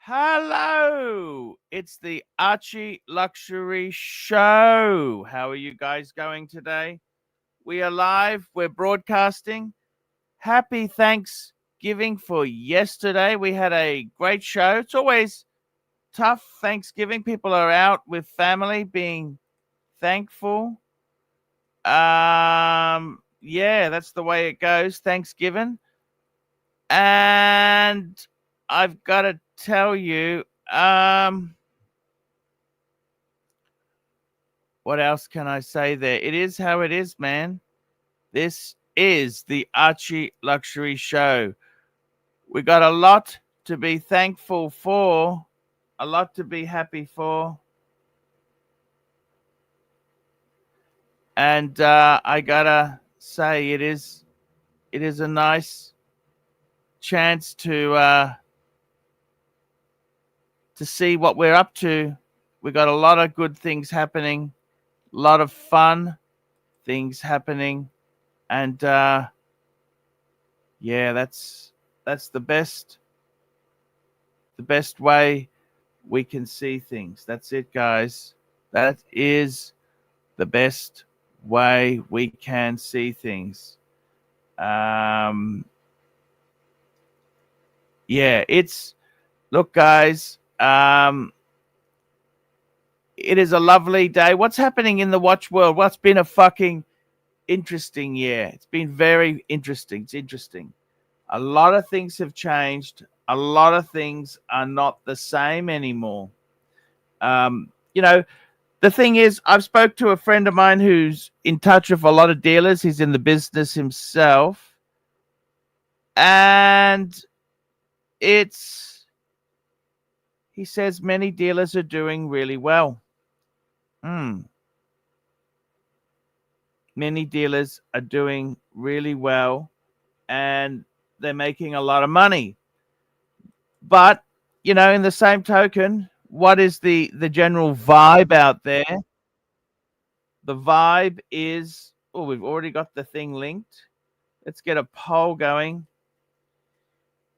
Hello, it's the Archie Luxury Show. How are you guys going today? We are live, we're broadcasting. Happy Thanksgiving for yesterday. We had a great show. It's always tough Thanksgiving. People are out with family being thankful. Yeah, that's the way it goes, Thanksgiving. And I've got to tell you, what else can I say there? It is how it is, man. This is the Archie Luxury Show. We got a lot to be thankful for, a lot to be happy for. And I gotta say, it is a nice chance to see what we're up to. We got a lot of good things happening, a lot of fun things happening, and yeah, that's the best way we can see things. That's it, guys. That is the best way we can see things. Yeah, it's look, guys. It is a lovely day. What's happening in the watch world? What's been a fucking interesting year? It's been very interesting. It's interesting. A lot of things have changed. A lot of things are not the same anymore. You know, the thing is, I've spoke to a friend of mine who's in touch with a lot of dealers. He's in the business himself. And he says many dealers are doing really well. Many dealers are doing really well and they're making a lot of money. But, you know, in the same token, what is the general vibe out there? The vibe is, oh, we've already got the thing linked. Let's get a poll going.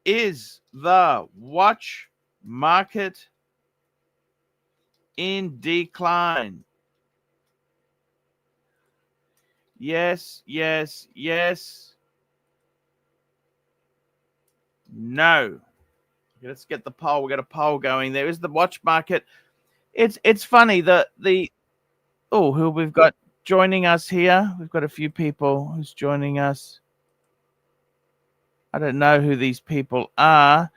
Is the watch market in decline? Yes, yes, yes. No. Let's get the poll. We got a poll going. There is the watch market. It's funny who we've got joining us here. We've got a few people who's joining us. I don't know who these people are.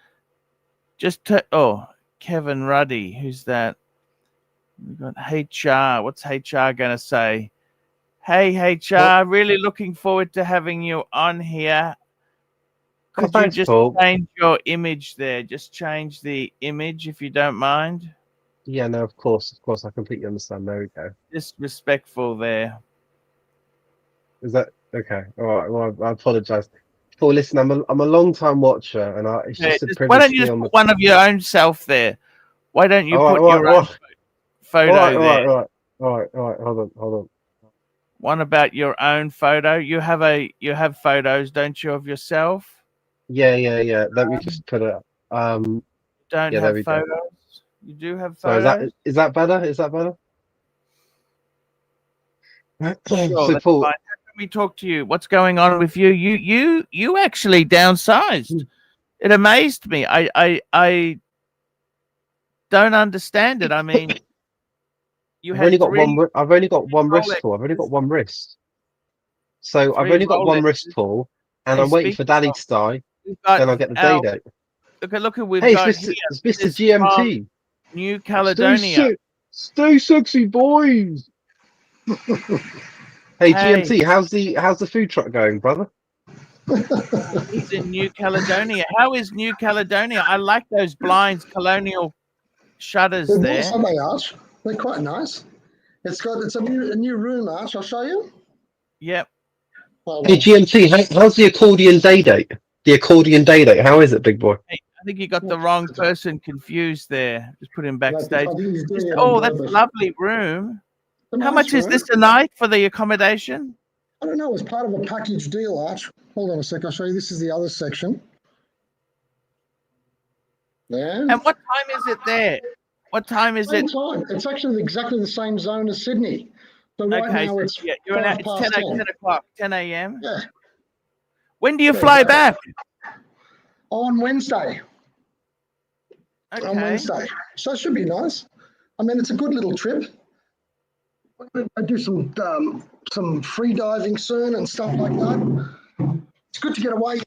Kevin Ruddy. Who's that? We've got HR. What's HR going to say? Hey, HR, really looking forward to having you on here. Could you just change your image there? Just change the image if you don't mind. Yeah, no, of course, I completely understand. There we go. Just respectful there. Is that okay? All right. Well, I apologize. Paul, listen, I'm a long time watcher, and it's just a privilege. Why don't you just put one of your own self there? Why don't you put your own photo there? All right. Hold on. One about your own photo. You have photos, don't you, of yourself? Yeah. Let me just put it up. Don't have photos. You do have photos. So is that better? Is that better? Sure, so Paul, how can we talk to you? What's going on with you? You actually downsized. It amazed me. I don't understand it. I mean, I've only got one wrist pull. I've only got one wrist. So I've only got one wrist pull, and I'm waiting for Daddy to die. Then I'll get the day date. Look who we've got here. It's Mr. GMT. New Caledonia. Stay sexy, boys. Hey, GMT, how's the food truck going, brother? He's in New Caledonia. How is New Caledonia? I like those blinds, colonial shutters there. Nice, aren't they, Arch? They're quite nice. It's a new room, Arch. I'll show you. Yep. Hey, GMT, how's the accordion day date? The accordion day date. How is it, big boy? Hey, I think you got the wrong person confused there. Just put him backstage. Oh, that's a lovely room. How much is this a night for the accommodation? I don't know. It's part of a package deal, Arch. Hold on a sec. I'll show you. This is the other section. Yeah. And what time is it there? What time is Same it? time. It's actually exactly the same zone as Sydney. So right Okay, now so it's you're five it's past 10. 10 o'clock, 10 a.m. Yeah. When do you There fly you go. back? On Wednesday. On Okay. Wednesday. So it should be nice. I mean, it's a good little trip. I do some free diving soon and stuff like that. It's good to get away.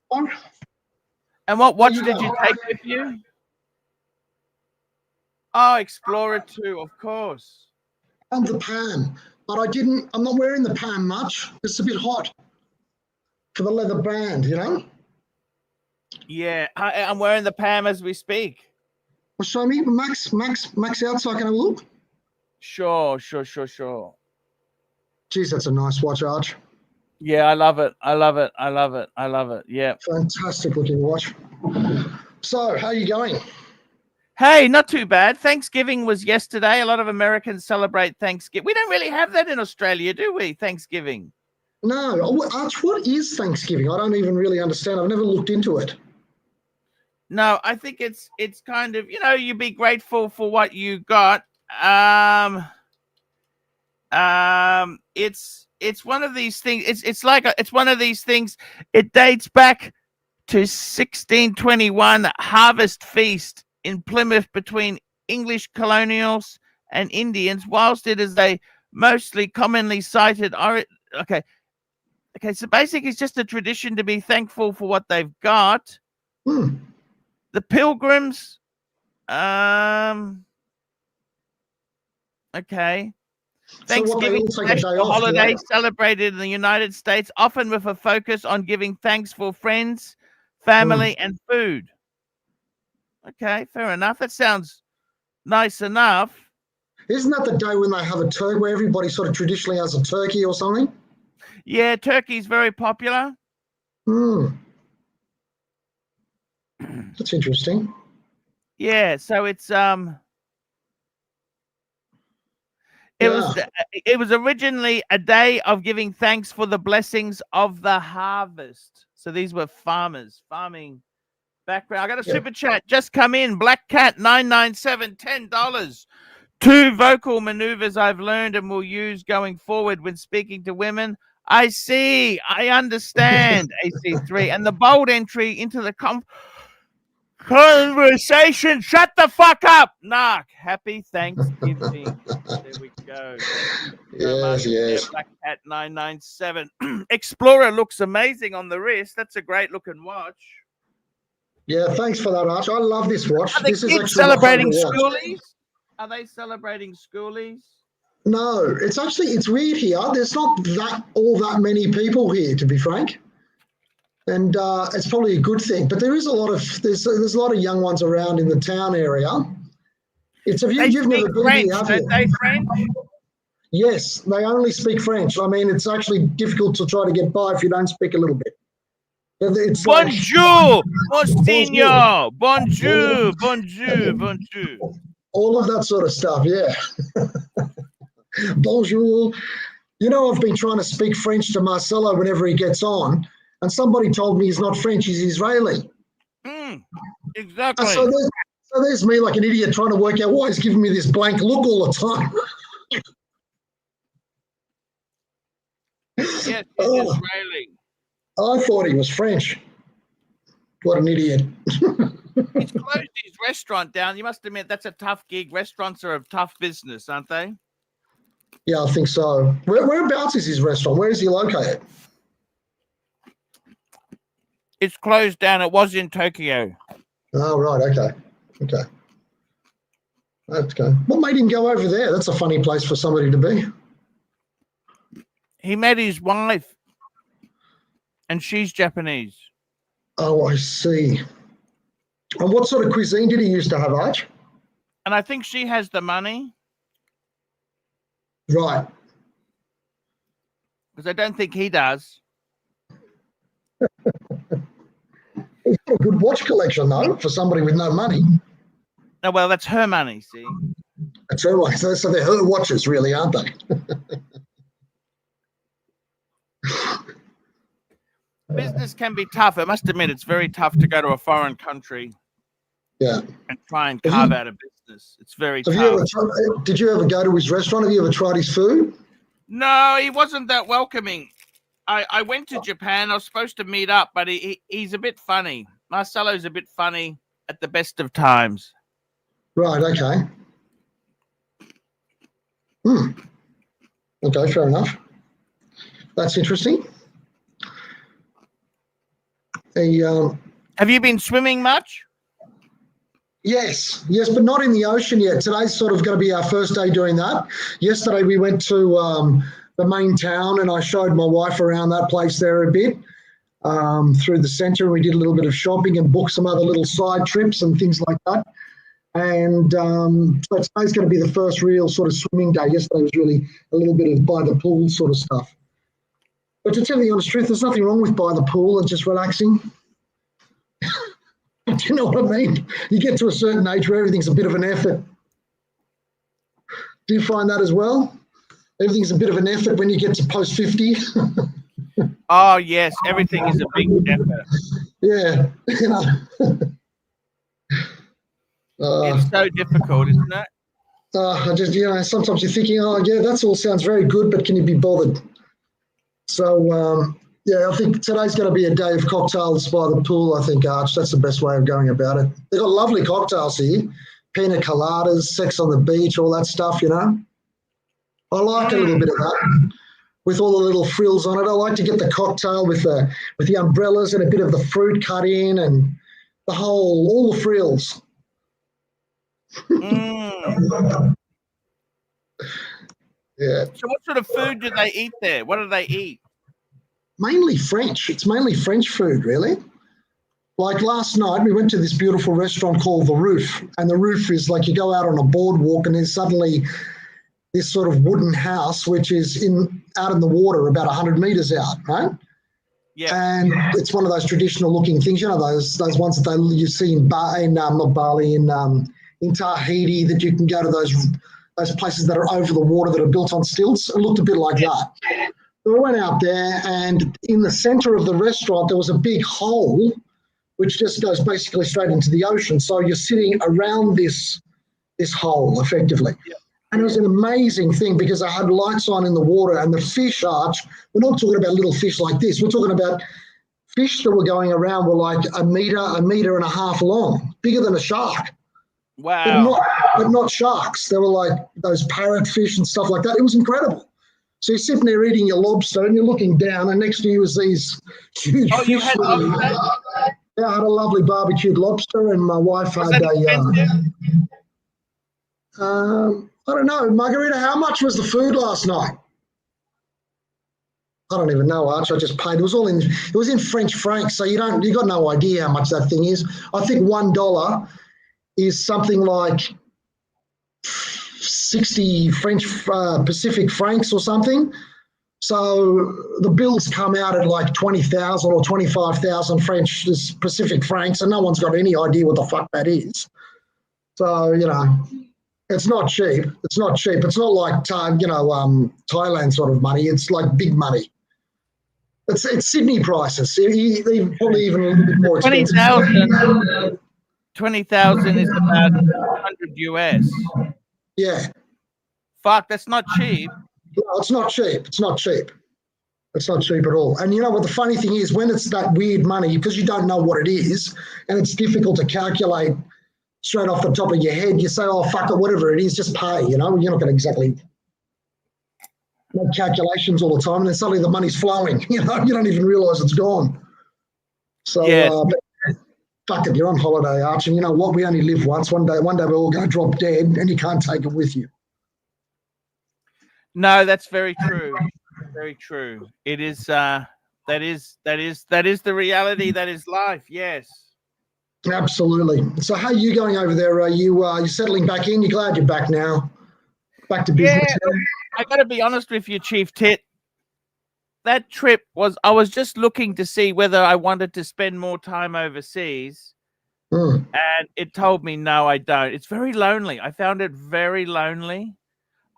And what watch did you take with you? Oh, Explorer 2, of course. And the Pan, but I'm not wearing the Pan much. It's a bit hot for the leather band, you know? Yeah, I'm wearing the Pam as we speak. Well, show me, Max out so I can have a look. Sure. Geez, that's a nice watch, Arch. Yeah, I love it. Yeah. Fantastic looking watch. So, how are you going? Hey, not too bad. Thanksgiving was yesterday. A lot of Americans celebrate Thanksgiving. We don't really have that in Australia, do we? Thanksgiving. No. Arch, what is Thanksgiving? I don't even really understand. I've never looked into it. No, I think it's kind of, you be grateful for what you got. It's one of these things. It's one of these things. It dates back to 1621 harvest feast in Plymouth between English colonials and Indians. Whilst it is a mostly commonly cited okay, so basically it's just a tradition to be thankful for what they've got. The Pilgrims, okay. Thanksgiving is a national holiday celebrated in the United States, often with a focus on giving thanks for friends, family, and food. Okay, fair enough. That sounds nice enough. Isn't that the day when they have a turkey, where everybody sort of traditionally has a turkey or something? Yeah, turkey's very popular. That's interesting. Yeah, so it's It was originally a day of giving thanks for the blessings of the harvest. So these were farming background. I got a super chat just come in. Black Cat 997, $10. 2 vocal maneuvers I've learned and will use going forward when speaking to women. I see. I understand. AC3 and the bold entry into the conversation. Shut the fuck up, Narc. Happy Thanksgiving. There we go. Thank you so much. Yes. Black Cat 997. Explorer looks amazing on the wrist. That's a great looking watch. Yeah, thanks for that, Arch. I love this watch. Are the kids celebrating schoolies? Are they celebrating schoolies? No, it's weird here. There's not that many people here, to be frank. And it's probably a good thing. But there is there's a lot of young ones around in the town area. You've never been French, here, have you? Don't they French? Yes, they only speak French. I mean, it's actually difficult to try to get by if you don't speak a little bit. It's bonjour, Monsignor. Bonjour. All of that sort of stuff, yeah. Bonjour. I've been trying to speak French to Marcelo whenever he gets on, and somebody told me he's not French, he's Israeli. Exactly. So there's me like an idiot trying to work out why he's giving me this blank look all the time. Yes, he's Israeli. I thought he was French. What an idiot. He's closed his restaurant down. You must admit that's a tough gig. Restaurants are a tough business, aren't they? Yeah, I think so. Whereabouts is his restaurant? Where is he located? It's closed down. It was in Tokyo. Oh, right. Okay. What made him go over there? That's a funny place for somebody to be. He met his wife, and she's Japanese. Oh, I see. And what sort of cuisine did he used to have, Arch? And I think she has the money. Right. Because I don't think he does. He's got a good watch collection, though, for somebody with no money. No, well, that's her money, see? That's her money. So they're her watches, really, aren't they? Business can be tough. I must admit, it's very tough to go to a foreign country Yeah. And try and carve out a business. It's very tough. Did you ever go to his restaurant? Have you ever tried his food? No, he wasn't that welcoming. I went to Japan. I was supposed to meet up, but he's a bit funny. Marcelo's a bit funny at the best of times. Right, okay. Okay, fair enough. That's interesting. Have you been swimming much? Yes, but not in the ocean yet. Today's sort of going to be our first day doing that. Yesterday we went to the main town and I showed my wife around that place there a bit through the centre, and we did a little bit of shopping and booked some other little side trips and things like that. And so today's going to be the first real sort of swimming day. Yesterday was really a little bit of by the pool sort of stuff. But to tell you the honest truth, there's nothing wrong with by the pool and just relaxing. Do you know what I mean? You get to a certain age where everything's a bit of an effort. Do you find that as well? Everything's a bit of an effort when you get to post 50. Oh, yes. Everything is a big effort. Yeah. It's so difficult, isn't it? I just, sometimes you're thinking, oh, yeah, that all sounds very good, but can you be bothered? So, yeah, I think today's going to be a day of cocktails by the pool, I think, Arch. That's the best way of going about it. They've got lovely cocktails here. Pina coladas, sex on the beach, all that stuff, I like a little bit of that with all the little frills on it. I like to get the cocktail with the umbrellas and a bit of the fruit cut in and all the frills. Yeah. So what sort of food do they eat there? What do they eat? Mainly French. It's mainly French food, really. Like last night, we went to this beautiful restaurant called The Roof, and The Roof is like you go out on a boardwalk and there's suddenly this sort of wooden house which is out in the water about 100 metres out, right? Yeah. And it's one of those traditional looking things, those ones that you see in not Bali, in Tahiti, that you can go to those places that are over the water that are built on stilts. It looked a bit like that. So I went out there, and in the centre of the restaurant, there was a big hole which just goes basically straight into the ocean. So you're sitting around this hole, effectively. Yep. And it was an amazing thing because I had lights on in the water, and the fish, Arch, we're not talking about little fish like this. We're talking about fish that were going around were like a metre and a half long, bigger than a shark. Wow. But not sharks. They were like those parrotfish and stuff like that. It was incredible. So you're sitting there eating your lobster and you're looking down, and next to you is these huge fish. You had lobster? Yeah, I had a lovely barbecued lobster, and my wife had I don't know, Margarita, how much was the food last night? I don't even know, Arch. I just paid. It was in French francs, so you got no idea how much that thing is. I think $1 is something like 60 French Pacific francs or something. So the bills come out at like 20,000 or 25,000 French Pacific francs, and no one's got any idea what the fuck that is. So, it's not cheap. It's not cheap. It's not like, Thailand sort of money. It's like big money. It's Sydney prices. Probably even a little bit more expensive. 20,000 is about 100 US. Yeah. Fuck, that's not cheap. No, it's not cheap. It's not cheap. It's not cheap at all. And you know what the funny thing is, when it's that weird money, because you don't know what it is, and it's difficult to calculate straight off the top of your head, you say, oh, fuck it, whatever it is, just pay, You're not going to exactly make calculations all the time, and then suddenly the money's flowing. You don't even realise it's gone. So, fuck it, you're on holiday, Arch, and you know what? We only live once. One day we're all going to drop dead, and you can't take it with you. No, that's very true. Very true. It is. That is the reality. That is life. Yes. Absolutely. So, how are you going over there? Are you settling back in? You're glad you're back now? Back to business. Yeah, I got to be honest with you, Chief Tit. That trip I was just looking to see whether I wanted to spend more time overseas. And it told me, no, I don't. It's very lonely. I found it very lonely.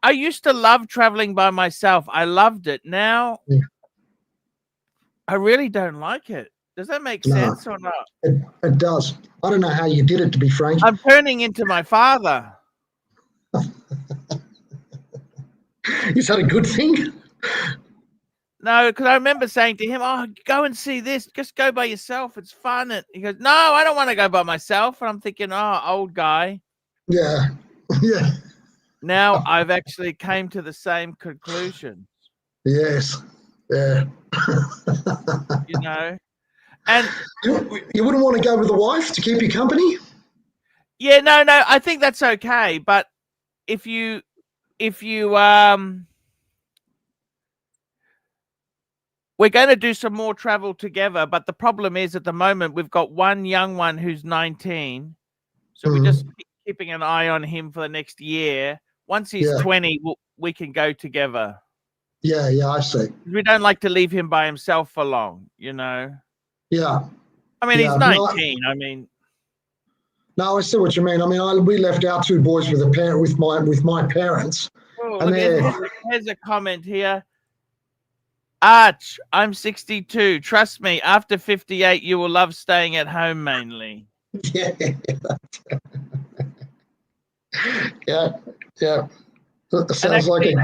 I used to love traveling by myself. I loved it. Now, I really don't like it. Does that make sense or not? It does. I don't know how you did it, to be frank. I'm turning into my father. Is that a good thing? No, because I remember saying to him, "Oh, go and see this. Just go by yourself. It's fun." And he goes, "No, I don't want to go by myself." And I'm thinking, "Oh, old guy." Yeah. Yeah. Now I've actually came to the same conclusion. Yes. Yeah. You know, and you wouldn't want to go with the wife to keep you company? Yeah, no, I think that's okay. But if you we're going to do some more travel together, but the problem is at the moment we've got one young one who's 19, so we're just keeping an eye on him for the next year. Once he's 20, we can go together. Yeah, I see. We don't like to leave him by himself for long, you know. Yeah. I mean, he's 19. I mean, no, I see what you mean. I mean, we left our two boys with my parents. Oh, look, here's a comment here. Arch, I'm 62. Trust me, after 58, you will love staying at home mainly. Yeah. Yeah. That sounds like it.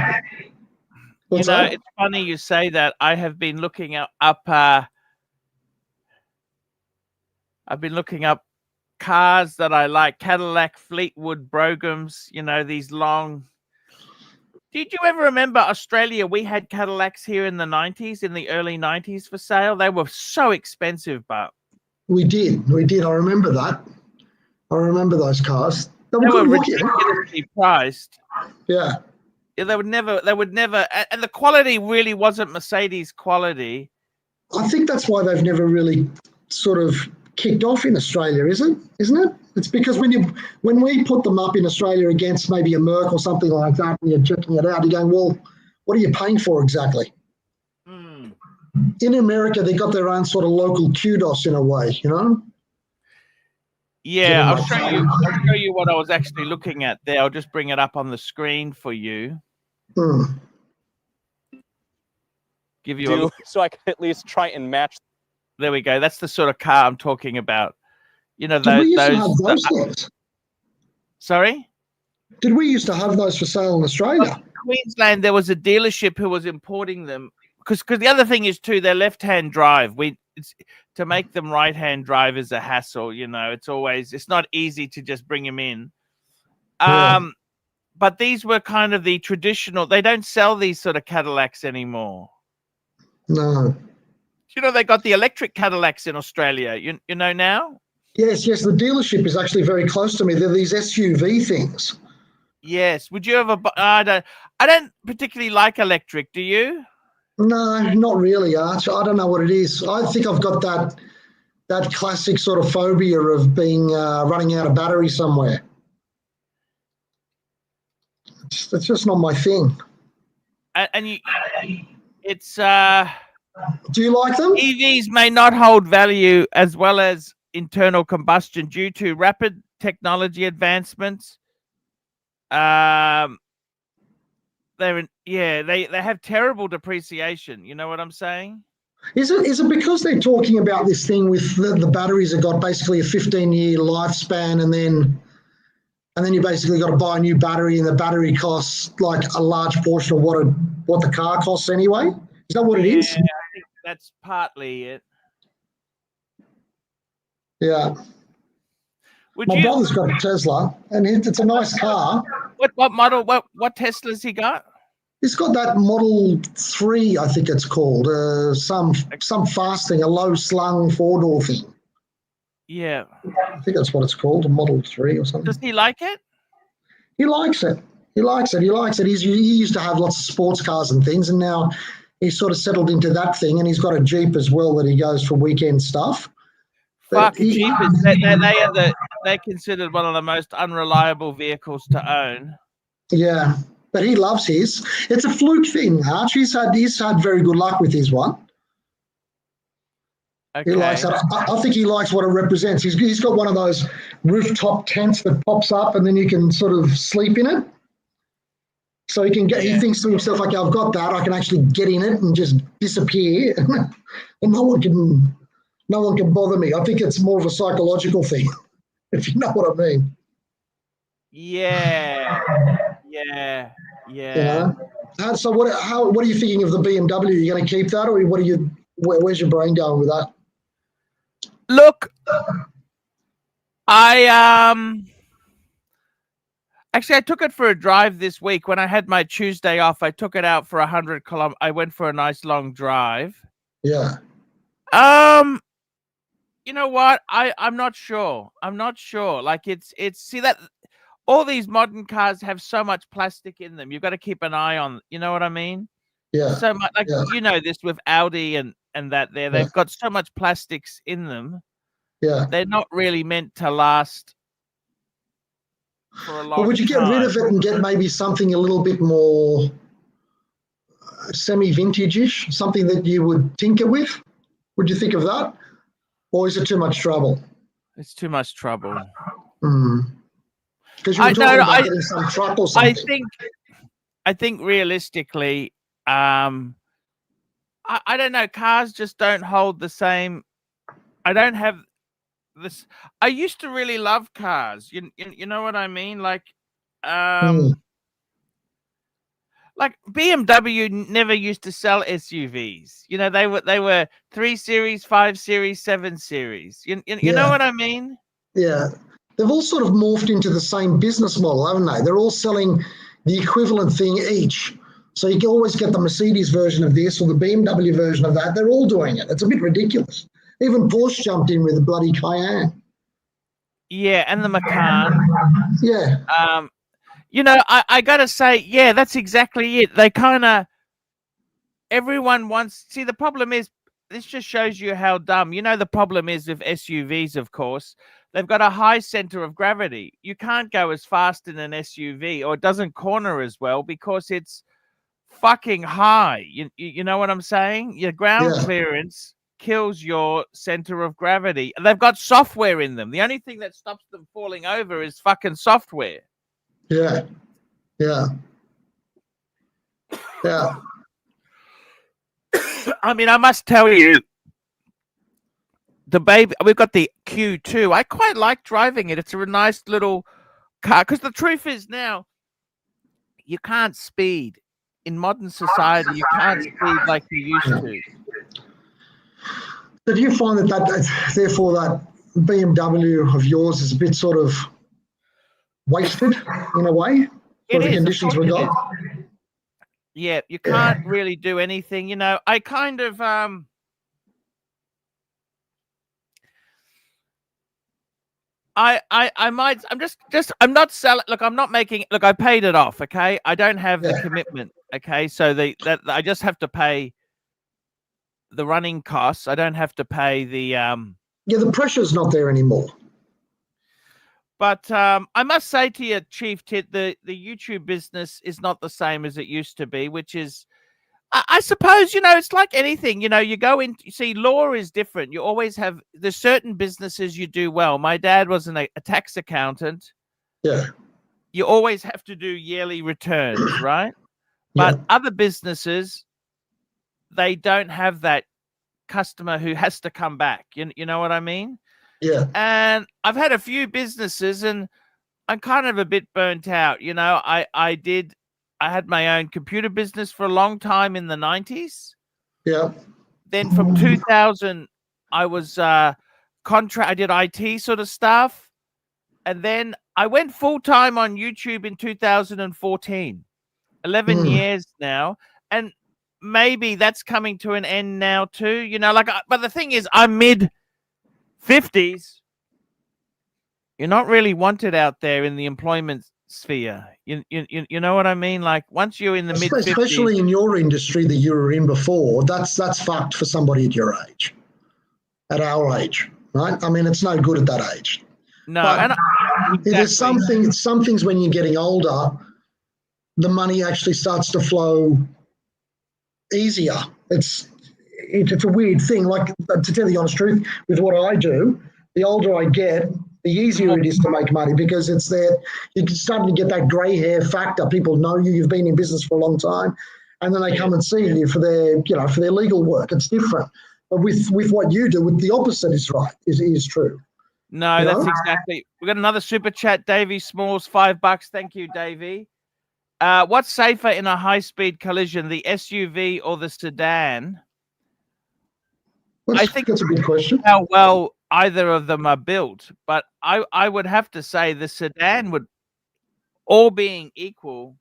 You know, it's funny you say that. I have been looking up I've been looking up cars that I like. Cadillac, Fleetwood, Brogans, you know, these long. Did you ever remember Australia? We had Cadillacs here in the 90s, in the early 90s for sale. They were so expensive, but we did. I remember that. I remember those cars. They were ridiculously priced. Yeah. They would never, and the quality really wasn't Mercedes quality. I think that's why they've never really sort of kicked off in Australia, isn't it? It's because when we put them up in Australia against maybe a Merc or something like that, and you're checking it out, you're going, well, what are you paying for exactly? In America, they got their own sort of local kudos in a way, you know? Yeah, I'll show you what I was actually looking at there. I'll just bring it up on the screen for you. Give you so I can at least try and match. There we go. That's the sort of car I'm talking about. You know, Did we used to have those things? Sorry? Did we used to have those for sale in Australia? In Queensland, there was a dealership who was importing them. Because the other thing is, too, they're left-hand drive. To make them right-hand drive is a hassle, you know. It's not easy to just bring them in. But these were kind of the traditional. They don't sell these sort of Cadillacs anymore. No. You know, they got the electric Cadillacs in Australia. You know now? Yes. The dealership is actually very close to me. They're these SUV things. Yes. Would you ever? I don't particularly like electric. Do you? No, not really, Arch. I don't know what it is. I think I've got that classic sort of phobia of being running out of battery somewhere. It's just not my thing. And it's. Do you like them? EVs may not hold value as well as internal combustion due to rapid technology advancements. They have terrible depreciation. You know what I'm saying? Is it because they're talking about this thing with the batteries have got basically a 15-year lifespan, and then you basically got to buy a new battery, and the battery costs like a large portion of what the car costs anyway? Is that what it is? Yeah, I think that's partly it. Yeah. My brother's got a Tesla, and it's a nice car. What model? What Tesla's he got? He's got that Model 3, I think it's called. Some fast thing, a low slung 4-door thing. Yeah. I think that's what it's called, a Model 3 or something. Does he like it? He likes it. He used to have lots of sports cars and things, and now he's sort of settled into that thing, and he's got a Jeep as well that he goes for weekend stuff. Jeepers. They're considered one of the most unreliable vehicles to own. Yeah, but he loves his. It's a fluke thing, Arch. He's had very good luck with his one. Okay. He likes it. I think he likes what it represents. He's got one of those rooftop tents that pops up, and then you can sort of sleep in it. So he thinks to himself, like, I've got that. I can actually get in it and just disappear, and no one can no one can bother me. I think it's more of a psychological thing, if you know what I mean. Yeah. You know? So what are you thinking of the BMW? Are you going to keep that, or where's your brain going with that? Look, actually, I took it for a drive this week. When I had my Tuesday off, I took it out for 100 kilometers. I went for a nice long drive. Yeah. You know what? I'm not sure. Like it's see that all these modern cars have so much plastic in them. You've got to keep an eye on. You know what I mean? Yeah. So much, like you know this with Audi and that there. They've got so much plastics in them. Yeah. They're not really meant to last for a long time. But would you get rid of it and get maybe something a little bit more semi-vintage-ish, something that you would tinker with? Would you think of that? Or is it too much trouble? It's too much trouble. Because you were talking about getting some truck or something. I think realistically, I don't know. Cars just don't hold the same. I don't have this. I used to really love cars. You know what I mean? Like BMW never used to sell SUVs. You know, they were 3 Series, 5 Series, 7 Series. You know what I mean? Yeah. They've all sort of morphed into the same business model, haven't they? They're all selling the equivalent thing each. So you can always get the Mercedes version of this or the BMW version of that. They're all doing it. It's a bit ridiculous. Even Porsche jumped in with the bloody Cayenne. Yeah, and the Macan. Yeah. You know, I got to say, yeah, that's exactly it. They kind of, everyone wants, see, the problem is, this just shows you how dumb, you know, the problem is with SUVs, of course, they've got a high center of gravity. You can't go as fast in an SUV, or it doesn't corner as well because it's fucking high. You know what I'm saying? Your ground clearance kills your center of gravity. And they've got software in them. The only thing that stops them falling over is fucking software. Yeah. I mean, I must tell you, we've got the Q2. I quite like driving it. It's a nice little car. Because the truth is now, you can't speed. In modern society, you can't speed like you used to. So do you find that therefore that BMW of yours is a bit sort of wasted in a way for the conditions we got? Yeah, you can't really do anything. You know, I kind of I'm not selling. Look, I'm not making. Look, I paid it off. Okay, I don't have the commitment. Okay, so that I just have to pay the running costs. I don't have to pay the the pressure's not there anymore. But I must say to you, Chief Tit, the YouTube business is not the same as it used to be, which is, I suppose, you know, it's like anything. You know, you go in, you see, law is different. You always have, there's certain businesses you do well. My dad was a tax accountant. Yeah. You always have to do yearly returns, right? But other businesses, they don't have that customer who has to come back. You know what I mean? Yeah. And I've had a few businesses and I'm kind of a bit burnt out. You know, I had my own computer business for a long time in the 90s. Yeah. Then from 2000, I was I did IT sort of stuff. And then I went full time on YouTube in 2014. 11 years now. And maybe that's coming to an end now too. You know, like, but the thing is, I'm mid-50s. You're not really wanted out there in the employment sphere. You know what I mean? Like, once you're in the mid-50s, especially in your industry that you were in before, that's fucked for somebody at your age, at our age, right? I mean, it's no good at that age. No, but exactly. There's some things when you're getting older, the money actually starts to flow easier. It's a weird thing. Like, to tell you the honest truth, with what I do, the older I get, the easier it is to make money, because it's there. You're starting to get that grey hair factor. People know you've been in business for a long time, and then they come and see you for their legal work. It's different. But with what you do, with the opposite is right, is true. No, that's exactly. We've got another super chat. Davey Smalls, $5. Thank you, Davey. What's safer in a high-speed collision, the SUV or the sedan? I think that's a good question. How well either of them are built, but I would have to say the sedan would, all being equal,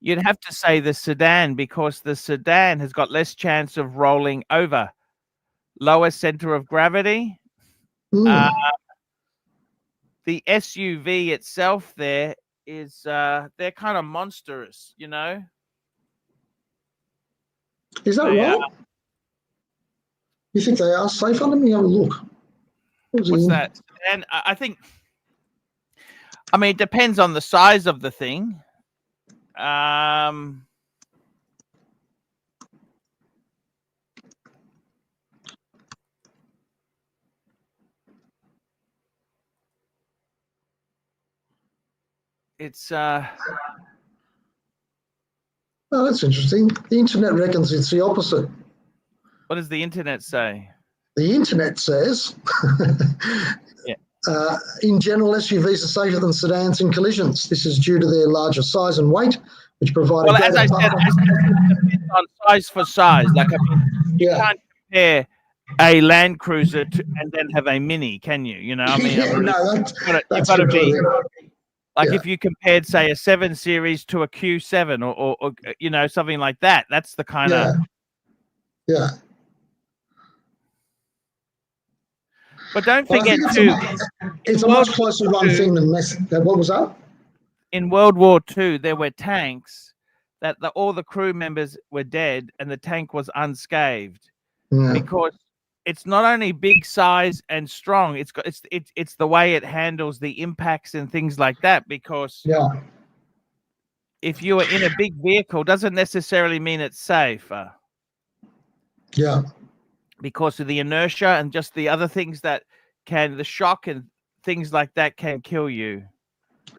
you'd have to say the sedan, because the sedan has got less chance of rolling over, lower center of gravity. The SUV itself there is they're kind of monstrous, you know. Is that right? You think they are safer? Let me have a look. What's that? And I think, I mean, it depends on the size of the thing. It's oh, that's interesting. The internet reckons it's the opposite. What does the internet say? The internet says, in general, SUVs are safer than sedans in collisions. This is due to their larger size and weight, which provide. Well, as I said, it depends on size for size. Like, I mean, you can't compare a Land Cruiser and then have a Mini, can you? You know, I mean, no, you've got to be like, if you compared, say, a 7 Series to a Q7 or you know, something like that. That's the kind of. Yeah. But don't forget, too, it's a much closer run thing than what was that? In World War II, there were tanks that all the crew members were dead and the tank was unscathed, because it's not only big size and strong, it's the way it handles the impacts and things like that. Because if you are in a big vehicle, doesn't necessarily mean it's safe. Because of the inertia and just the other things that the shock and things like that can kill you.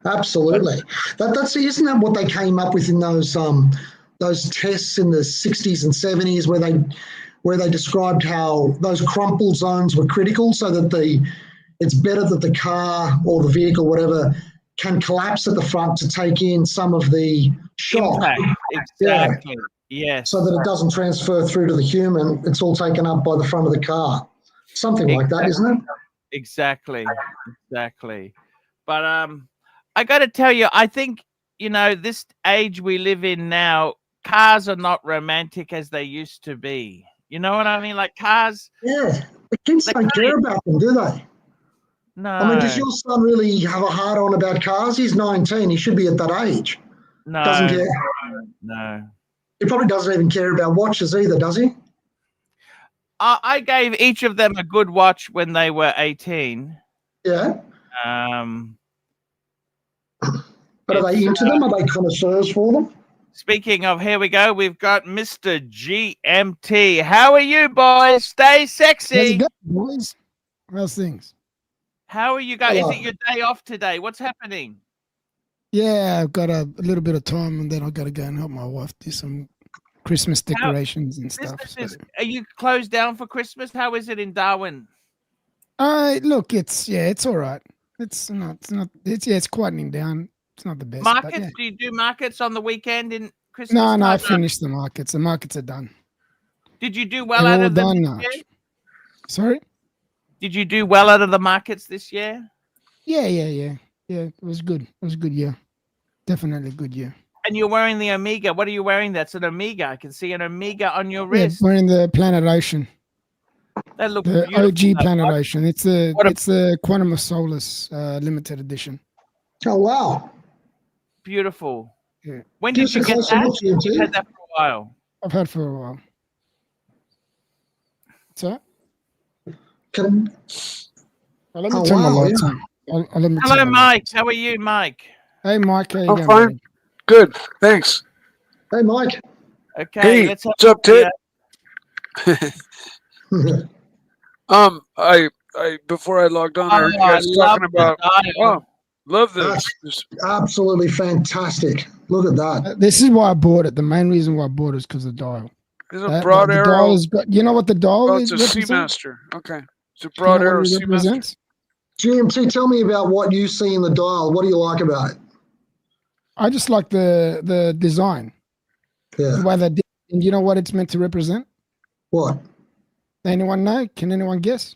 Absolutely. Isn't that what they came up with in those tests in the 60s and 70s where they described how those crumple zones were critical, so that it's better that the car or the vehicle, whatever, can collapse at the front to take in some of the shock. Impact. Exactly. Yes. So that it doesn't transfer through to the human. It's all taken up by the front of the car. Something like that, isn't it? Exactly. But I got to tell you, I think, you know, this age we live in now, cars are not romantic as they used to be. You know what I mean? Like, cars. Yeah. The kids don't care about them, do they? No. I mean, does your son really have a hard on about cars? He's 19. He should be at that age. No. Doesn't care. No. He probably doesn't even care about watches either, does he? I gave each of them a good watch when they were 18. Yeah. But are they into them? Are they connoisseurs for them? Speaking of, here we go. We've got Mr. GMT. How are you, boys? Stay sexy. How's it going, boys? How's things? How are you guys? Is it your day off today? What's happening? Yeah, I've got a little bit of time, and then I've got to go and help my wife do some Christmas decorations and stuff. Are you closed down for Christmas? How is it in Darwin? Look, it's all right. It's quietening down. It's not the best. Markets? Yeah. Do you do markets on the weekend in Christmas? No, I finished the markets. The markets are done. Did you do well out of them this year? Sorry? Did you do well out of the markets this year? Yeah. Yeah, it was good. It was a good year. Definitely a good year. And you're wearing the Omega. What are you wearing? That's an Omega. I can see an Omega on your wrist. Yeah, wearing the Planet Ocean. That looks the beautiful. OG Planet Ocean. It's the Quantum of Solace limited edition. Oh, wow. Beautiful. Yeah. When did you get that? You've had that for a while. I've had for a while. So? Let me turn my lights on. Hello, Mike. How are you, Mike? Hey, Mike. How you I'm fine. Buddy? Good. Thanks. Hey, Mike. Okay. Hey, let's what's up, Ted? I before I logged on, I heard you guys talking about. Oh, love this. That's absolutely fantastic. Look at that. This is why I bought it. The main reason why I bought it is because of the dial. Is a broad the arrow? dial is, you know what the dial Oh, is? it's a Seamaster. Okay, it's a broad arrow Seamaster. GMT, tell me about what you see in the dial. What do you like about it? I just like the design, Yeah. the way they did. And you know what it's meant to represent? What? Anyone know? Can anyone guess?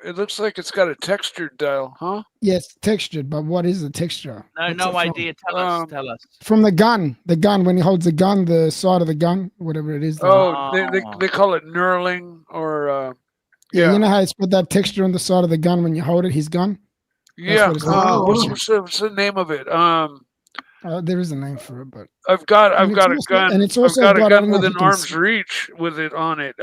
It looks like it's got a textured dial, huh? Yes, textured, but what is the texture? No idea. Tell us. From the gun when he holds the gun, the side of the gun, whatever it is. They call it knurling or yeah. You know how it's got that texture on the side of the gun when you hold it, his gun? Yeah. What's the name of it? There is a name for it, but I've got a gun, and it's also I've got a gun with with an arm's reach with it on it.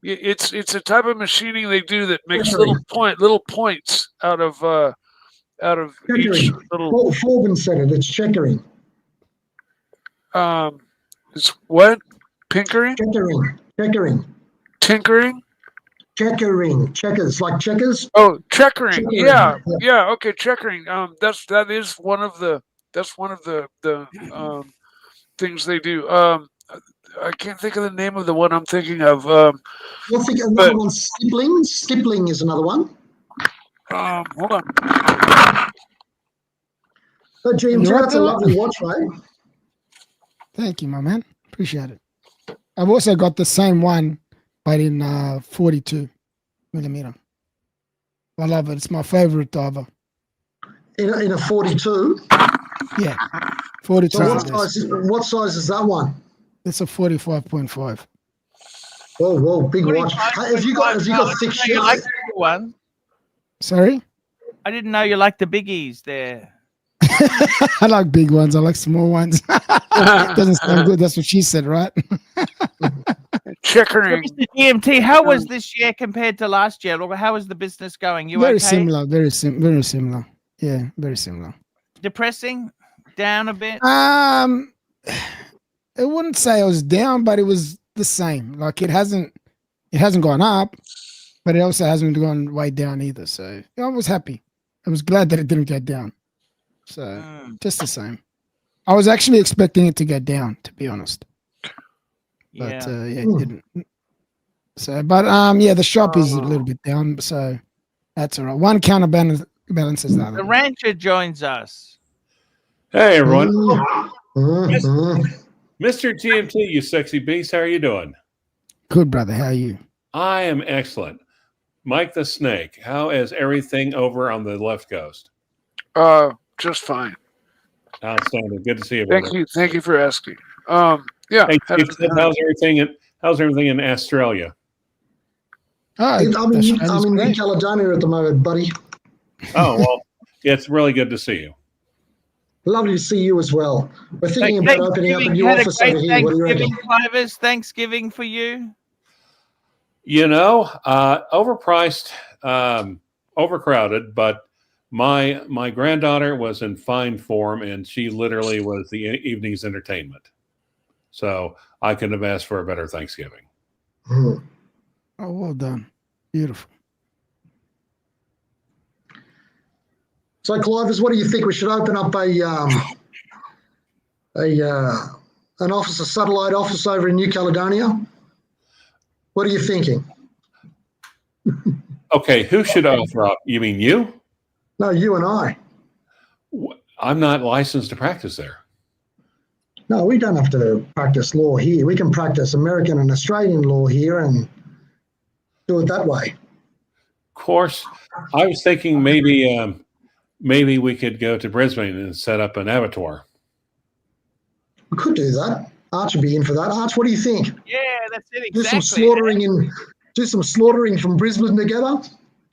It's a type of machining they do that makes little points out of each little. Foreman said it. It's checkering. It's what? Pinkering? Checkering. Tinkering? Checkering. Checkers, like checkers. Oh, checkering. Yeah. Okay, checkering. That is one of the things they do. I can't think of the name of the one I'm thinking of. You'll think another one, stippling. Stippling is another one. Hold on. So, James, that's a lovely watch, mate. Thank you, my man. Appreciate it. I've also got the same one, but in 42 millimeter. I love it. It's my favorite diver. In a 42? Yeah, 42. So what size is that one? It's a 45.5. Whoa, big watch. Have you got thick shit? You like the one? Sorry? I didn't know you liked the biggies there. I like big ones. I like small ones. Doesn't sound good. That's what she said, right? Checkering. Mr. GMT, how was this year compared to last year? How is the business going? Very okay? similar. Very similar. Yeah, very similar. Depressing? Down a bit? I wouldn't say I was down, but it was the same. Like it hasn't gone up, but it also hasn't gone way down either. So I was happy. I was glad that it didn't go down. So just the same. I was actually expecting it to go down, to be honest. But it didn't. So, but the shop is a little bit down. So that's all right. One counterbalances the other. The rancher joins us. Hey everyone. Mr. GMT, you sexy beast, how are you doing? Good, brother. How are you? I am excellent. Mike the Snake, how is everything over on the left coast? Just fine. Outstanding. Good to see you. Thank you for asking. Yeah. How's everything in Australia? I'm in New Caledonia at the moment, buddy. Oh well, it's really good to see you. Lovely to see you as well. We're thinking about opening up a new office over here. What do you reckon? Thanksgiving for you? You know, overpriced, overcrowded, but my granddaughter was in fine form, and she literally was the evening's entertainment. So I couldn't have asked for a better Thanksgiving. Oh, well done. Beautiful. So, Clivers, what do you think? We should open up an office, a satellite office over in New Caledonia? What are you thinking? Okay, who should offer up? You mean you? No, you and I. I'm not licensed to practice there. No, we don't have to practice law here. We can practice American and Australian law here and do it that way. Of course, I was thinking maybe we could go to Brisbane and set up an abattoir. We could do that. Arch would be in for that. Arch, what do you think? Yeah, that's it. Exactly. Do some slaughtering from Brisbane together.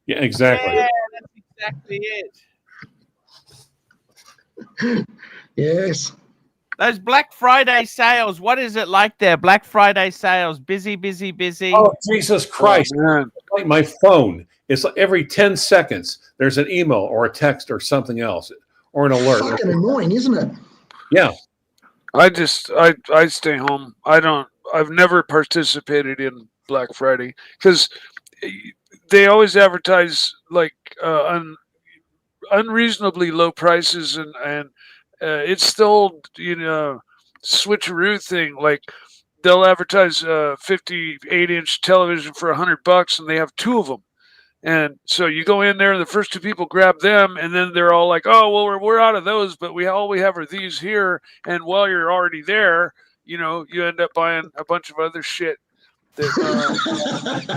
Yeah, exactly. Yeah, that's exactly it. Yes. Those Black Friday sales, what is it like there? Black Friday sales, busy. Oh, Jesus Christ. Oh, like my phone. It's like every 10 seconds, there's an email or a text or something else or an alert. Fucking annoying, isn't it? Yeah. I stay home. I've never participated in Black Friday because they always advertise like unreasonably low prices and it's still, switcheroo thing. Like they'll advertise 58-inch television for $100, and they have 2 of them. And so you go in there, and the first 2 people grab them, and then they're all like, "Oh, well, we're out of those, but all we have are these here." And while you're already there, you end up buying a bunch of other shit. That,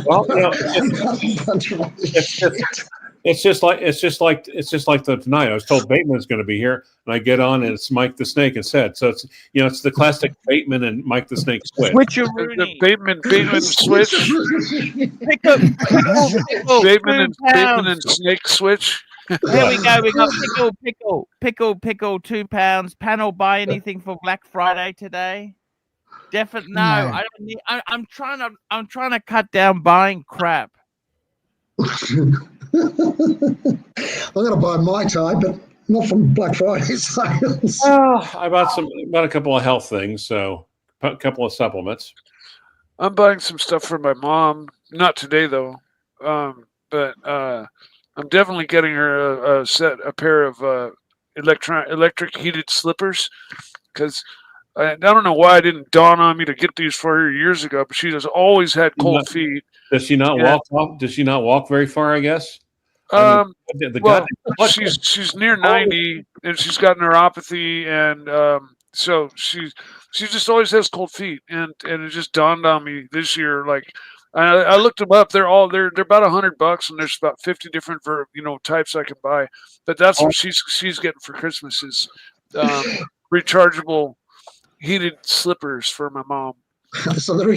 well, it's just like the tonight. I was told Bateman's going to be here, and I get on, and it's Mike the Snake instead. So it's it's the classic Bateman and Mike the Snake switch. The Bateman switch. Bateman and Snake switch. There we go. We got pickle, £2. Panel, buy anything for Black Friday today? Definitely no. I don't need. I'm trying to cut down buying crap. I'm going to buy Mai Tai, but not from Black Friday sales. I bought a couple of health things, so a couple of supplements. I'm buying some stuff for my mom. Not today though, but I'm definitely getting her a pair of electric heated slippers, because I don't know why it didn't dawn on me to get these for her years ago, but she has always had cold feet. Does she not walk? Does she not walk very far? I guess. She's near 90, and she's got neuropathy, and so she just always has cold feet, and it just dawned on me this year. Like I looked them up; they're about $100, and there's about 50 different types I can buy. But that's what she's getting for Christmas is rechargeable heated slippers for my mom. So okay,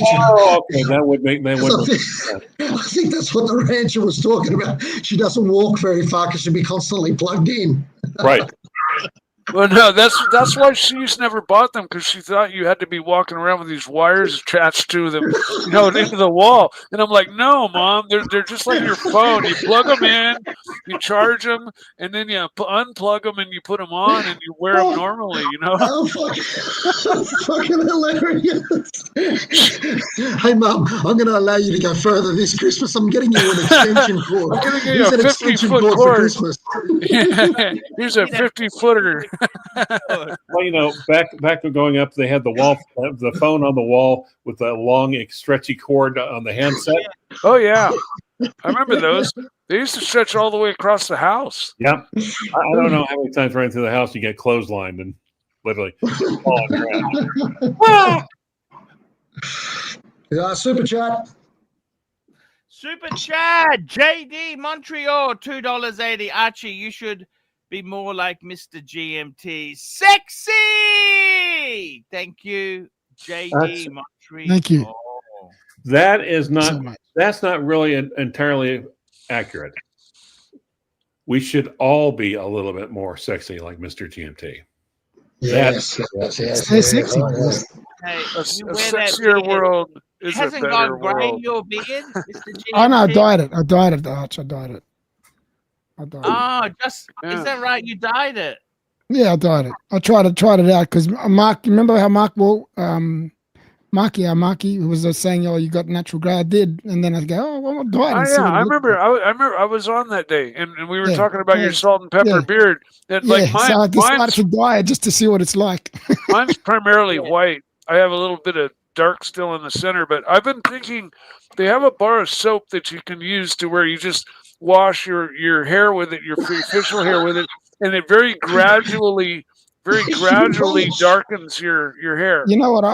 that would make sense. I think that's what the rancher was talking about. She doesn't walk very far because she'll be constantly plugged in. Right. Well, no, that's why she's never bought them, because she thought you had to be walking around with these wires attached to them, into the wall. And I'm like, no, Mom, they're just like your phone. You plug them in, you charge them, and then you unplug them and you put them on and you wear them normally. Oh, fucking hilarious! Hey, Mum, I'm going to allow you to go further this Christmas. I'm getting you an extension cord. I'm going to get you a 50-foot cord for Christmas. Here's a 50-footer. Well, back to going up, they had the phone on the wall with a long, stretchy cord on the handset. Oh yeah, I remember those. They used to stretch all the way across the house. Yeah, I don't know how many times running through the house you get clotheslined and literally falling around. Super chat. Super chat. JD Montreal, $2.80. Archie, you should be more like Mr. GMT. Sexy! Thank you, JD Montreal. Thank you. That's not really entirely accurate. We should all be a little bit more sexy like Mr. GMT. Yes. Stay sexy. Hey, a sexier world is hasn't a better gone grey world. in your beard, Mr. GMT? Oh no, I dyed it, Arch. I dyed it. Is that right? You dyed it? Yeah, I dyed it. I tried it out because Mark. Remember how Mark? Marky, who was saying, "Oh, you got natural grey." I did, and then I go, "Oh, well, I'm dyed it." I remember. I was on that day, and we were talking about your salt and pepper beard. And so I decided to dye it just to see what it's like. Mine's primarily white. I have a little bit of dark still in the center, but I've been thinking they have a bar of soap that you can use to where you just wash your hair with it, your facial hair with it, and it very gradually darkens your hair. You know what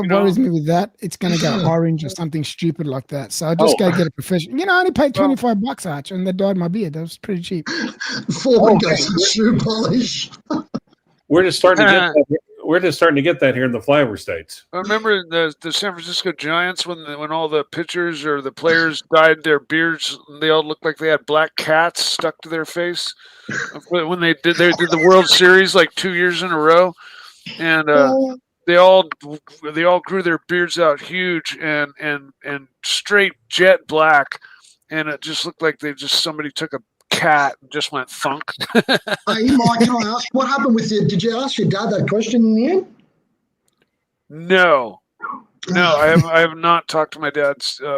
worries me with that? It's gonna go orange or something stupid like that. So I just gotta get a professional. I only paid $25, Arch, and they dyed my beard. That was pretty cheap. Shoe polish. We're just starting to get that. We're just starting to get that here in the flyover states. I remember the San Francisco Giants when all the pitchers or the players dyed their beards, and they all looked like they had black cats stuck to their face when they did the World Series like 2 years in a row, and they all grew their beards out huge and straight jet black, and it just looked like somebody took a cat and just went thunk. Hey, Mike, can I ask what happened with you? Did you ask your dad that question in the end? No, I have not talked to my dad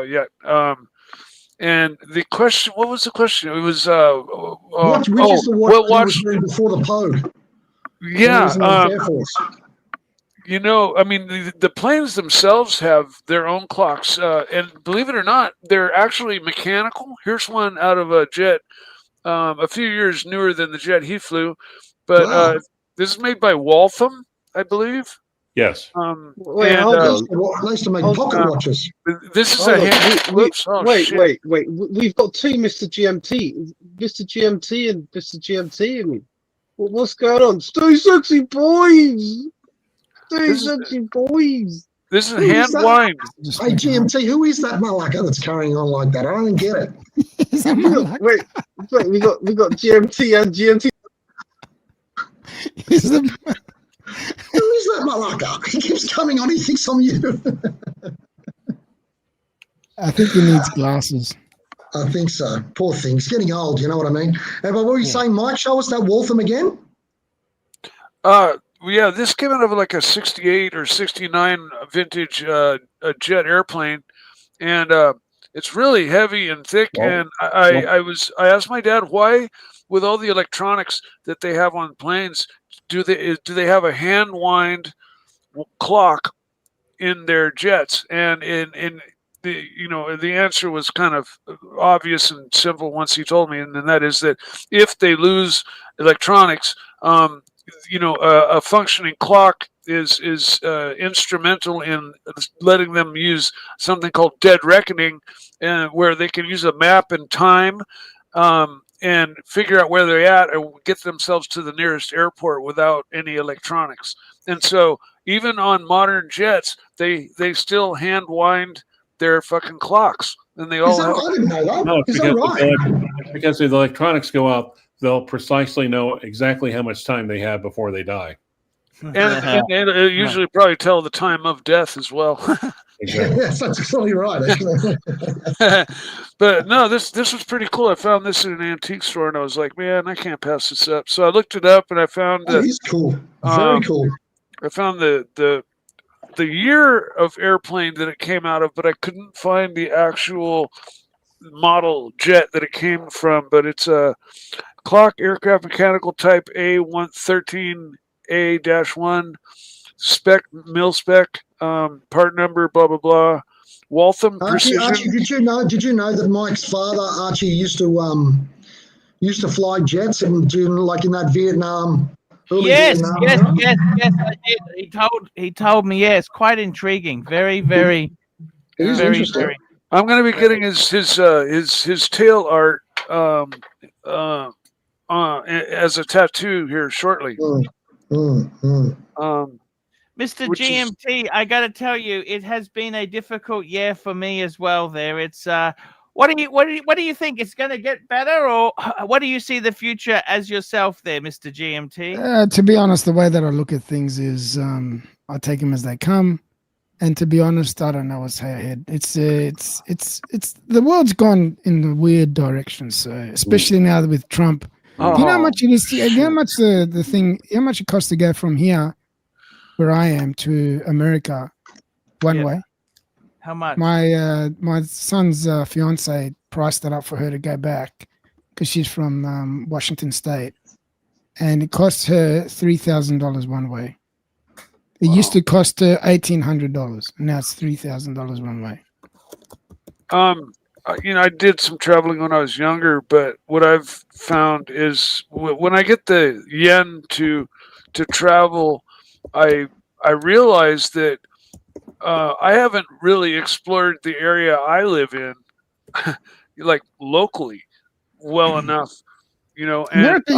yet. And the question, what was the question? It was which is the watch before the Pogue? Yeah, You know, I mean, the planes themselves have their own clocks, and believe it or not, they're actually mechanical. Here's one out of a jet, a few years newer than the jet he flew, but Wow. this is made by Waltham, I believe. Yes. Wait, and, hold They on. used to make Hold pocket on. watches. This is Hold a on. hand. Whoops! Oh Wait, shit! wait. We've got two Mr. GMT, Mr. GMT and Mr. GMT. I mean, what's going on? Stay sexy, boys. Stay sexy, boys. This is Who is hand that? wind. Just Hey, waking up. GMT, who is that malacca that's carrying on like that? I don't get it. Is that my luck? Wait, we got GMT and GMT. Is the Who is that malacca? He keeps coming on. He thinks I'm you. I think he needs glasses. I think so. Poor thing. He's getting old. You know what I mean? But what were you saying, Mike? Show us that Waltham again. Yeah, this came out of like a 68 or 69 vintage a jet airplane, and it's really heavy and thick. Wow. And I asked my dad why, with all the electronics that they have on planes, do they have a hand wind clock in their jets? And in the answer was kind of obvious and simple once he told me, and then that is that if they lose electronics, a functioning clock is instrumental in letting them use something called dead reckoning, where they can use a map and time and figure out where they're at and get themselves to the nearest airport without any electronics. And so even on modern jets, they still hand wind their fucking clocks, and they all. I didn't know that. No, Is that right? because if the electronics go out, they'll precisely know exactly how much time they have before they die. And it usually probably tell the time of death as well. Exactly. Yes, that's absolutely right. Actually. But no, this was pretty cool. I found this in an antique store, and I was like, man, I can't pass this up. So I looked it up, and I found That is cool. Very cool. I found the year of airplane that it came out of, but I couldn't find the actual model jet that it came from. But it's a clock aircraft mechanical type A113A-1 spec, mil spec, part number, blah blah blah. Waltham Precision. Archie, did you know that Mike's father, Archie, used to fly jets and like in that Vietnam? Yes, Vietnam yes, I did. He told me. Yes, quite intriguing. Very, very, It is very, interesting. very. I'm going to be getting his tail art as a tattoo here shortly. Mr. GMT, I got to tell you, it has been a difficult year for me as well. There, it's what do you think? It's going to get better, or what do you see the future as yourself, there, Mr. GMT? To be honest, the way that I look at things is I take them as they come, and to be honest, I don't know what's ahead. It's the world's gone in a weird direction. So especially now with Trump, do you know how much it is? How much how much it costs to go from here, where I am, to America, one way? How much? My son's fiance priced it up for her to go back because she's from Washington State, and it costs her $3,000 one way. It used to cost her $1,800. Now it's $3,000 one way. I did some traveling when I was younger, but what I've found is when I get the yen to travel, I realize that I haven't really explored the area I live in, like locally, well enough. And America,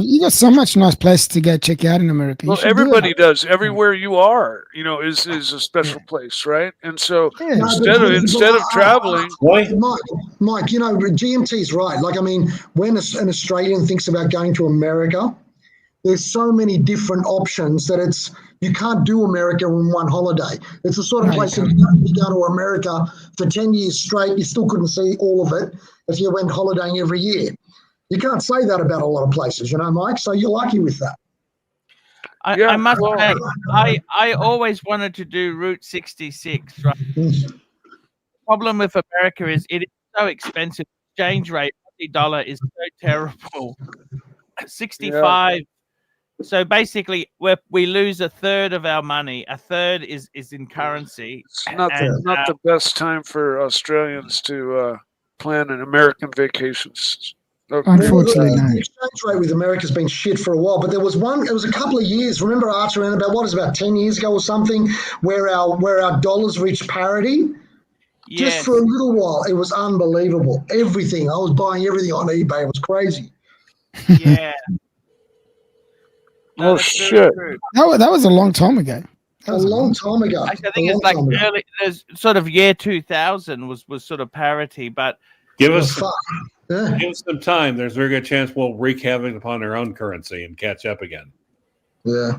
you got so much nice places to go check out in America. Well, everybody does. Everywhere you are, is a special place, right? And so instead of traveling, Mike, GMT's right. Like, I mean, when an Australian thinks about going to America, there's so many different options that you can't do America in one holiday. It's the sort of place that you go to America for 10 years straight, you still couldn't see all of it if you went holidaying every year. You can't say that about a lot of places, Mike, so you're lucky with that. I must say, I always wanted to do Route 66. Right? The problem with America is it is so expensive. Exchange rate, $80 is so terrible. 65 So basically, we lose a third of our money. A third is in currency. It's not the best time for Australians to plan an American vacations. Unfortunately, no. The exchange rate with America's been shit for a while, but it was a couple of years. Remember, Archie, around about 10 years ago or something, where our dollars reached parity. Yes. Just for a little while, it was unbelievable. Everything, I was buying everything on eBay. It was crazy. Yeah. No, shit. That was a long time ago. A long time ago. Actually, I think it's like early, there's sort of year 2000 was sort of parity, but give us some time. There's a very good chance we'll wreak havoc upon our own currency and catch up again. Yeah.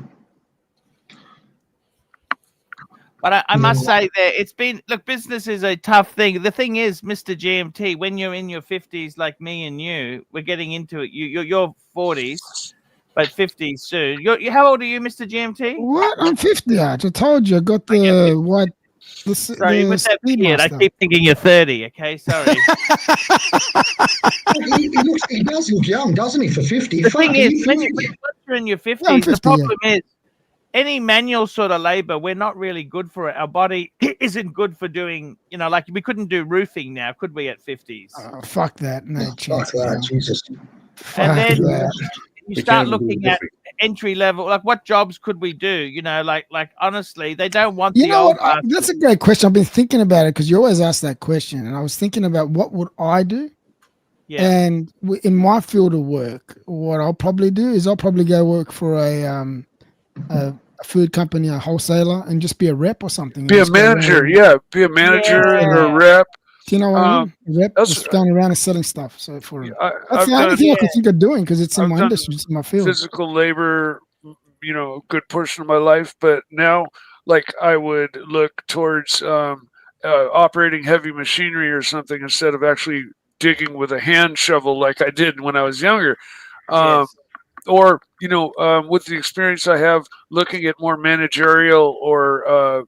But I must say that it's been, look, business is a tough thing. The thing is, Mr. GMT, when you're in your 50s like me and you, we're getting into it. You're 40s. But 50 soon. How old are you, Mr. GMT? What? I'm 50. I told you. I got the what? Sorry, with that beard, I keep thinking you're 30. Okay, sorry. he does look young, doesn't he? For 50. The thing is, when you're in your 50s, the problem is any manual sort of labor, we're not really good for it. Our body isn't good for doing. Like we couldn't do roofing now, could we? At 50s. Oh, fuck that. No chance. Fuck that, Jesus. And then you start looking at entry level, like what jobs could we do? Like honestly, they don't want. That's a great question. I've been thinking about it because you always ask that question, and I was thinking about what would I do. Yeah. And in my field of work, what I'll probably do is I'll probably go work for a food company, a wholesaler, and just be a rep or something. Be a manager, be a manager or a rep. Do you know what I mean? Rep just going around and selling stuff. So that's the only thing I can think of doing because it's in my industry, it's in my field. Physical labor, a good portion of my life, but now, like, I would look towards operating heavy machinery or something instead of actually digging with a hand shovel like I did when I was younger. Or with the experience I have, looking at more managerial or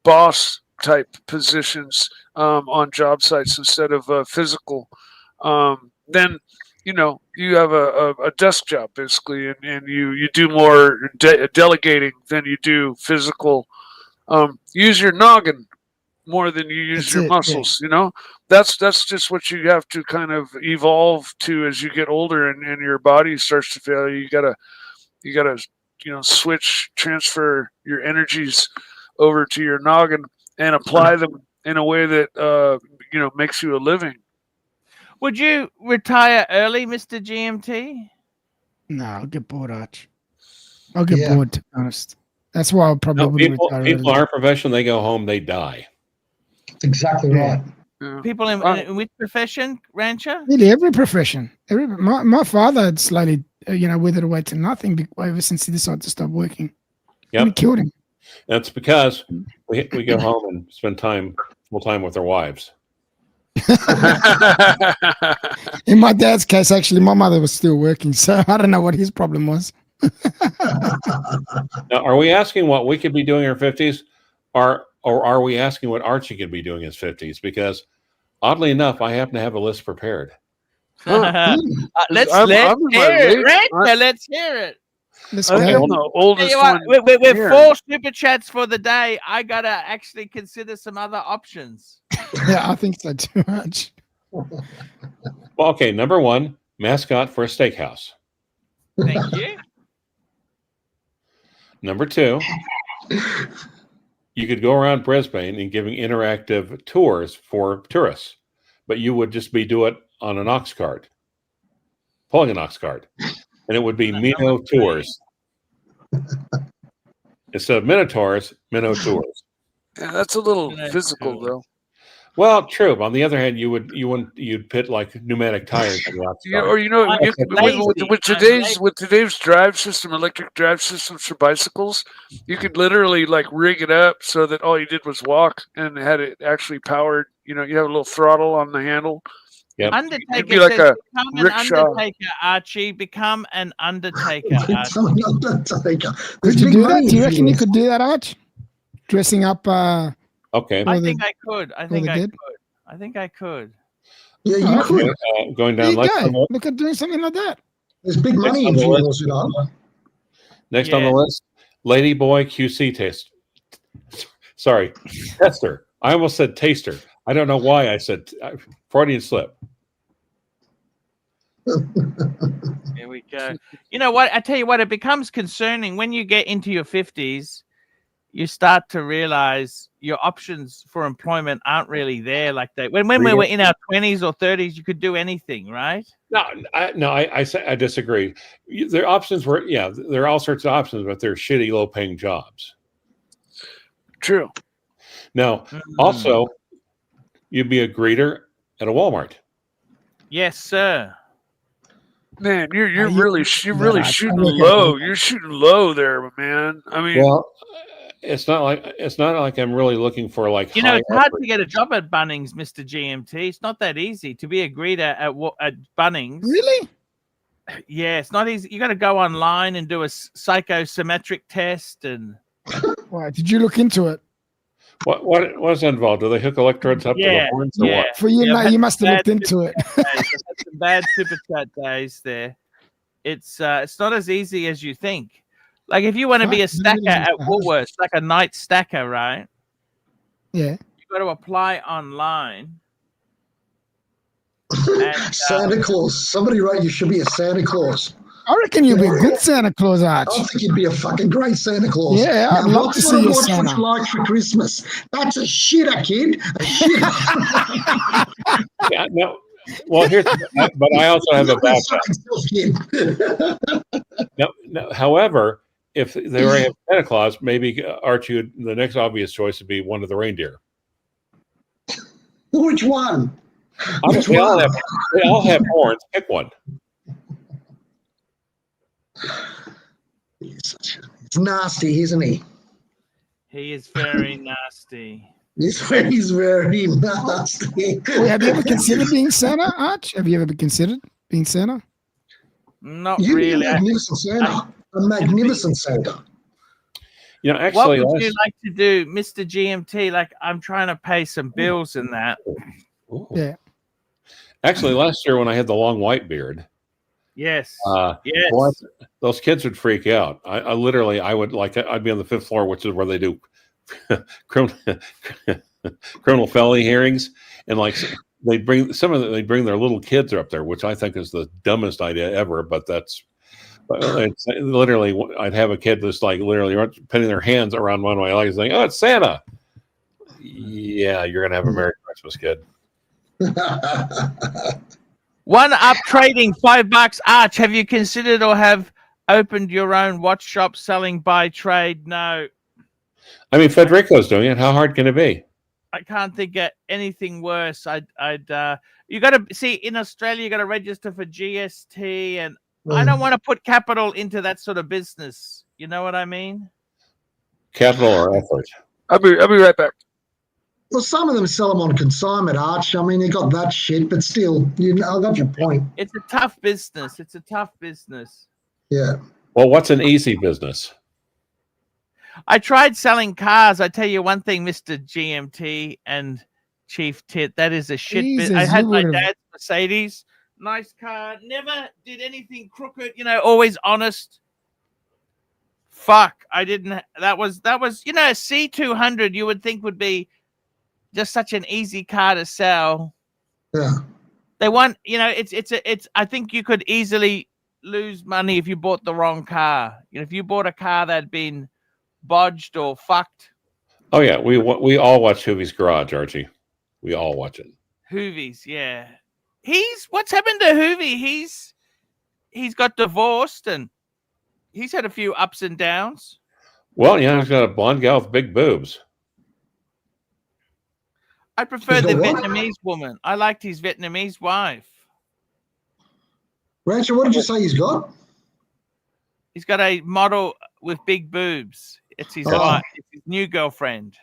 boss type positions on job sites instead of physical, then you have a desk job basically, and you do more delegating than you do physical. Use your noggin more than you use your muscles. That's just what you have to kind of evolve to as you get older and your body starts to fail. You gotta transfer your energies over to your noggin and apply them in a way that makes you a living. Would you retire early, Mr. GMT? No, I'll get bored, Arch. I'll get bored, to be honest. That's why I'll probably wouldn't retire early. People are professional. They go home, they die. That's exactly right. Yeah. People in which profession, Rancher? Really, every profession. My father had slowly, withered away to nothing ever since he decided to stop working. Yep. We killed him. That's because we go home and spend full time with our wives. In my dad's case, actually, my mother was still working, so I don't know what his problem was. Now, are we asking what we could be doing in our 50s, or are we asking what Archie could be doing in his 50s? Because oddly enough, I happen to have a list prepared. Let's hear it. Let's hear it. We're 4 super chats for the day. I gotta actually consider some other options. Yeah, I think so too much. Well, okay, number 1, mascot for a steakhouse. Thank you. Number 2, you could go around Brisbane and giving interactive tours for tourists, but you would just do it on an ox cart, pulling an ox cart. And it would be Minnow Tours. Instead of Minotaurs, Minnow Tours. Yeah, that's a little physical, though. Well, true. But on the other hand, you'd pit like pneumatic tires. With today's drive system, electric drive systems for bicycles, you could literally like rig it up so that all you did was walk and had it actually powered. You have a little throttle on the handle. Yep. Undertaker be like says, a become rickshaw. an Undertaker, Archie. Become an Undertaker, Archie. Could you do that? Do you reckon you could do that, Arch? Dressing up. Okay. I think I could. I think I could. Yeah, you could. Going down. Look at doing something like that. There's big money in funerals, you know. Next on the list, Ladyboy QC test. Sorry, tester. I almost said taster. I don't know why I said Freudian slip. Here we go. You know what? I tell you what, it becomes concerning when you get into your 50s. You start to realize your options for employment aren't really there like they. When we were in our 20s or 30s, you could do anything, right? No, I disagree. Their options were, there are all sorts of options, but they're shitty, low-paying jobs. True. Now, also, you'd be a greeter at a Walmart. Yes, sir. Man, you're really shooting low. You're shooting low there, man. I mean, well, it's not like I'm really looking for like. You know, it's hard to get a job at Bunnings, Mr. GMT. It's not that easy to be a greeter at Bunnings. Really? Yeah, it's not easy. You got to go online and do a psychometric test. And why did you look into it? What's involved? Do they hook electrodes up to the horns or what? For you, you must have looked into it. Some bad super chat days there. It's not as easy as you think. Like if you want to be a stacker at Woolworths, like a night stacker, right? Yeah. You got to apply online. Santa Claus. Somebody wrote you should be a Santa Claus. I reckon you'd be a good Santa Claus, Arch. I think you'd be a fucking great Santa Claus. Yeah, I'd love to see you, Santa. What you like for Christmas? That's a shitter, kid. A shitter. Yeah, no. Well, here's, but I also have a bad no. However, if they already have Santa Claus, maybe Archie, the next obvious choice would be one of the reindeer. Which one? They all have horns. Pick one. He's nasty, isn't he? He is very nasty. He's very nasty. Have you ever considered being Santa, Arch? Have you ever considered being Santa? Not You'd really. be a magnificent Santa. A magnificent Santa. You know, actually, what would you like to do, Mr. GMT? Like, I'm trying to pay some bills and that. Ooh. Yeah. Actually, last year when I had the long white beard, yes, boy, those kids would freak out. I literally, I'd be on the 5th floor, which is where they do criminal felony hearings, and like they bring their little kids up there, which I think is the dumbest idea ever. But it's literally, I'd have a kid that's like literally putting their hands around one of my legs, saying, "Oh, it's Santa." Yeah, you're gonna have a Merry Christmas, kid. One up trading $5. Arch, have you considered or have opened your own watch shop selling by trade? No. I mean, Federico's doing it. How hard can it be? I can't think of anything worse. You got to see in Australia, you got to register for GST, and I don't want to put capital into that sort of business. You know what I mean? Capital or effort? I'll be right back. Well, some of them sell them on consignment, Arch. I mean, they got that shit, but still, I got your point. It's a tough business. It's a tough business. Yeah. Well, what's an easy business? I tried selling cars. I tell you one thing, Mr. GMT and Chief Tit, that is a shit business. I had my dad's Mercedes, nice car, never did anything crooked, always honest. Fuck, I didn't. That was, a C200 you would think would be just such an easy car to sell. Yeah. They want, it's I think you could easily lose money if you bought the wrong car. If you bought a car that had been bodged or fucked. Oh yeah, we all watch Hoovie's Garage, Archie. We all watch it. Hoovie's, yeah. What's happened to Hoovie? He's got divorced and he's had a few ups and downs. Well, yeah, he's got a blonde gal with big boobs. I prefer the Vietnamese woman. I liked his Vietnamese wife. Rancher, what did you say he's got? He's got a model with big boobs. It's his wife. It's his new girlfriend.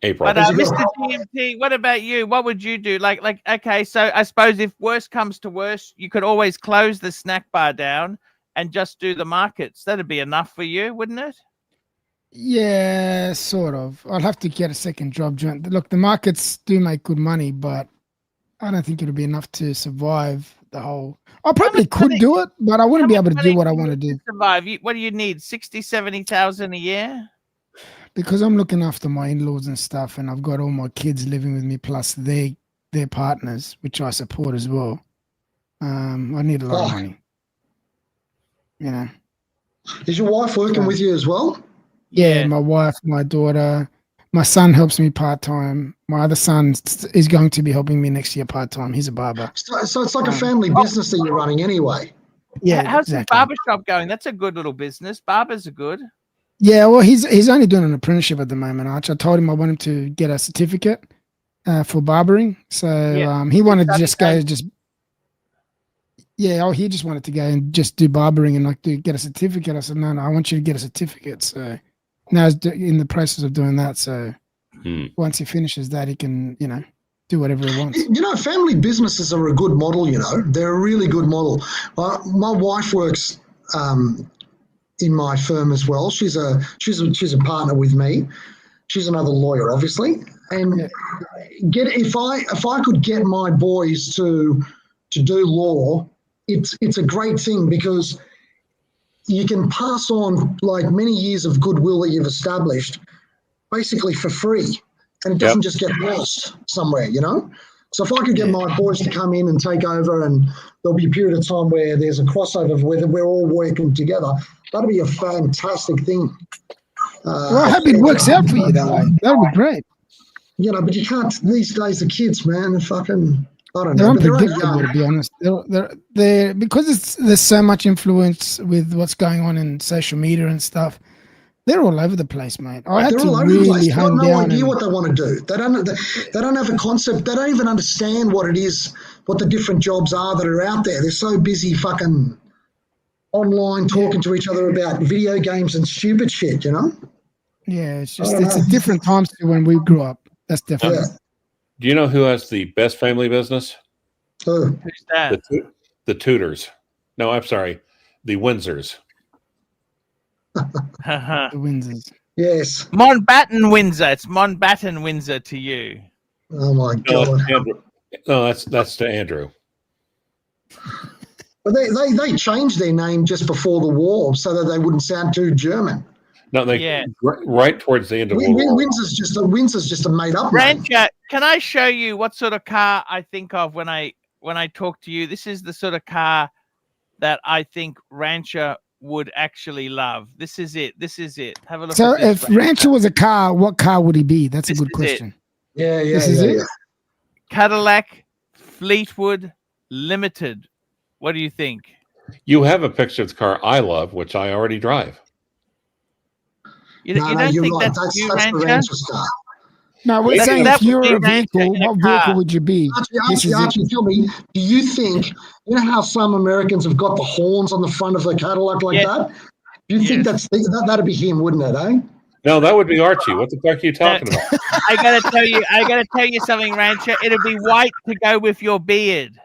April. But Mr. GMT, what about you? What would you do? Like, okay, so I suppose if worse comes to worse, you could always close the snack bar down and just do the markets. That'd be enough for you, wouldn't it? Yeah, sort of. I'll have to get a second job. Look, the markets do make good money, but I don't think it'll be enough to survive the whole. I probably could do it, but I wouldn't be able to do what I want to do. Survive. What do you need? 60, 70,000 a year? Because I'm looking after my in-laws and stuff, and I've got all my kids living with me, plus their partners, which I support as well. I need a lot of money. You know. Is your wife working with you as well? Yeah, my wife, my daughter, my son helps me part-time. My other son is going to be helping me next year part-time. He's a barber. So it's like a family business that you're running anyway. Yeah. How's the barber shop going? That's a good little business. Barbers are good. Yeah, well, he's only doing an apprenticeship at the moment, Arch. I told him I want him to get a certificate for barbering. So he wanted to just go he just wanted to go and just do barbering and get a certificate. I said, no, I want you to get a certificate. So now he's in the process of doing that. So once he finishes that, he can, do whatever he wants. Family businesses are a good model, They're a really good model. My wife works in my firm as well. She's a partner with me. She's another lawyer, obviously. And if I could get my boys to do law, it's a great thing because you can pass on like many years of goodwill that you've established basically for free, and it doesn't just get lost somewhere, So if I could get my boys to come in and take over, and there'll be a period of time where there's a crossover where we're all working together, that'd be a fantastic thing. Well, I hope it works out for you that way. That would be great. But you can't these days. The kids, man, they're fucking. I don't They're know. unpredictable, to be honest. They're because there's so much influence with what's going on in social media and stuff. They're all over the place, mate. I had to really hone down. They have no idea what they want to do. They don't have a concept. They don't even understand what it is, what the different jobs are that are out there. They're so busy fucking online talking to each other about video games and stupid shit, Yeah, it's a different time to when we grew up. That's definitely. Yeah. Do you know who has the best family business? Who's that? The Tudors. No, I'm sorry. The Windsors. The Windsors. Yes. Mountbatten Windsor. It's Mountbatten Windsor to you. Oh my God. No, that's to Andrew. But they changed their name just before the war so that they wouldn't sound too German. No, right towards the end of World War. Windsor's just a made up name. Rancher, can I show you what sort of car I think of when I talk to you? This is the sort of car that I think Rancher would actually love. This is it. Have a look. So at this, if Rancher was a car, what car would he be? That's a good question. Yeah. This is it. Cadillac Fleetwood Limited. What do you think? You have a picture of the car I love, which I already drive. You don't think right. that's you, the Rancher's car. No, we're saying if you're a vehicle, what vehicle would you be? Archie, tell me, do you think, how some Americans have got the horns on the front of the Cadillac like that? Do you think that'd be him, wouldn't it, eh? No, that would be Archie. What the fuck are you talking about? I gotta tell you something, Rancher. It'll be white to go with your beard.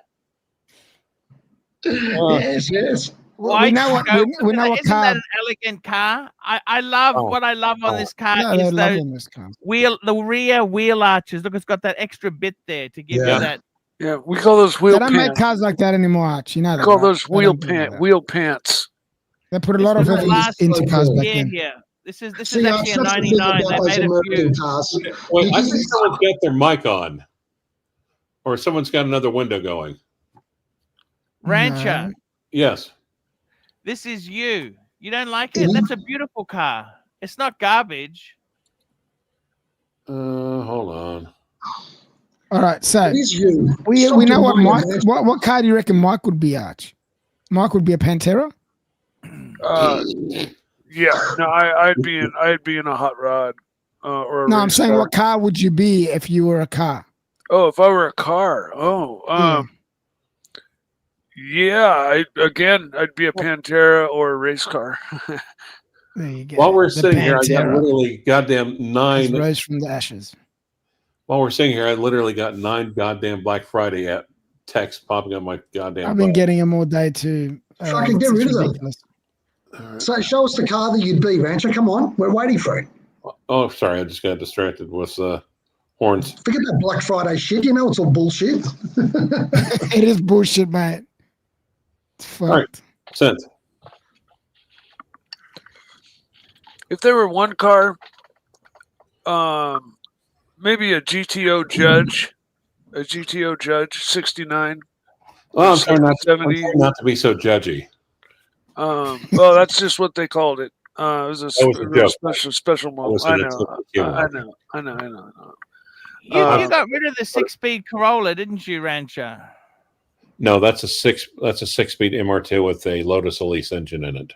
Yes. White we know what car. Isn't that an elegant car? I love what I love on this car is the rear wheel arches. Look, it's got that extra bit there to give you that. Yeah, we call those wheel pants. They don't make cars like that anymore, Arch. You know that. We call those wheel pants. They put a lot of effort into cars back then. Yeah. This is actually a 99. They made a few. Wait, I think someone's got their mic on. Or someone's got another window going. Rancher. No. Yes. This is you. You don't like it? That's a beautiful car. It's not garbage. Hold on. All right, so we know what Mike. What car do you reckon Mike would be, Arch? Mike would be a Pantera. Yeah, no, I'd be in a hot rod. Or a I'm saying, what car would you be if you were a car? Oh, if I were a car. Yeah, I'd be a Pantera or a race car. There you go. While we're sitting here, I got literally goddamn 9. Rose from the ashes. While we're sitting here, I literally got 9 goddamn Black Friday texts popping on my goddamn. I've been getting them all day too. Fucking get rid of them. So show us the car that you'd be, Rancher. Come on, we're waiting for it. Oh, sorry, I just got distracted with horns. Forget that Black Friday shit. It's all bullshit. It is bullshit, mate. Fucked. All right. Sent. If there were one car, maybe a GTO Judge, 69. Well, I'm trying not to be so judgy. Well, that's just what they called it. It was a special model. I know. You got rid of the 6-speed Corolla, didn't you, Rancher? No, that's a 6-speed MR2 with a Lotus Elise engine in it.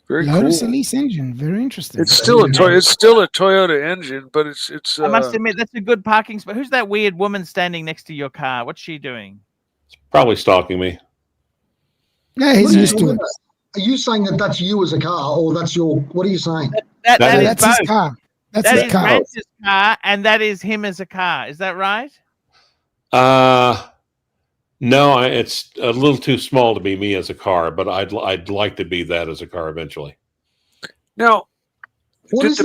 Very Lotus cool. Elise engine, very interesting. It's still a Toyota engine, but it's. I must admit that's a good parking spot. Who's that weird woman standing next to your car? What's she doing? It's probably stalking me. Yeah, he's used to it. Are you saying that that's you as a car, or that's your? What are you saying? That's his car. That's his car. Rancher's car, and that is him as a car. Is that right? No, it's a little too small to be me as a car, but I'd like to be that as a car eventually. Now, What did the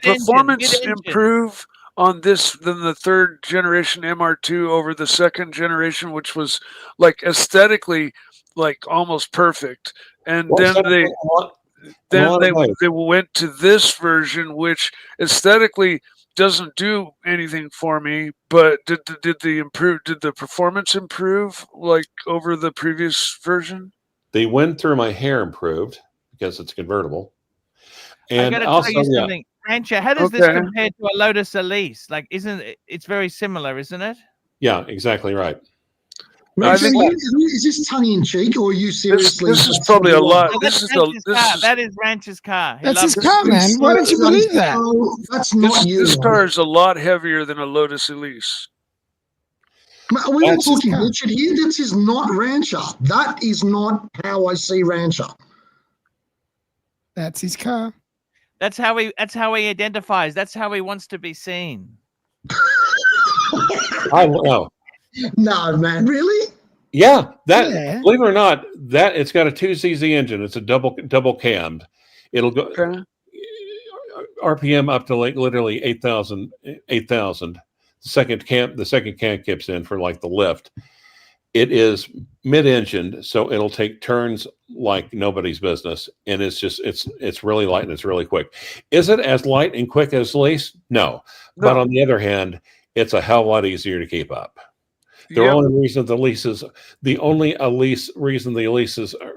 performance improve on this than the third generation MR2 over the second generation, which was like aesthetically like almost perfect, and then they went to this version, which aesthetically doesn't do anything for me, but did the performance improve like over the previous version? The wind through my hair improved because it's convertible. And I got to also, tell you something, Rancher. How does this compare to a Lotus Elise? Like, it's very similar, isn't it? Yeah, exactly right. Is this tongue in cheek, or are you seriously? This is probably a lot. That is Rancher's car. That's his car, man. Why don't you believe that? That's not you. This car is a lot heavier than a Lotus Elise. We're not talking bullshit here. This is not Rancher. That is not how I see Rancher. That's his car. That's how he identifies. That's how he wants to be seen. I don't know. No, man, really? Yeah, believe it or not, that it's got a 2CZ engine. It's a double cammed. It'll go RPM up to like literally 8,000. The second cam kicks in for like the lift. It is mid-engined, so it'll take turns like nobody's business, and it's really light and it's really quick. Is it as light and quick as Elise? No. But on the other hand, it's a hell of a lot easier to keep up. The only reason the Elises,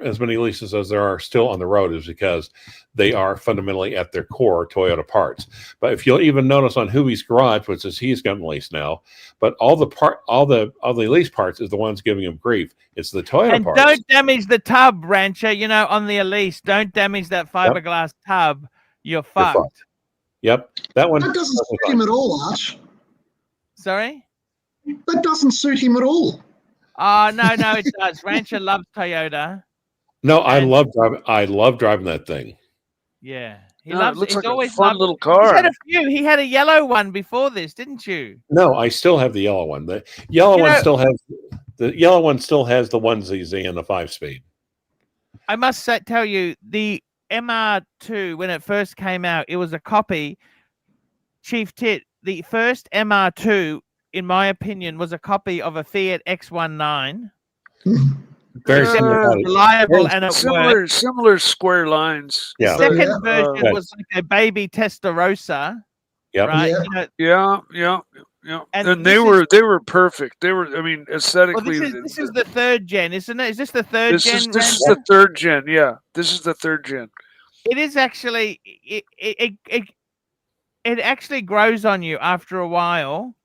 as many Elises as there are still on the road, is because they are fundamentally at their core Toyota parts. But if you'll even notice on Huey's garage, which is he's got an Elise now, but all the Elise parts is the ones giving him grief. It's the Toyota parts. And don't damage the tub, Rancher. On the Elise, don't damage that fiberglass tub. You're fucked. Yep, that one. That doesn't suit him at all, Arch. Sorry. That doesn't suit him at all. Oh no, it does. Rancher loves Toyota. No, I love driving that thing. Yeah, it looks like a fun little car. He had a few. He had a yellow one before this, didn't you? No, I still have the yellow one. The yellow one still has the 1ZZ and the 5-speed. I must tell you, the MR2 when it first came out, it was a copy. Chief Tit, the first MR2. In my opinion, was a copy of a Fiat X19. Very reliable and similar square lines. Yeah. The second version was like a baby Testarossa. Yep. Right? Yeah. And they were perfect. They were, aesthetically. Well, this is the third gen, isn't it? Is this the third gen? This is the third gen. Yeah, this is the third gen. It is actually. It actually grows on you after a while.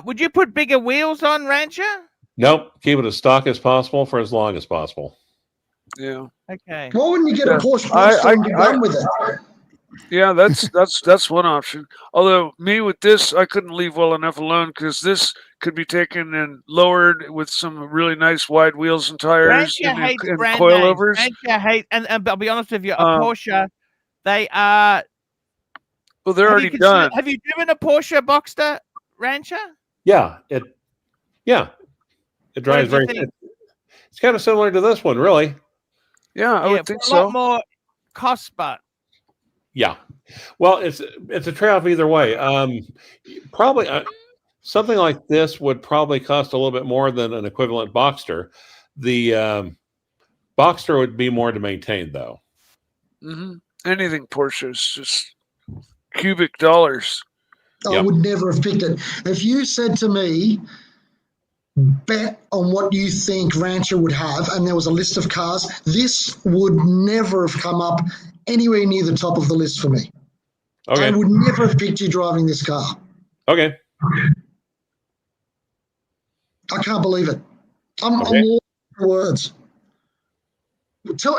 Would you put bigger wheels on, Rancher? Nope. Keep it as stock as possible for as long as possible. Yeah. Okay. Why wouldn't you get a Porsche and be done with it? Yeah, that's one option. Although me with this, I couldn't leave well enough alone because this could be taken and lowered with some really nice wide wheels and tires and coilovers. And I'll be honest with you, a Porsche, they are. Well, they're already done. Have you driven a Porsche Boxster, Rancher? Yeah, it drives very. It's kind of similar to this one, really. Yeah, I would think so. A lot more cost, but. Yeah, well, it's a trade-off either way. Probably Something like this would probably cost a little bit more than an equivalent Boxster. The Boxster would be more to maintain, though. Mm-hmm. Anything Porsche is just cubic dollars. I would never have picked it. If you said to me, bet on what you think Rancher would have, and there was a list of cars, this would never have come up anywhere near the top of the list for me. Okay. I would never have picked you driving this car. Okay. I can't believe it. I'm lost for words.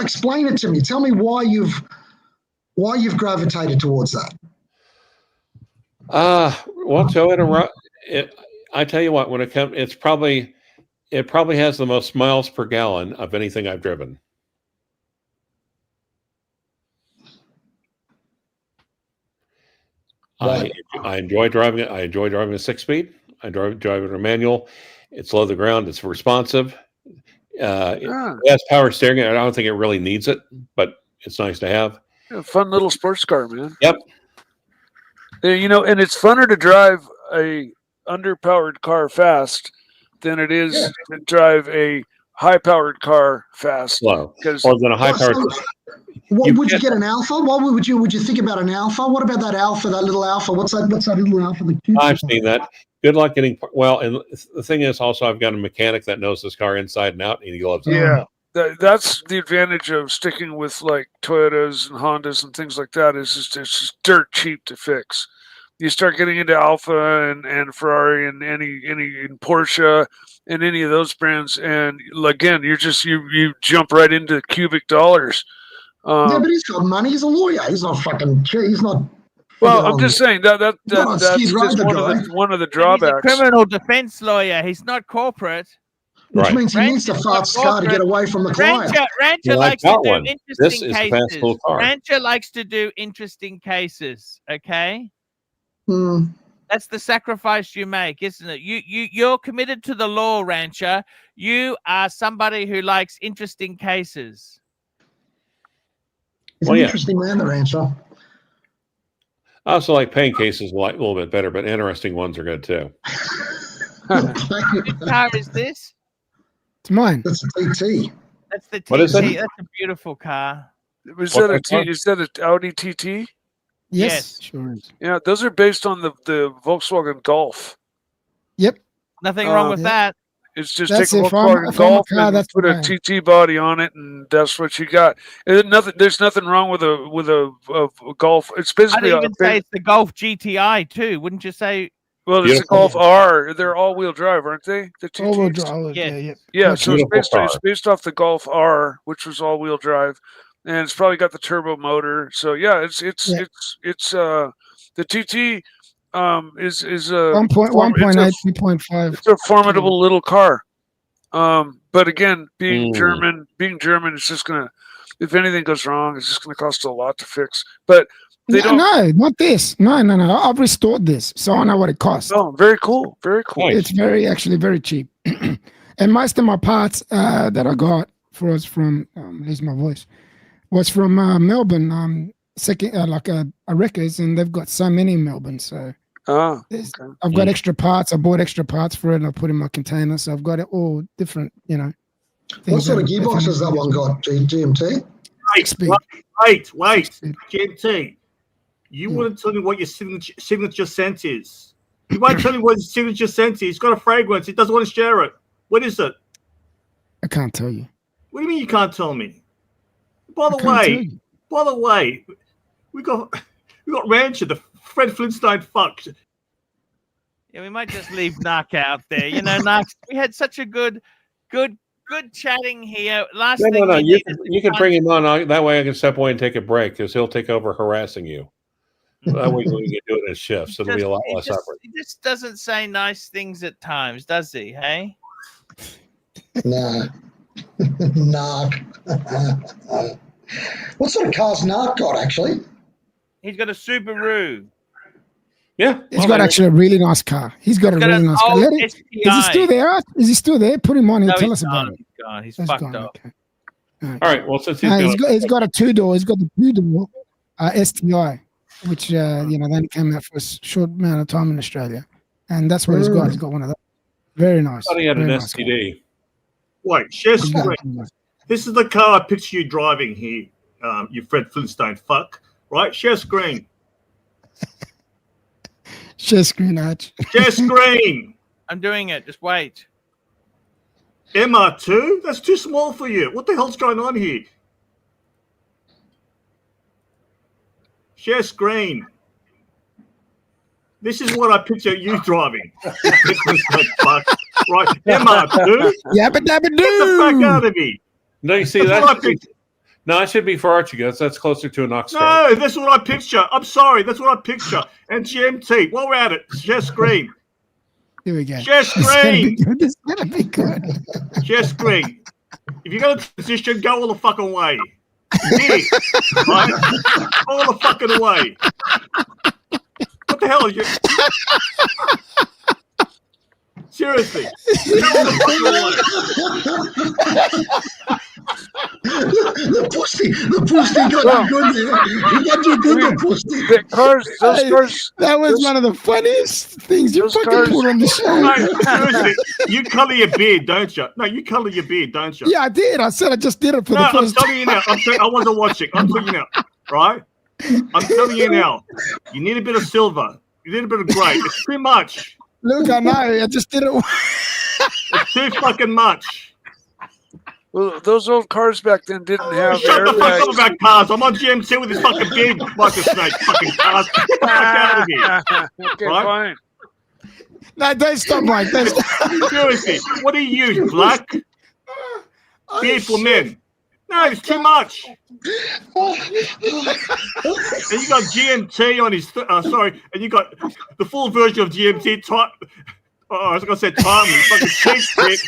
Explain it to me. Tell me why you've gravitated towards that. Well, Toyota. I tell you what, when it comes, it probably has the most miles per gallon of anything I've driven. Right. I enjoy driving it. I enjoy driving a 6-speed. I drive it a manual. It's low to the ground. It's responsive. It has power steering. I don't think it really needs it, but it's nice to have. Yeah, fun little sports car, man. Yep. And it's funner to drive a underpowered car fast than it is to drive a high-powered car fast. Slow. Or than a high-powered. Would you get an Alpha? Would you think about an Alpha? What about that Alpha? That little Alpha? What's that little Alpha? I've seen that. Good luck getting and the thing is also I've got a mechanic that knows this car inside and out, and he loves it. Yeah, that's the advantage of sticking with like Toyotas and Hondas and things like that. It's just dirt cheap to fix. You start getting into Alpha and Ferrari and any in Porsche and any of those brands, and again, you jump right into cubic dollars. Yeah, but he's got money. He's a lawyer. He's not fucking. He's not. Well, I'm just saying that's just one of the drawbacks. He's a criminal defense lawyer. He's not corporate. Which means he needs the fast car to get away from the client. Rancher likes to do interesting cases. Rancher likes to do interesting cases. Okay. That's the sacrifice you make, isn't it? You're committed to the law, Rancher. You are somebody who likes interesting cases. He's an interesting man, the Rancher. I also like paying cases a little bit better, but interesting ones are good too. What car is this? It's mine. That's a TT. That's the TT. What is it? That's a beautiful car. Is that an Audi TT? Yes, sure is. Yeah, those are based on the Volkswagen Golf. Yep. Nothing wrong with that. It's just take a Volkswagen Golf and put a TT body on it, and that's what you got. There's nothing wrong with a Golf. It's basically. I'd even say it's the Golf GTI too. Wouldn't you say? Well, it's a Golf R. They're all-wheel drive, aren't they? The TTs? All-wheel drive. Yeah. So it's based off the Golf R, which was all-wheel drive, and it's probably got the turbo motor. So yeah, it's the TT. Is a 1.8, 2.5. It's a formidable little car. But again, being German, it's just gonna. If anything goes wrong, it's just gonna cost a lot to fix. But No, not this. No. I've restored this, so I know what it costs. Oh, very cool. Very cool. It's very cheap. And most of my parts that I got was from lose my voice. Was from Melbourne. Like a records, and they've got so many in Melbourne. So I've got extra parts. I bought extra parts for it, and I put in my container. So I've got it all different. What sort of gearbox has that one got? GMT. Wait. GMT. You wouldn't tell me what your signature scent is. You might tell me what his signature scent is. It's got a fragrance. He doesn't want to share it. What is it? I can't tell you. What do you mean you can't tell me? By the way, we got Rancher, the Fred Flintstone fuck. Yeah, we might just leave Narc out there. Narc, we had such a good chatting here. No. You can bring him on. That way I can step away and take a break because he'll take over harassing you. That way we can do it in shifts. It'll be a lot less effort. He just doesn't say nice things at times, does he? Hey? No. Narc. What sort of car's Narc got, actually? He's got a Subaru. Yeah. He's got actually a really nice car. He's got a really nice car. Is he still there? Is he still there? Put him on. He'll tell us about it. He's gone. He's fucked up. Okay. All right. Well, since he's got a 2-door. He's got the 2-door STI, which they only came out for a short amount of time in Australia. And that's what he's got. He's got one of those. Very nice. I thought he had an Very nice STD. Wait, share screen. This is the car I picture you driving here, you Fred Flintstone fuck. Right? Share screen. Share screen, Arch. Share screen. I'm doing it. Just wait. MR2? That's too small for you. What the hell's going on here? Share screen. This is what I picture you driving. Fuck. Right, MR2. Yabba dabba doo. Get the fuck out of me. No, you see that should be for Archie. That's closer to an ox. No, that's what I picture. I'm sorry, that's what I picture. And GMT. While we're at it, share screen. Here we go. Share screen. It's gonna be good. Share screen. If you're gonna transition, go all the fucking way. Yeah. Right? All the fucking way. What the hell are you? Seriously. The pussy got you good there. He got you good, the pussy. Those cars. That was one of the funniest things you fucking put on the show. No, seriously, you colour your beard, don't you? No, you colour your beard, don't you? Yeah, I did. I said I just did it for the I'm first telling you now. I wasn't watching. I'm telling you now. Right? I'm telling you now. You need a bit of silver. You need a bit of grey. It's too much. Look, I know. I just did it. It's too fucking much. Well, those old cars back then didn't have Shut the fuck up airbags. about cars. I'm on GMC with this fucking beard like a snake. Fucking cars. Get the fuck out of here. Okay, Right? fine. No, don't stop, Mike. Don't stop. Seriously, what do you use? Black? Beard for men. No, it's too much. And you got GMT on his, and you got the full version of GMT. I was going to say Timely, fucking cheap stick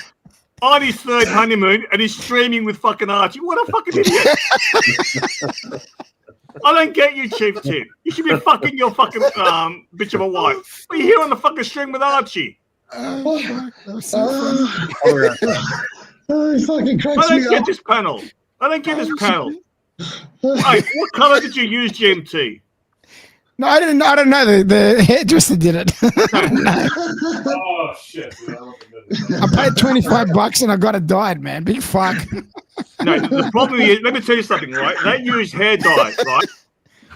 on his third honeymoon, and he's streaming with fucking Archie. What a fucking idiot. I don't get you, Chief Tip. You should be fucking your fucking bitch of a wife. But you're here on the fucking stream with Archie. Oh, so funny. He fucking cracks I me don't get up. this panel. I don't get this panel. Hey, what colour did you use, GMT? No, I don't know. The hairdresser did it. Oh shit! I paid $25 and I got it dyed, man. Big fuck. No, the problem is, let me tell you something, right? They use hair dye, right?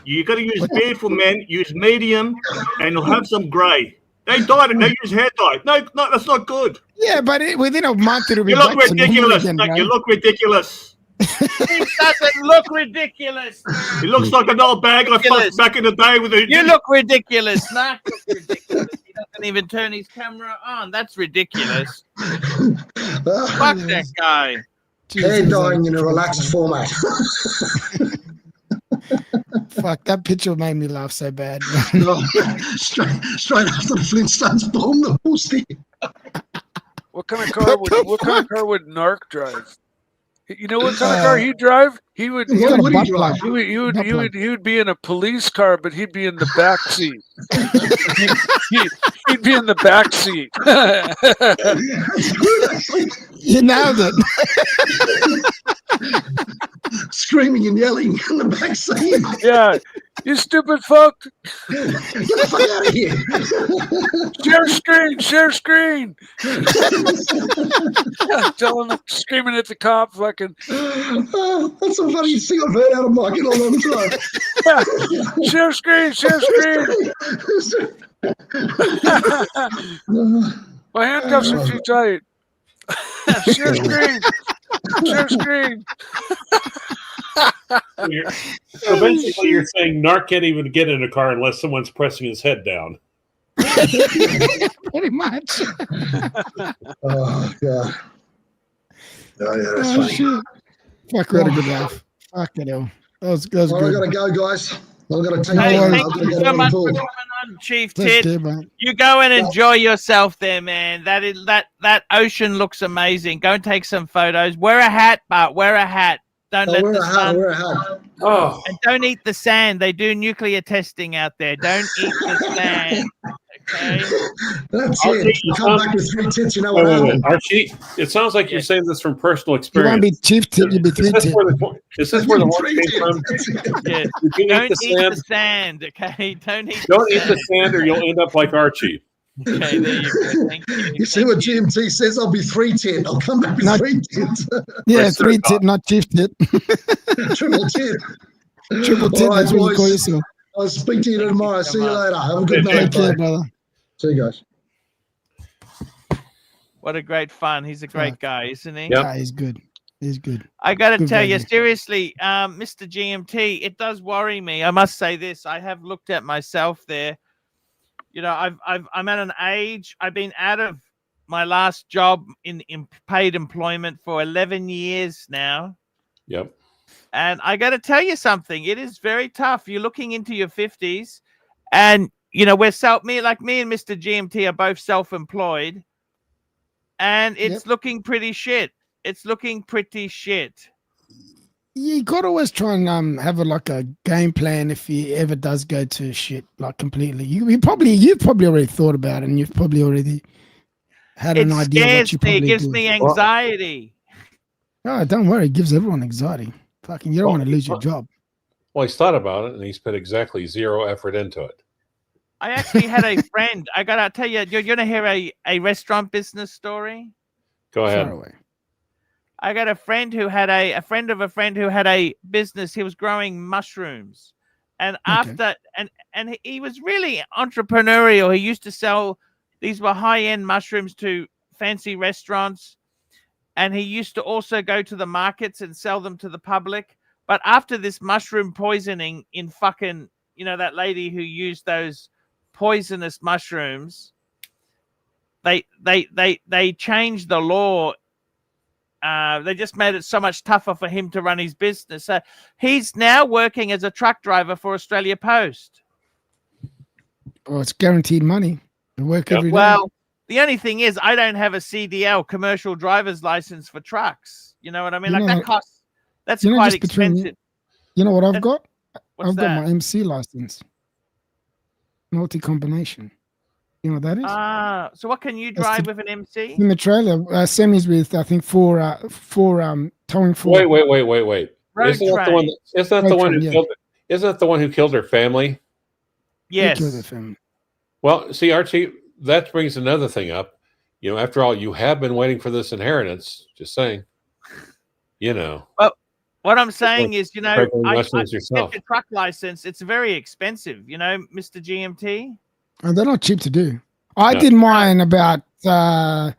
You got to use beard for men, use medium, and you'll have some grey. They dyed it. They use hair dye. No, that's not good. Yeah, but within a month it'll be. You look back to ridiculous. normal again, You bro. look ridiculous. It doesn't look ridiculous. It looks like an old bag I fucked back in the day with a. You look ridiculous. Mark looks ridiculous. He doesn't even turn his camera on. That's ridiculous. Fuck that guy. Hair dyeing in a relaxed format. Fuck, that picture made me laugh so bad. No, straight after the Flintstones bombed the pussy. What kind of car would Narc drive? You know what kind of car he'd drive? He would be in a police car, but he'd be in the back seat. he'd be in the back seat. You nailed it. Screaming and yelling in the back seat. Yeah, you stupid fuck. Get the fuck out of here. Share screen. Telling them, screaming at the cop, fucking. That's the funniest thing I've heard out of Mike in a long time. Share screen. My handcuffs are too tight. Share screen. So basically, you're saying Narc can't even get in a car unless someone's pressing his head down. Pretty much. Oh, God. Oh, yeah, that's funny. Shit. Fuck, we had a good laugh. Fuck it, hell. That was Well, good. I got to go, guys. I've got to take Hey, I've thank got to you get so out of much the for pool. coming on, Chief Take Tit. care, man. You go and enjoy yourself there, man. That ocean looks amazing. Go and take some photos. Wear a hat, Bart. Wear a hat. Don't let the sun. Wear a hat. Oh, And don't eat the sand. They do nuclear testing out there. Don't eat the sand. Okay. That's Archie, it. You come back with 3 tits, you know what wait, happened. Archie, it sounds like you're saying this from personal You won't experience. be chief tit, you'll be three tit. Is this where the horse came from? Yeah. You can Don't eat the eat sand. the sand. Okay. Don't eat. Don't eat the sand, or you'll end up like Archie. Okay, there you go. Thank you. You see what GMT says? I'll be 310. I'll come back with Not- 310. Yeah, 3 tit, not chief tit. Triple 10. Triple tit, All right, that's what you call boys. yourself. I'll speak to you Thank you tomorrow. so See you much. later. Have a good Take night. Take care, Bye. brother. See you guys. What a great fun. He's a great guy, isn't he? Yep. Yeah, he's good. He's good. I got to Good tell you, value. seriously, Mr. GMT, it does worry me. I must say this. I have looked at myself there. You know, I'm at an age. I've been out of my last job in paid employment for 11 years now. Yep. And I got to tell you something. It is very tough. You're looking into your 50s, and you know me and Mr. GMT are both self-employed, and it's looking pretty shit. It's looking pretty shit. You got to always try and have a game plan if he ever does go to shit like completely. You've probably already thought about it, and you've probably already had an idea of what you probably It gives do. me anxiety. Oh, don't worry, it gives everyone anxiety. Fucking, you don't want to lose your job. Well, he's thought about it, and he's put exactly 0 effort into it. I actually had a friend. I gotta tell you, you're gonna hear a restaurant business story. Go ahead. Far away. I got a friend who had a friend of a friend who had a business. He was growing mushrooms, and after and he was really entrepreneurial. He used to sell, these were high-end mushrooms to fancy restaurants, and he used to also go to the markets and sell them to the public. But after this mushroom poisoning in fucking, you know, that lady who used those poisonous mushrooms, they changed the law. They just made it so much tougher for him to run his business. So he's now working as a truck driver for Australia Post. Oh, it's guaranteed money. You work every day. Well, the only thing is, I don't have a CDL, commercial driver's license for trucks. You know what I mean? You Like know, that costs. That's you know, quite just between expensive. You know what I've got? What's I've that? got my MC license. Multi-combination. You know what that is? So what can you drive with an MC? In the trailer, semis with I think four towing fork. Wait. Road Isn't that the train. one? Isn't that Road the one train, who yeah. killed? Isn't that the one who killed her family? Yes. Kill the family. Well, see, Archie, that brings another thing up. You know, after all, you have been waiting for this inheritance. Just saying. You know. Well, what I'm saying is, you know, I get yourself. the truck license. It's very expensive, you know, Mr. GMT. And they're not cheap to do. I did mine about, I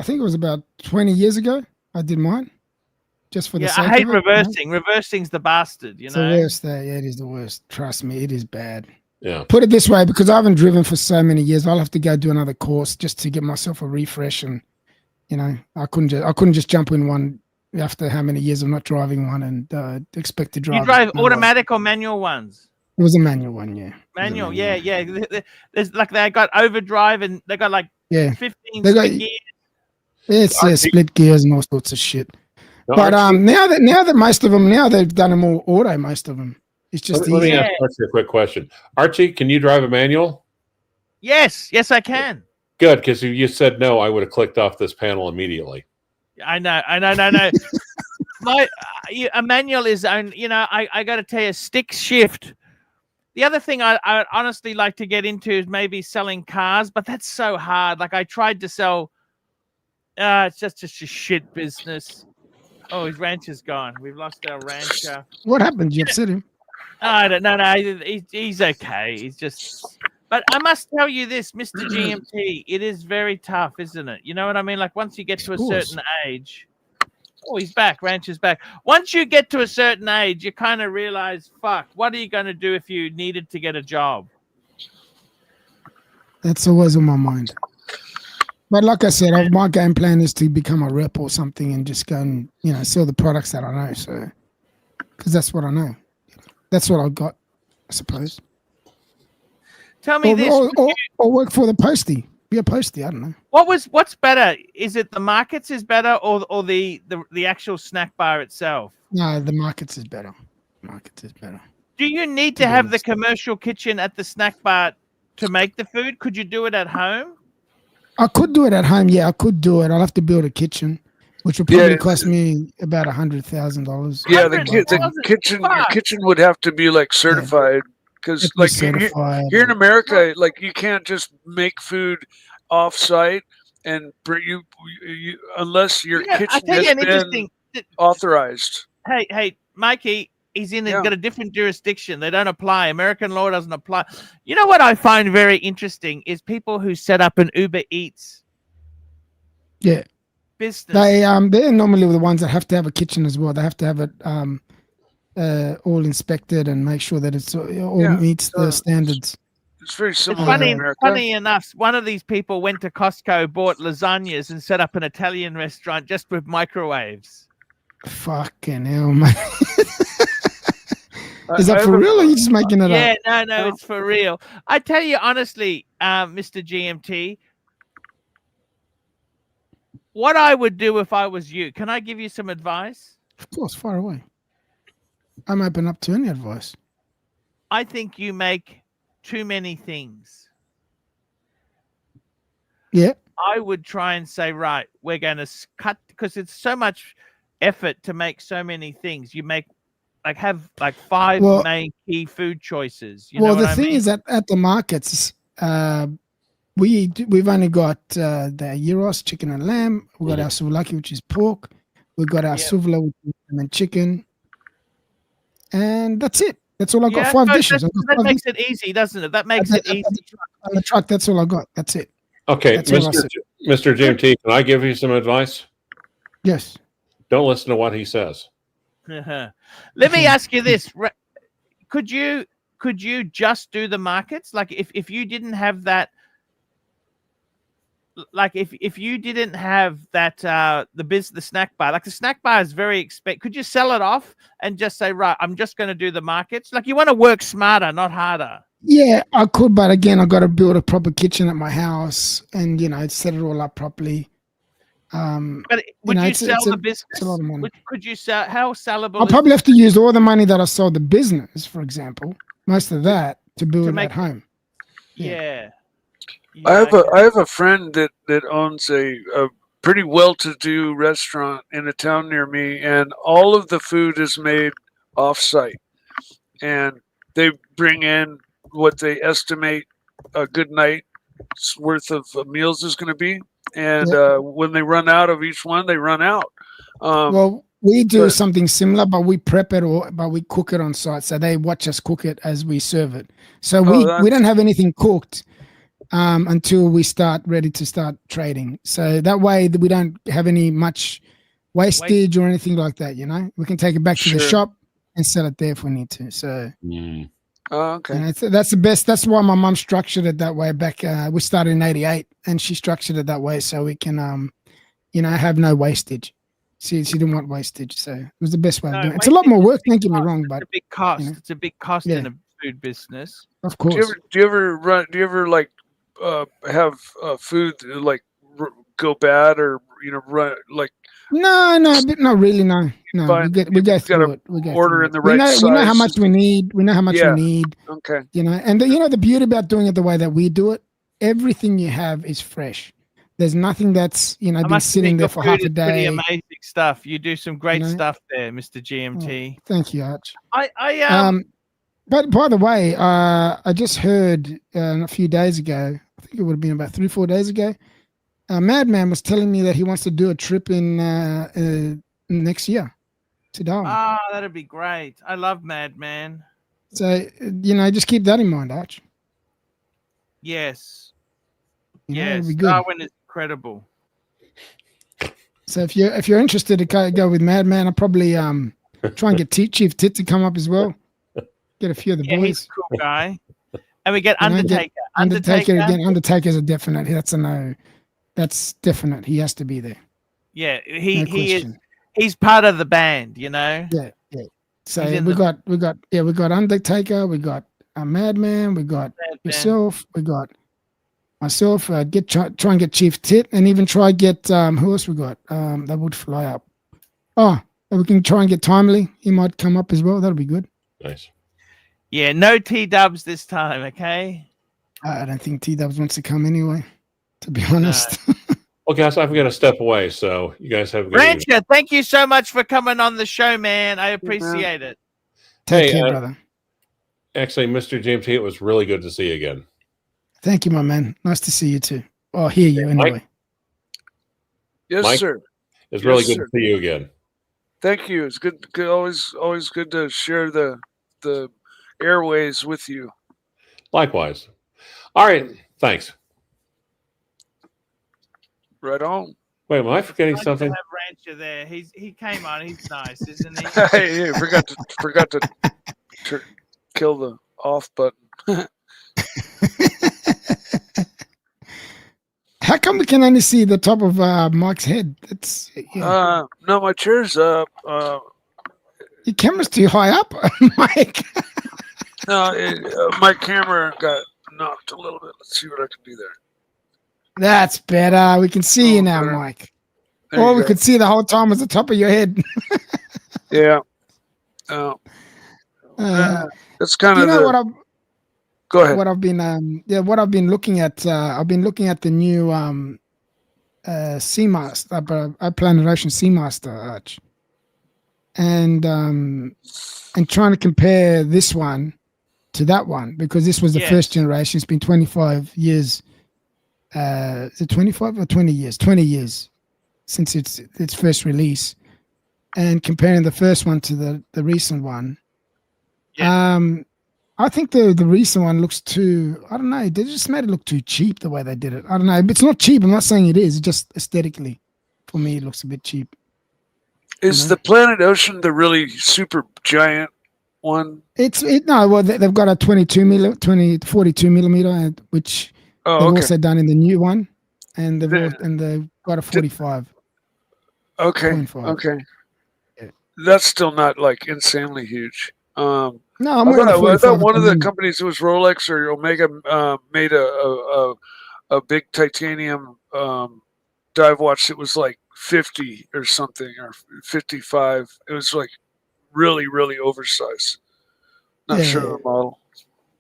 think it was about 20 years ago. I did mine just for the sake I hate of it, reversing. Reversing's the bastard, you It's know. the worst. Yeah, it is the worst. Trust me, it is bad. Yeah. Put it this way, because I haven't driven for so many years, I'll have to go do another course just to get myself a refresh. And you know, I couldn't just jump in one after how many years of not driving one and expect to drive. You drive automatic or manual ones? It was a manual one, yeah. Manual, yeah. There's like they got overdrive and they got like 15 They got- split gears. It's split gears and all sorts of shit. No, But Archie, now that most of them they've done them all auto. Most of them, it's just let me easy. ask Archie a quick question. Archie, can you drive a manual? Yes, I can. Good, because if you said no, I would have clicked off this panel immediately. I know. A manual is own. You know, I got to tell you, stick shift. The other thing I'd honestly like to get into is maybe selling cars, but that's so hard. Like I tried to sell. It's just a shit business. Oh, his ranch is gone. We've lost our rancher. What happened? You upset him? I don't know. No, he's okay. He's just. But I must tell you this, Mr. GMT, it is very tough, isn't it? You know what I mean? Like once you get to a certain age. Oh, he's back. Ranch is back. Once you get to a certain age, you kind of realize, fuck, what are you going to do if you needed to get a job? That's always on my mind. But like I said, my game plan is to become a rep or something and just go and, you know, sell the products that I know. So, because that's what I know. That's what I've got, I suppose. Tell me this. Or work for the postie. Be a postie, I don't know. What's better? Is it the markets is better or the actual snack bar itself? No, the markets is better. Markets is better. Do you need to have the commercial kitchen at the snack bar to make the food? Could you do it at home? I could do it at home. Yeah, I could do it. I'll have to build a kitchen, which would probably cost me about $100,000. Yeah, the kitchen, your kitchen would have to be like certified because like here in America, like you can't just make food off-site and bring you unless your kitchen has been authorized. Hey, Mikey, he's got a different jurisdiction. They don't apply. American law doesn't apply. You know what I find very interesting is people who set up an Uber Eats. Yeah. Business. They're normally the ones that have to have a kitchen as well. They have to have it all inspected and make sure that it's all meets the standards. It's very similar. Funny enough, one of these people went to Costco, bought lasagnas, and set up an Italian restaurant just with microwaves. Fucking hell, man. Is that for real or are you just making it up? Yeah, no, it's for real. I tell you honestly, Mr. GMT, what I would do if I was you. Can I give you some advice? Of course, far away. I'm open up to any advice. I think you make too many things. Yeah. I would try and say, right, we're going to cut, because it's so much effort to make so many things. You make have 5 main key food choices. You know the what thing I mean? is that at the markets, we've only got the gyros, chicken and lamb. We've got our souvlaki, which is pork. We've got our souvla, which is lamb and chicken. And that's it. That's all I got. 5 dishes. That makes it easy, doesn't it? That makes it easy. On the truck, that's all I got. That's it. Okay, Mr. GMT, can I give you some advice? Yes. Don't listen to what he says. Let me ask you this: could you just do the markets? Like if you didn't have that, like if you didn't have that the snack bar, like the snack bar is very expensive. Could you sell it off and just say, right, I'm just going to do the markets? Like you want to work smarter, not harder. Yeah, I could, but again, I got to build a proper kitchen at my house and set it all up properly. But would you sell the business? It's a lot of money. Could you sell? How sellable? I'll probably have to use all the money that I sold the business, for example, most of that to build it at home. Yeah. I have a friend that owns a pretty well-to-do restaurant in a town near me, and all of the food is made off-site, and they bring in what they estimate a good night's worth of meals is going to be. And when they run out of each one, they run out. Well, we do something similar, but we prep it but we cook it on site. So they watch us cook it as we serve it. So we don't have anything cooked until we ready to start trading. So that way we don't have much wastage or anything like that. We can take it back to the shop and sell it there if we need to. So. Oh, okay. That's the best. That's why my mum structured it that way. Back we started in '88, and she structured it that way so we can, have no wastage. She didn't want wastage, so it was the best way of doing it. It's a lot more work. Don't get me wrong, but it's a big cost. It's a big cost in a food business. Of course. Do you ever have food like go bad or run like? No, not really. No. We go through it. We go order in the right size. We know how much we need. We know how much we need. Okay. And the beauty about doing it the way that we do it, everything you have is fresh. There's nothing that's been sitting there for half a day. Pretty amazing stuff. You do some great stuff there, Mr. GMT. Oh, thank you, Arch. But by the way, I just heard a few days ago. I think it would have been about 3-4 days ago. Madman was telling me that he wants to do a trip in next year to Darwin. Ah, that'd be great. I love Madman. So just keep that in mind, Arch. Yes. Yes, Darwin is incredible. So if you're interested to go with Madman, I'll probably try and get Chief Tit to come up as well. Get a few of the boys. He's a cool guy. And we get Undertaker. Undertaker again. Undertaker's a definite. That's a no. That's definite. He has to be there. Yeah, he is. He's part of the band, Yeah. So we got Undertaker. We got a Madman. We got yourself. We got myself. Try and get Chief Tit, and even try get who else we got? That would fly up. Oh, we can try and get Timely. He might come up as well. That'll be good. Nice. Yeah, no T-dubs this time, okay? I don't think T-dubs wants to come anyway, to be honest. No. Well, guys, I've got to step away, so you guys have a good evening. Rancher, thank you so much for coming on the show, man. I appreciate it. Take care, brother. Actually, Mr. James, it was really good to see you again. Thank you, my man. Nice to see you too. Or hear you anyway. Mike? Yes, Mike? sir. It's really good to see you again. Thank you. It's good. Always good to share the airways with you. Likewise. All right. Thanks. Right on. Wait, am I forgetting something? Have Rancher there. He came on. He's nice, isn't he? Hey, forgot to kill the off button. How come we can only see the top of Mike's head? It's no, my chair's up. Your camera's too high up, Mike. No, my camera got knocked a little bit. Let's see what I can do there. That's better. We can see you now, better. Mike. There All you we go. could see the whole time was the top of your head. Yeah. That's kind of what I've. Go ahead. What I've been looking at. I've been looking at the new Seamaster, Planet Ocean Seamaster Arch, and trying to compare this one to that one because this was the first generation. It's been 25 years. Is it 25 or 20 years? 20 years since its first release, and comparing the first one to the recent one. I think the recent one looks too, I don't know, they just made it look too cheap the way they did it. I don't know. It's not cheap. I'm not saying it is. It's just aesthetically, for me, it looks a bit cheap. Is the Planet Ocean the really super giant one? Well, they've got a 42 millimeter, which they've also done in the new one, and they've got a 45. Okay. 25. Okay. Yeah. That's still not like insanely huge. No, I thought one of the companies, it was Rolex or Omega, made a big titanium dive watch that was like 50 or something, or 55. It was like really, really oversized. Not sure of the model.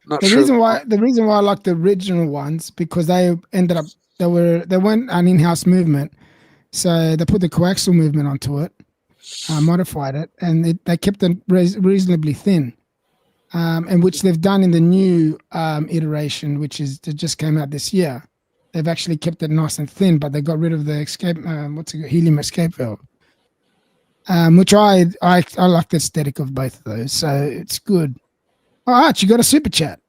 The reason why I like the original ones because they ended up they weren't an in-house movement, so they put the coaxial movement onto it, modified it, and they kept it reasonably thin. And which they've done in the new iteration, which that just came out this year. They've actually kept it nice and thin, but they got rid of the helium escape valve, which I like the aesthetic of both of those. So it's good. All right, you got a super chat.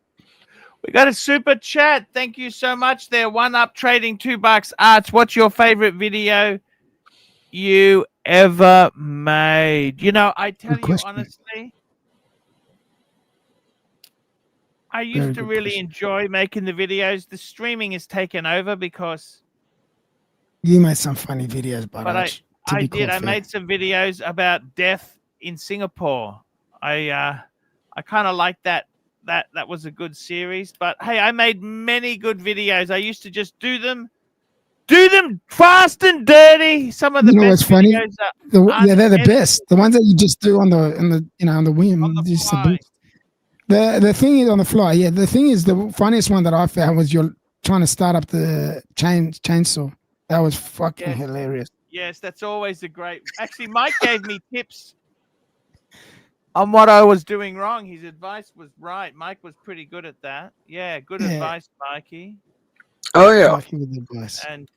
We got a super chat. Thank you so much. There, One Up trading $2. Arch, what's your favorite video you ever made? You know, I tell you honestly. I used to really enjoy making the videos. The streaming has taken over because you made some funny videos, but I did. I made some videos about death in Singapore. I kind of liked that. That was a good series. But hey, I made many good videos. I used to just do them fast and dirty. Some of the best funny? videos. They're the best. The ones that you just do on the whim. On the fly. The thing is on the fly, the thing is the funniest one that I found was you're trying to start up the chainsaw. That was fucking hilarious. Yes, that's always a great. Actually, Mike gave me tips on what I was doing wrong. His advice was right. Mike was pretty good at that. Yeah, good advice, Mikey. Oh yeah. Mikey with advice. And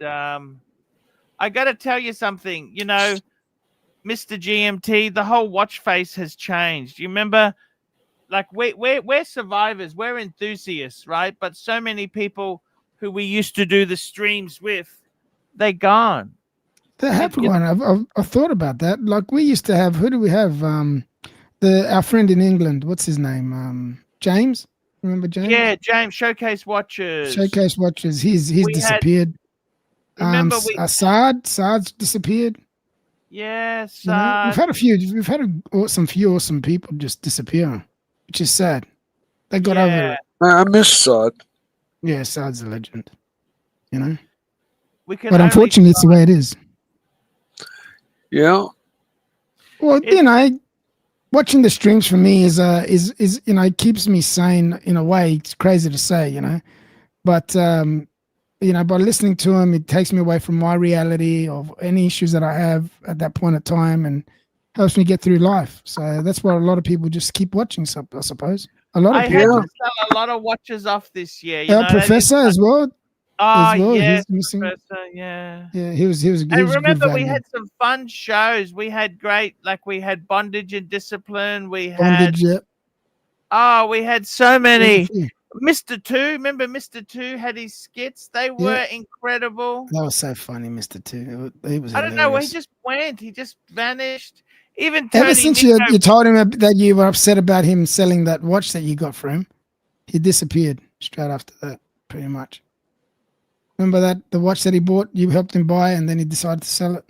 I got to tell you something. You know, Mr. GMT, the whole watch face has changed. You remember? Like we're survivors, we're enthusiasts, right? But so many people who we used to do the streams with, they're gone. The happy one. I've thought about that. Like we used to have. Who do we have? Our friend in England. What's his name? James. Remember James? Yeah, James. Showcase Watches. Showcase Watches. He's disappeared. Remember Saad's disappeared. Yeah, Saad. We've had a few. We've had some few awesome people just disappear. Which is sad. They got over it. I miss Saad. Yeah, Saad's a legend. You know? But unfortunately, it's the way it is. Yeah. Well, watching the streams for me is it keeps me sane in a way. It's crazy to say, But by listening to him, it takes me away from my reality of any issues that I have at that point of time and helps me get through life. So that's why a lot of people just keep watching, I suppose. A lot of I people. had to sell a lot of watches off this year. You Yeah, know, Professor as well. Oh, he's missing. Professor, yeah. Yeah, he was And good remember, we value. had some fun shows. We had we had Bondage and Discipline. We had Bondage, yeah. Oh, we had so many. Yeah. Mr. Two, remember Mr. Two had his skits? They were incredible. That was so funny, Mr. Two. He was. I don't know where he just went. He just vanished. Even ever since you told him that you were upset about him selling that watch that you got for him, he disappeared straight after that, pretty much. Remember that the watch that he bought, you helped him buy, and then he decided to sell it.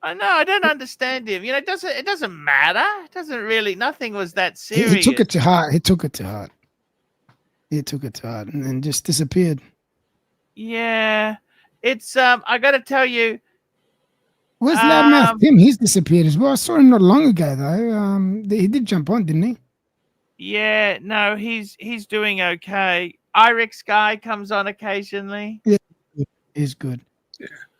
I know. I don't understand him. You know, it doesn't matter. It doesn't really. Nothing was that serious. He took it to heart. He took it to heart, and then just disappeared. Yeah, it's I got to tell you. Where's Loudmouth Tim? He's disappeared as well. I saw him not long ago though. He did jump on, didn't he? Yeah, no, he's doing okay. Irix guy comes on occasionally. Yeah, he's good.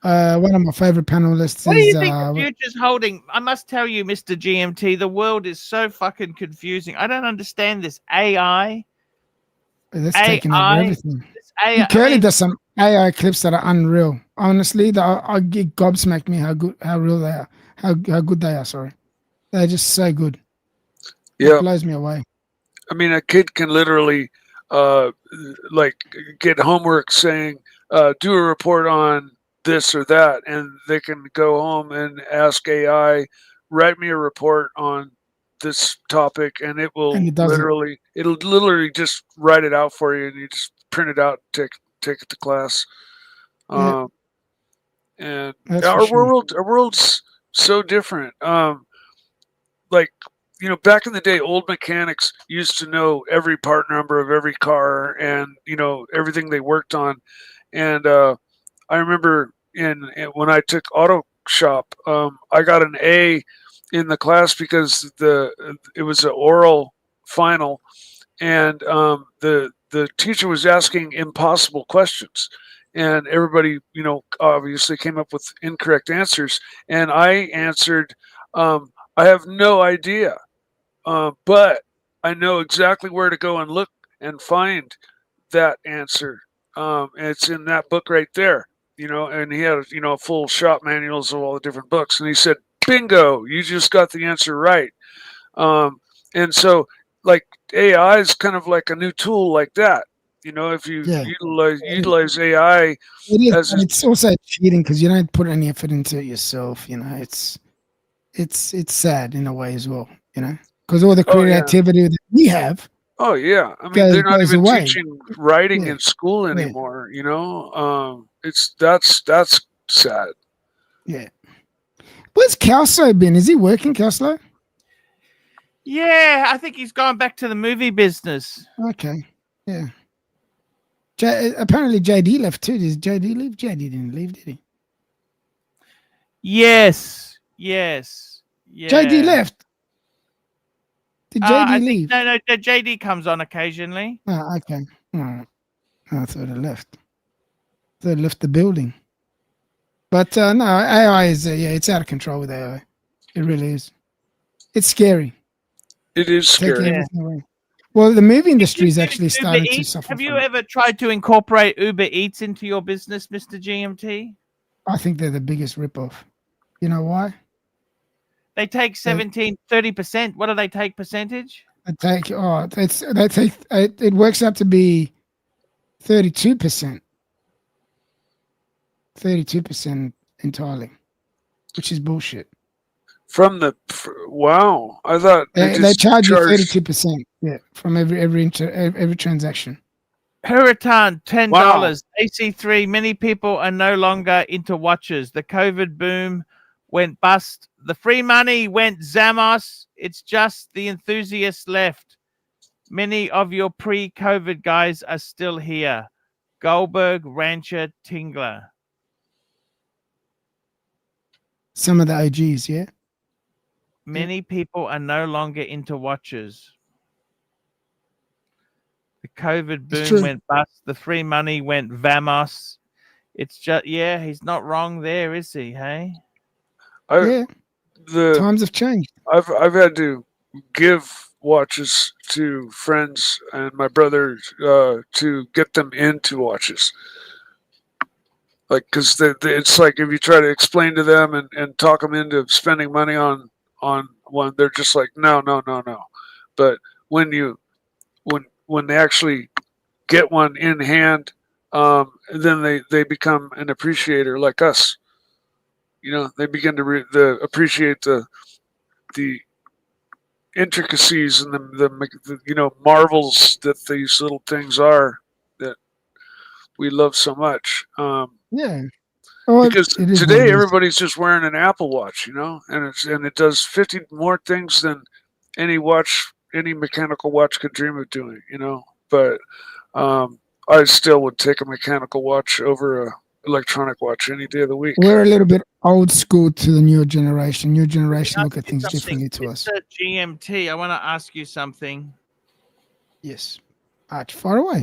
One of my favorite panelists. What do you think the future's holding? I must tell you, Mr. GMT, the world is so fucking confusing. I don't understand this AI. That's taking over everything. Curly does some AI clips that are unreal. Honestly, I get gobsmacked me how real they are, how good they are. Sorry, they're just so good. Yeah, it blows me away. I mean, a kid can literally, like, get homework saying, do a report on this or that, and they can go home and ask AI, write me a report on this topic, and it'll literally just write it out for you, and you just print it out, take it to class. Yeah. And That's our for sure. world's so different. Like, you know, back in the day, old mechanics used to know every part number of every car and, you know, everything they worked on. And I remember when I took auto shop, I got an A in the class because it was an oral final, and the teacher was asking impossible questions, and everybody, you know, obviously came up with incorrect answers, and I answered, I have no idea, but I know exactly where to go and look and find that answer. It's in that book right there, you know, and he had, you know, full shop manuals of all the different books, and he said, bingo, you just got the answer right. And so, like, AI is kind of like a new tool like that. You know, if you utilize AI, it's also cheating because you don't put any effort into it yourself. You know, it's sad in a way as well. You know, because all the creativity that we have. Oh yeah, I mean, they're not even teaching writing in school anymore. You know, that's sad. Yeah. Where's Kelso been? Is he working, Kelso? Yeah, I think he's gone back to the movie business. Okay. Yeah. Apparently JD left too. Did JD leave? JD didn't leave, did he? Yes. Yeah. JD left. Did JD leave? No, JD comes on occasionally. Oh, okay. All right. I thought it left. I thought it left the building. But no, AI is it's out of control with AI. It really is. It's scary. It is scary. Well, the movie industry is actually starting to suffer. Have you ever tried to incorporate Uber Eats into your business, Mr. GMT? I think they're the biggest ripoff. You know why? They take 30%. What do they take percentage? It works out to be 32%. 32% entirely, which is bullshit. Wow, I thought they charge you 32%. Yeah, from every transaction. Hurricane, $10. Wow. AC3. Many people are no longer into watches. The COVID boom went bust. The free money went Zamos. It's just the enthusiasts left. Many of your pre-COVID guys are still here. Goldberg, Rancher, Tingler. Some of the OGs, yeah. Many people are no longer into watches. The COVID boom went bust. The free money went Vamos. It's just, he's not wrong there, is he? Hey, the times have changed. I've had to give watches to friends and my brother to get them into watches. Like, because it's like if you try to explain to them and talk them into spending money on one, they're just like, no. But when they actually get one in hand, then they become an appreciator like us. You know, they begin to appreciate the intricacies and the marvels that these little things are that we love so much. Yeah. Well, because today everybody's just wearing an Apple Watch, and it does 50 more things than any mechanical watch could dream of doing, But I still would take a mechanical watch over a electronic watch any day of the week. We're a little bit old school to the newer generation. New generation look at things differently to us. GMT, I want to ask you something. Yes. Arch, far away.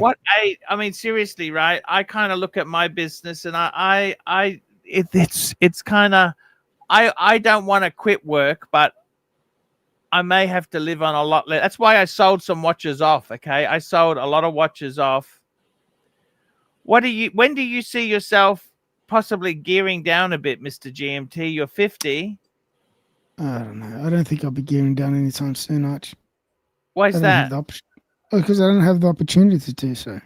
I mean, seriously, right? I kind of look at my business and it's kind of, I don't want to quit work, but I may have to live on a lot less. That's why I sold some watches off. Okay. I sold a lot of watches off. When do you see yourself possibly gearing down a bit, Mr. GMT? You're 50. I don't know. I don't think I'll be gearing down anytime soon, Arch. Why is that? Because I don't have the opportunity to do so.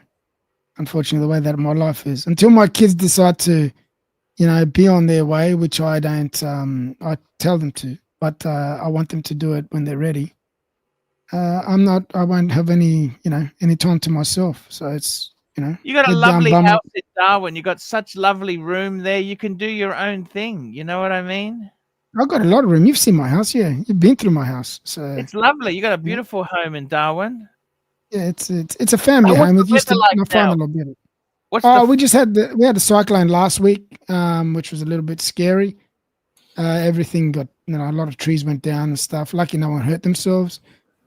Unfortunately, the way that my life is. Until my kids decide to, be on their way, which I don't, I tell them to, but I want them to do it when they're ready. I won't have any time to myself. So it's, you got a lovely house in Darwin. You got such lovely room there. You can do your own thing. You know what I mean? I've got a lot of room. You've seen my house, yeah. You've been through my house, so it's lovely. You got a beautiful home in Darwin. Yeah, it's a family home. It used to my father-in-law built it. We had a cyclone last week, which was a little bit scary. Everything got a lot of trees went down and stuff. Lucky no one hurt themselves.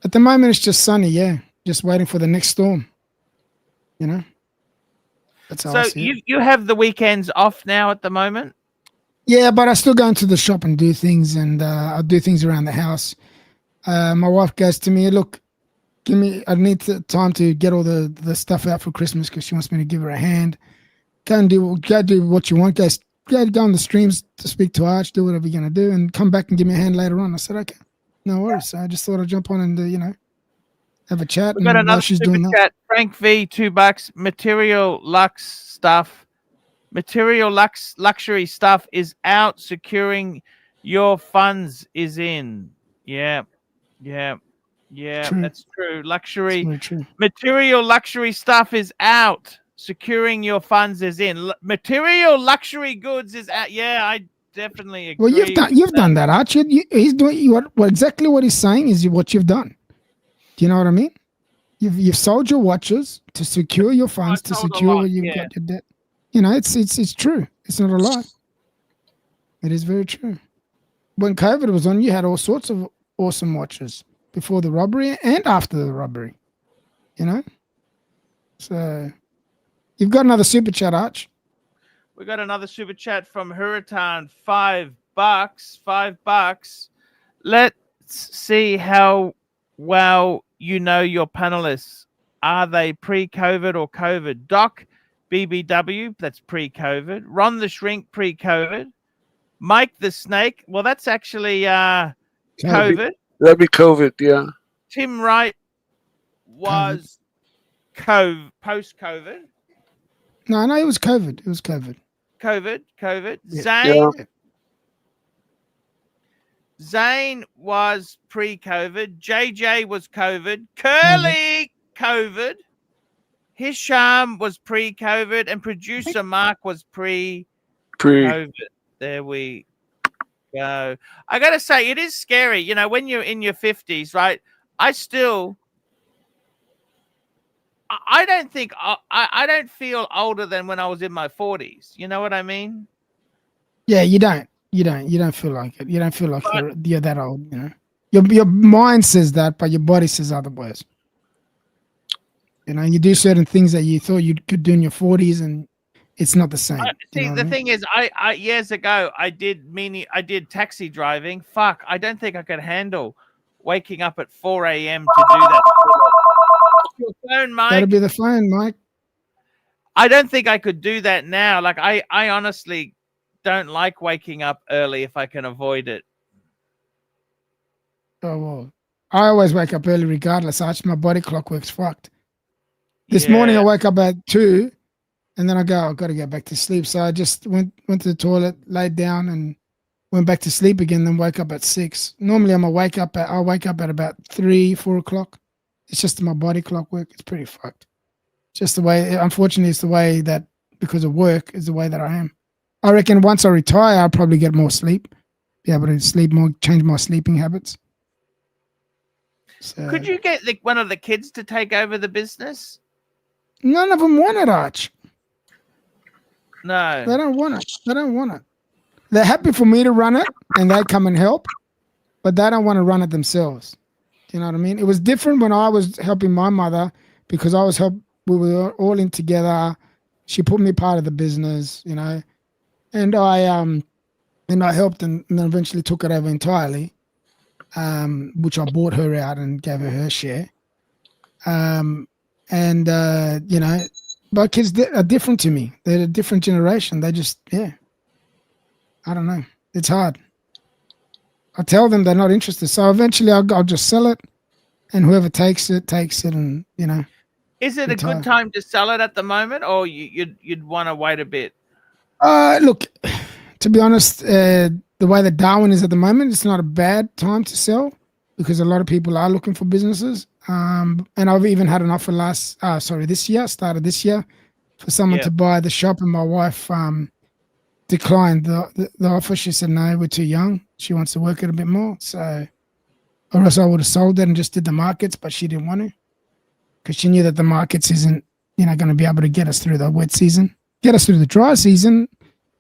At the moment, it's just sunny. Yeah, just waiting for the next storm. That's how I see it. You have the weekends off now at the moment? Yeah, but I still go into the shop and do things, and I do things around the house. My wife goes to me, look, I need time to get all the stuff out for Christmas because she wants me to give her a hand. Go do what you want. Go on the streams to speak to Arch, do whatever you're going to do, and come back and give me a hand later on. I said, okay, no worries. So I just thought I'd jump on and, have a chat. We got another super chat. Frank V, $2. Material luxury stuff is out. Securing your funds is in. Yeah. That's true. Material luxury stuff is out. Securing your funds is in. Material luxury goods is out. Yeah, I definitely agree. Well, you've done that, Archie. He's doing what exactly what he's saying is what you've done. Do you know what I mean? You've sold your watches to secure your funds, to secure where you've got your debt. It's true. It's not a lie. It is very true. When COVID was on, you had all sorts of awesome watches before the robbery and after the robbery. So you've got another super chat, Arch. We got another super chat from Hurritan. $5. $5. Let's see how well your panelists. Are they pre-COVID or COVID? Doc BBW, that's pre-COVID. Ron the Shrink, pre-COVID. Mike the Snake, well, that's actually COVID. That'd be COVID, yeah. Tim Wright was post-COVID. No, it was COVID. It was COVID. COVID. Yeah. Zane was pre-COVID. JJ was COVID. Curly, COVID. Hisham was pre-COVID. And producer Mark was pre-COVID. There we go. I got to say, it is scary. When you're in your 50s, right? I don't feel older than when I was in my 40s. You know what I mean? Yeah, you don't. You don't feel like it. You don't feel like you're that old, Your mind says that, but your body says otherwise. You do certain things that you thought you could do in your 40s, and it's not the same. Thing is, I years ago I did taxi driving. Fuck, I don't think I could handle waking up at 4 a.m. to do that. Your phone, Mike. That'll be the phone, Mike. I don't think I could do that now. Like I honestly don't like waking up early if I can avoid it. Oh well, I always wake up early regardless. My body clock works fucked. This morning I woke up at 2, and then I've got to get back to sleep. So I just went to the toilet, laid down, and went back to sleep again. Then woke up at 6. Normally I'll wake up at about 3, 4 o'clock. It's just my body clock work. It's pretty fucked. Just the way. Unfortunately, it's the way that because of work is the way that I am. I reckon once I retire, I'll probably get more sleep, be able to sleep more, change my sleeping habits. So, could you get one of the kids to take over the business? None of them want it, Arch. No. They don't want it. They don't want it. They're happy for me to run it, and they come and help, but they don't want to run it themselves. Do you know what I mean? It was different when I was helping my mother because we were all in together. She put me part of the business, you know, and I helped and then eventually took it over entirely, which I bought her out and gave her share. You know, my kids are different to me. They're a different generation. They just, I don't know. It's hard. I tell them they're not interested. So eventually I'll just sell it, and whoever takes it, and, you know. Is it a good time to sell it at the moment, or you'd want to wait a bit? Look, to be honest, the way that Darwin is at the moment, it's not a bad time to sell because a lot of people are looking for businesses. And I've even had an offer started this year, for someone to buy the shop, and my wife declined the offer. She said, no, we're too young. She wants to work it a bit more. So, or else I would have sold it and just did the markets, but she didn't want to because she knew that the markets isn't, you know, going to be able to get us through the wet season, get us through the dry season,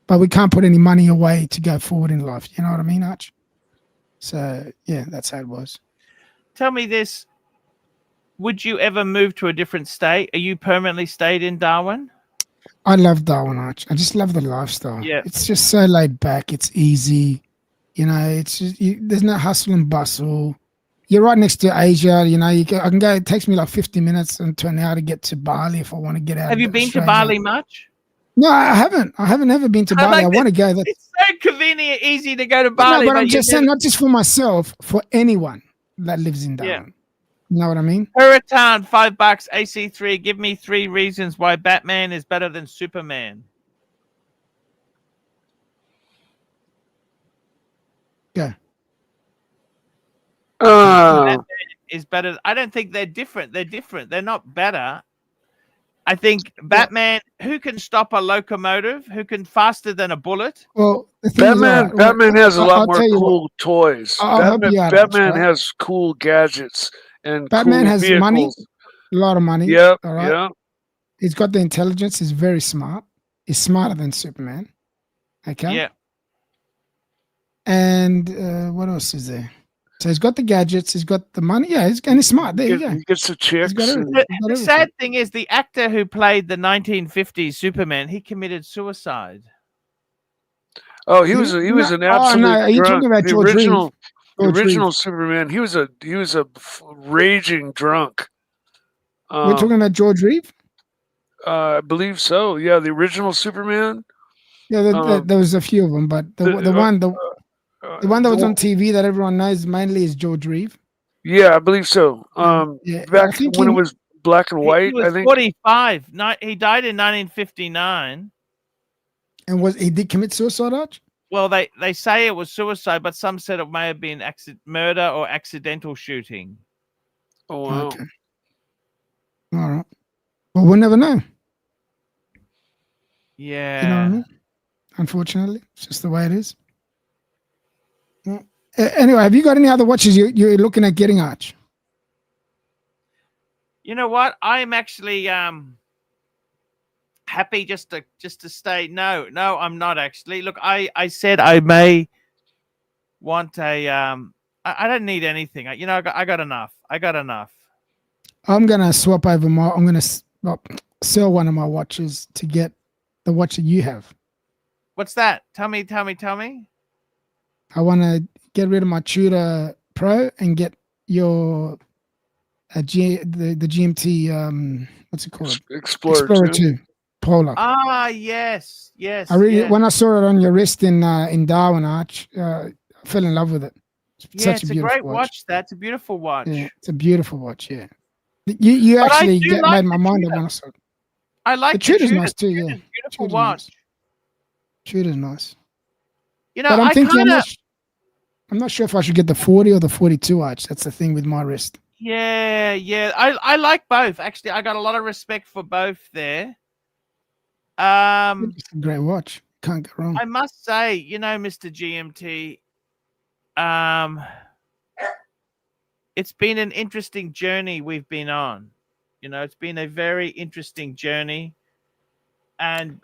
but we can't put any money away to go forward in life. You know what I mean, Arch? So, yeah, that's how it was. Tell me this. Would you ever move to a different state? Are you permanently stayed in Darwin? I love Darwin, Arch. I just love the lifestyle. Yeah. It's just so laid back. It's easy. You know, it's just, there's no hustle and bustle. You're right next to Asia. You know, I can go. It takes me like 50 minutes to an hour to get to Bali if I want to get out. Have you been to Bali much? No, I haven't. I haven't ever been to Bali. I want to go. It's so convenient, easy to go to Bali. No, but I'm just saying, not just for myself, for anyone that lives in Darwin. Yeah. You know what I mean? Hurricane, $5. AC3. Give me 3 reasons why Batman is better than Superman. Yeah. Batman is better. I don't think they're different. They're different. They're not better. I think Batman, who can stop a locomotive, who can faster than a bullet. Well, Batman has a lot more cool toys. Batman has cool gadgets and Batman cool has vehicles. money, a lot of money. Yep, all right? yeah. He's got the intelligence. He's very smart. He's smarter than Superman. Okay. Yeah. And what else is there? So he's got the gadgets. He's got the money. Yeah, and he's smart. There you go. He gets the chicks. The sad thing is, the actor who played the 1950s Superman, he committed suicide. Oh, he was an absolute. No. Are you talking about the George original? Reeve? The original Superman. He was a raging drunk. We're talking about George Reeve. I believe so. Yeah, the original Superman. Yeah, there was a few of them, but the one that was on TV that everyone knows mainly is George Reeve. Yeah, I believe so. Back when it was black and white, he was I think 45. He died in 1959. And he did commit suicide, Arch? Well, they say it was suicide, but some said it may have been murder or accidental shooting. Oh wow! Okay. All right. Well, we'll never know. Yeah. You know what I mean? Unfortunately, it's just the way it is. Yeah. Anyway, have you got any other watches you're looking at getting, Arch? You know what? I'm actually happy just to stay. No, I'm not actually. Look, I said I may want a I don't need anything. I got enough. I'm gonna swap over I'm gonna sell one of my watches to get the watch that you have. What's that? Tell me. I want to get rid of my Tudor Pro and get your the GMT what's it called? Explorer 2 Polar. Ah, yes, yes. I really yes. when I saw it on your wrist in Darwin, Arch, I fell in love with it. Yeah, it's a great watch. That's a beautiful watch. Yeah, it's a beautiful watch. Yeah, you actually made my mind up when I saw it. I like the Tudor's nice too. Yeah, beautiful watch. Tudor's nice. You know, but I'm thinking I'm not sure if I should get the 40 or the 42 Arch. That's the thing with my wrist. Yeah. I like both. Actually, I got a lot of respect for both there. It's a great watch. Can't go wrong. I must say, you know, Mr. GMT, it's been an interesting journey we've been on. You know, it's been a very interesting journey. And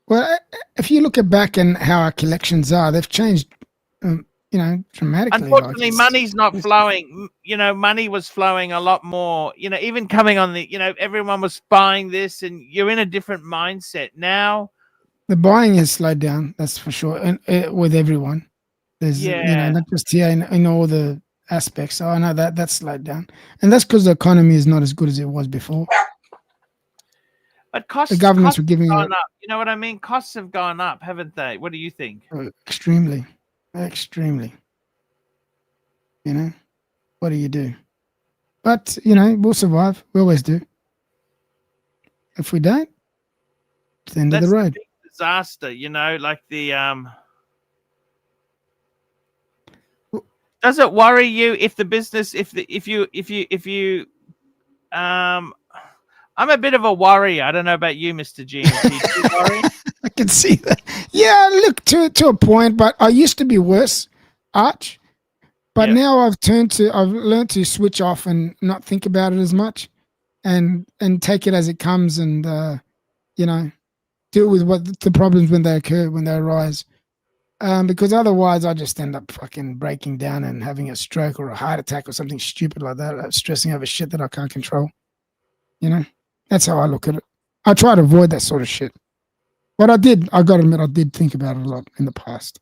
well, if you look back and how our collections are, they've changed, dramatically. Unfortunately, money's not flowing. You know, money was flowing a lot more. You know, even coming on everyone was buying this, and you're in a different mindset now. The buying has slowed down, that's for sure, and with everyone. There's, not just here in all the aspects. So I know that's slowed down, and that's because the economy is not as good as it was before. But the governments were giving gone up. You know what I mean? Costs have gone up, haven't they? What do you think? Extremely. You know, what do you do? But we'll survive. We always do. If we don't, it's the end of the road. Disaster, like the does it worry you if the business if you I'm a bit of a worrier. I don't know about you, Mr. GMT. Do you worry? I can see that. Yeah, look, to a point, but I used to be worse, Arch. But now I've learned to switch off and not think about it as much, and take it as it comes, and deal with what the problems when they occur, when they arise. Because otherwise I just end up fucking breaking down and having a stroke or a heart attack or something stupid like that, stressing over shit that I can't control. That's how I look at it. I try to avoid that sort of shit. But I got to admit, I did think about it a lot in the past.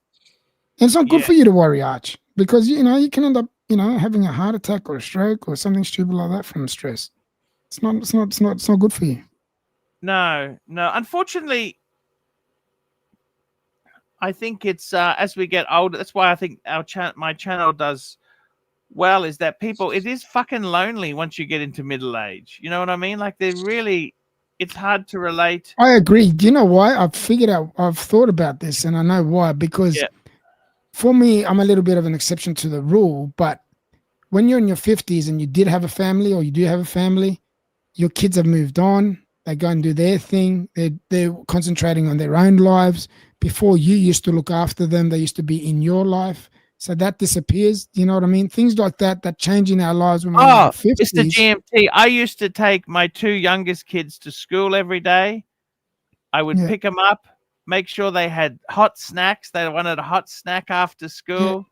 And it's not good for you to worry, Arch, because, you can end up, having a heart attack or a stroke or something stupid like that from stress. It's not good for you. No. Unfortunately, I think it's as we get older. That's why I think my channel does well. Is that it is fucking lonely once you get into middle age. You know what I mean? Like it's hard to relate. I agree. Do you know why? I've thought about this, and I know why. Because for me, I'm a little bit of an exception to the rule. But when you're in your 50s and you did have a family, or you do have a family, your kids have moved on. They go and do their thing. They're concentrating on their own lives. Before, you used to look after them. They used to be in your life. So that disappears. You know what I mean? Things like that change in our lives when we're in our 50s. Mr. GMT, I used to take my 2 youngest kids to school every day. I would pick them up, make sure they had hot snacks. They wanted a hot snack after school.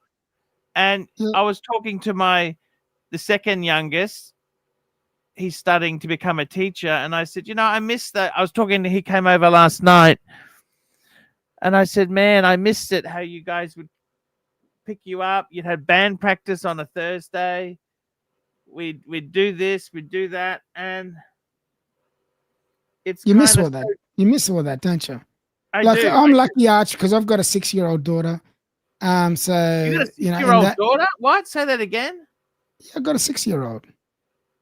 And I was talking to the second youngest. He's studying to become a teacher. And I said, I miss that. I was talking he came over last night. And I said, man, I missed it. How you guys would pick you up. You'd have band practice on a Thursday. We'd do this, we'd do that. And it's you miss all that. You miss all that, don't you? I'm lucky, Arch, because I've got a 6-year-old daughter. So you got a 6-year-old daughter? What? Say that again. Yeah, I've got a 6-year-old.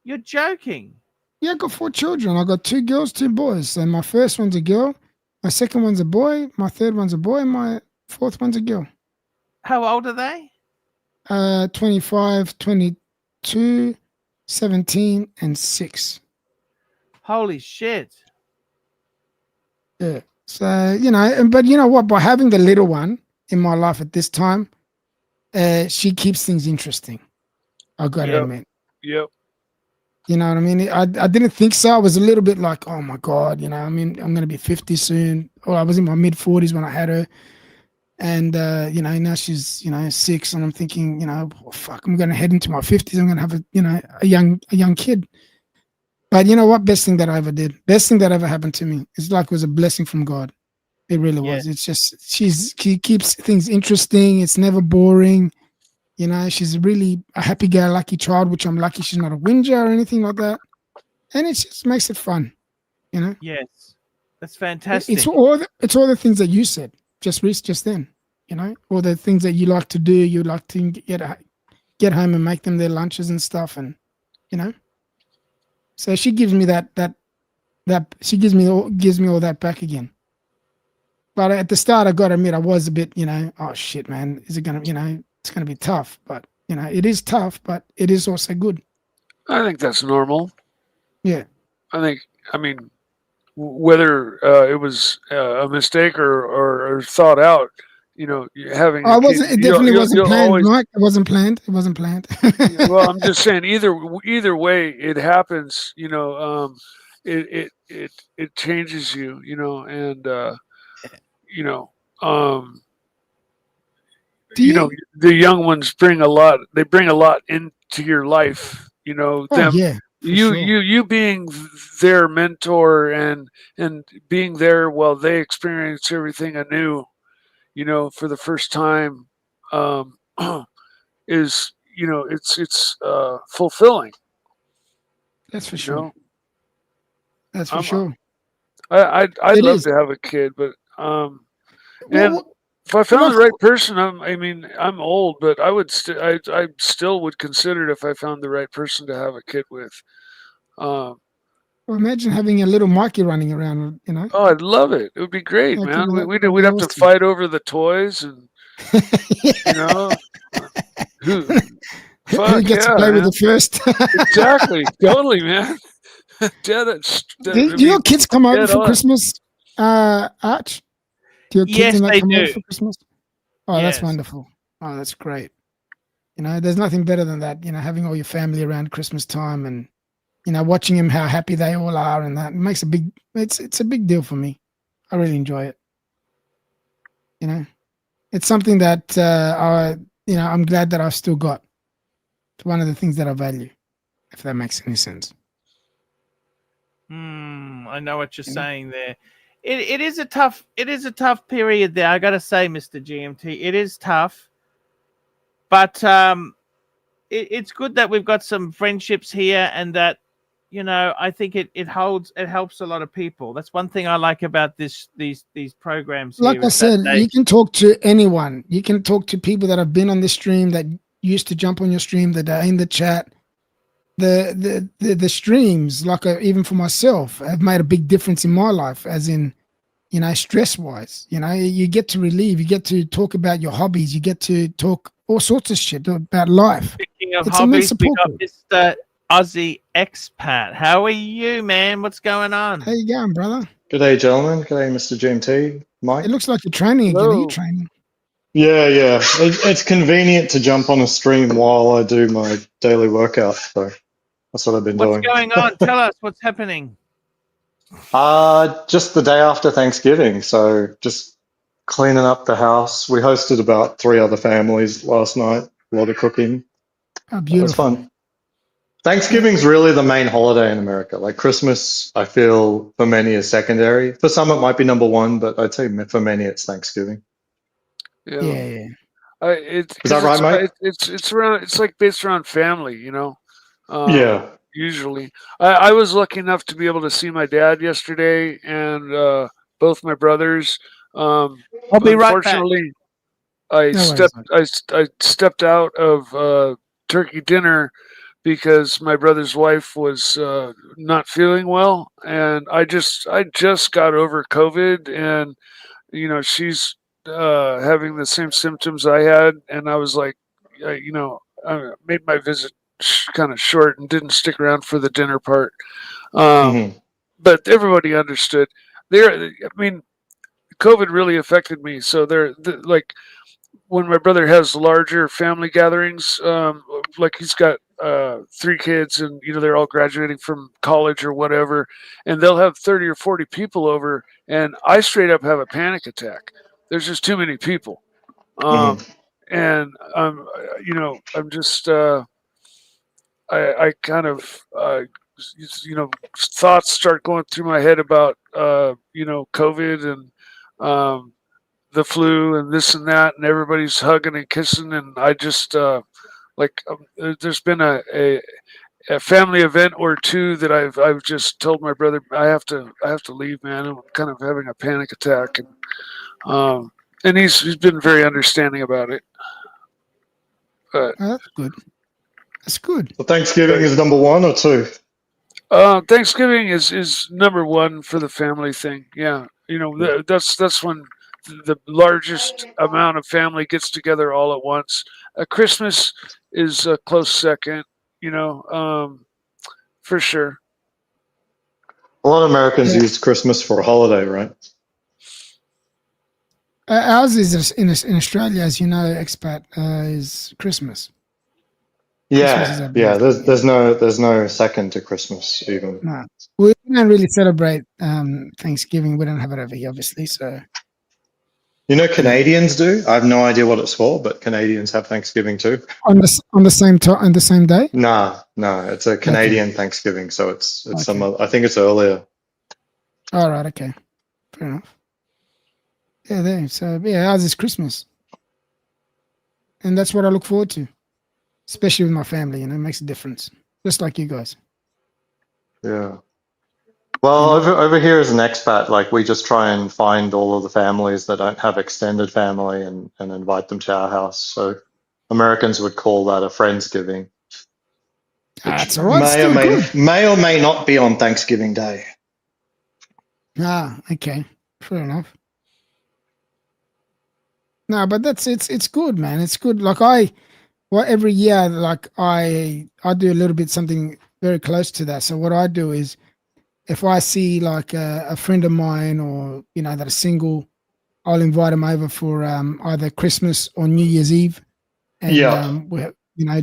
You're joking. Yeah, I've got 4 children. I've got 2 girls, 2 boys. So my first one's a girl, my second one's a boy, my third one's a boy, and my fourth one's a girl. How old are they? 25, 22, 17, and 6. Holy shit. Yeah. So, but you know what? By having the little one in my life at this time, she keeps things interesting. I've got to admit. Yep. You know what I mean? I didn't think so. I was a little bit like, oh my God, I'm going to be 50 soon. Or I was in my mid 40s when I had her. And, now she's, 6, and I'm thinking, fuck, I'm going to head into my 50s. I'm going to have a young kid. But you know what? Best thing that I ever did. Best thing that ever happened to me. It's like it was a blessing from God. It really was. It's just, she keeps things interesting. It's never boring. You know, she's really a happy-go-lucky child, which I'm lucky she's not a whinger or anything like that. And it just makes it fun, you know. Yes, that's fantastic. It's all the things that you said just then. You know, all the things that you like to do. You like to get home and make them their lunches and stuff, and you know. So she gives me that she gives me all that back again. But at the start, I got to admit, I was a bit, you know, oh shit, man, is it gonna, you know, it's gonna be tough. But you know, it is tough, but it is also good. I think that's normal. Yeah. I mean, whether it was a mistake or thought out, you know, having. It definitely wasn't planned, Mike. It wasn't planned. It wasn't planned. Well, I'm just saying, either way, it happens. You know, it changes you. You know, and you know, the young ones bring a lot. They bring a lot into your life. You know, you being their mentor and being there while they experience everything anew, you know, for the first time, is, you know, it's fulfilling. That's for sure. That's for sure. I'd love to have a kid, but and if I found the right person, I'm old, but I still would consider it if I found the right person to have a kid with. Well, imagine having a little Mikey running around, you know. Oh, I'd love it. It would be great, man. We'd have to fight over the toys and you know. Who gets to play with it first? Exactly, totally, man. Do your kids come over for Christmas, Arch? Do your kids come over for Christmas? Oh, yes. That's wonderful. Oh, that's great. You know, there's nothing better than that. You know, having all your family around Christmas time and you know, watching them how happy they all are, and that makes it's a big deal for me. I really enjoy it. You know, it's something that I'm glad that I've still got. It's one of the things that I value, if that makes any sense. I know what you're saying there. It is a tough period there. I got to say, Mr. GMT, it is tough, but it's good that we've got some friendships here, and that, you know, I think it helps a lot of people. That's one thing I like about these programs. Like I said, you can talk to anyone. You can talk to people that have been on the stream, that used to jump on your stream, that are in the chat. The streams, like even for myself, have made a big difference in my life, as in, you know, stress wise. You know, you get to relieve, you get to talk about your hobbies, you get to talk all sorts of shit about life. Speaking of hobbies, we got Mr. Aussie Expat. How are you, man? What's going on? How you going, brother? Good day, gentlemen. Good day, Mr. GMT. Mike. It looks like you're training again. Are you training? Yeah. It's convenient to jump on a stream while I do my daily workout. So that's what I've been doing. What's going on? Tell us what's happening. Just the day after Thanksgiving. So just cleaning up the house. We hosted about 3 other families last night. A lot of cooking. Oh, beautiful. It was fun. Thanksgiving's really the main holiday in America. Like Christmas, I feel for many is secondary. For some, it might be number 1, but I'd say for many, it's Thanksgiving. Yeah. Is that right, Mike? It's around. It's like based around family, you know. Yeah. Usually, I was lucky enough to be able to see my dad yesterday, and both my brothers. I'll be right back. I stepped out of turkey dinner because my brother's wife was not feeling well, and I just got over COVID, and you know, she's having the same symptoms I had, and I was like, you know, I made my visit kind of short and didn't stick around for the dinner part. But everybody understood. I mean, COVID really affected me. So like when my brother has larger family gatherings, like he's got 3 kids, and you know, they're all graduating from college or whatever, and they'll have 30 or 40 people over, and I straight up have a panic attack. There's just too many people. And you know, I'm just I kind of you know, thoughts start going through my head about you know, COVID and the flu and this and that, and everybody's hugging and kissing, and I just there's been a family event or two that I've just told my brother I have to leave, man. I'm kind of having a panic attack, and he's been very understanding about it. But that's good. That's good. So Thanksgiving is number 1 or 2? Thanksgiving is number 1 for the family thing. Yeah, that's when the largest amount of family gets together all at once. Christmas is a close second. For sure. A lot of Americans use Christmas for a holiday, right? Ours is in Australia, as you know, expat is Christmas. Yeah, There's no second to Christmas even. No, we don't really celebrate Thanksgiving. We don't have it over here, obviously. So, Canadians do. I have no idea what it's for, but Canadians have Thanksgiving too. On the same time, on the same day. No, it's a Canadian Thanksgiving, so it's some. I think it's earlier. All right. Okay. Fair enough. Yeah. There. So ours is Christmas, and that's what I look forward to. Especially with my family, it makes a difference. Just like you guys. Yeah. Well, over here as an expat, like we just try and find all of the families that don't have extended family and invite them to our house. So Americans would call that a Friendsgiving. That's all right. May or may not be on Thanksgiving Day. Okay. Fair enough. No, but it's good, man. It's good. Like every year, like I do a little bit something very close to that. So what I do is, if I see like a friend of mine or that are single, I'll invite them over for either Christmas or New Year's Eve, and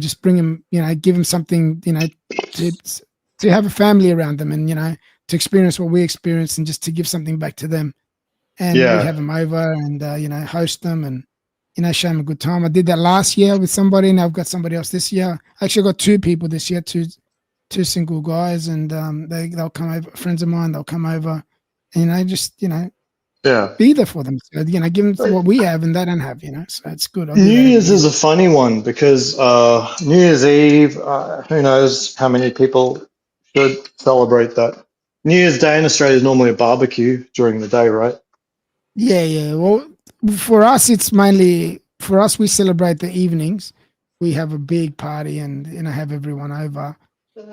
just bring them, give them something, to have a family around them, and to experience what we experience, and just to give something back to them, and we have them over and host them and. Show them a good time. I did that last year with somebody, and I've got somebody else this year. I actually got 2 people this year, two single guys, and they'll come over. Friends of mine, they'll come over, and just be there for them. So, give them what we have and they don't have. So it's good. New Year's is a funny one because New Year's Eve, who knows how many people should celebrate that. New Year's Day in Australia is normally a barbecue during the day, right? Yeah. Well. For us, it's mainly we celebrate the evenings. We have a big party and have everyone over.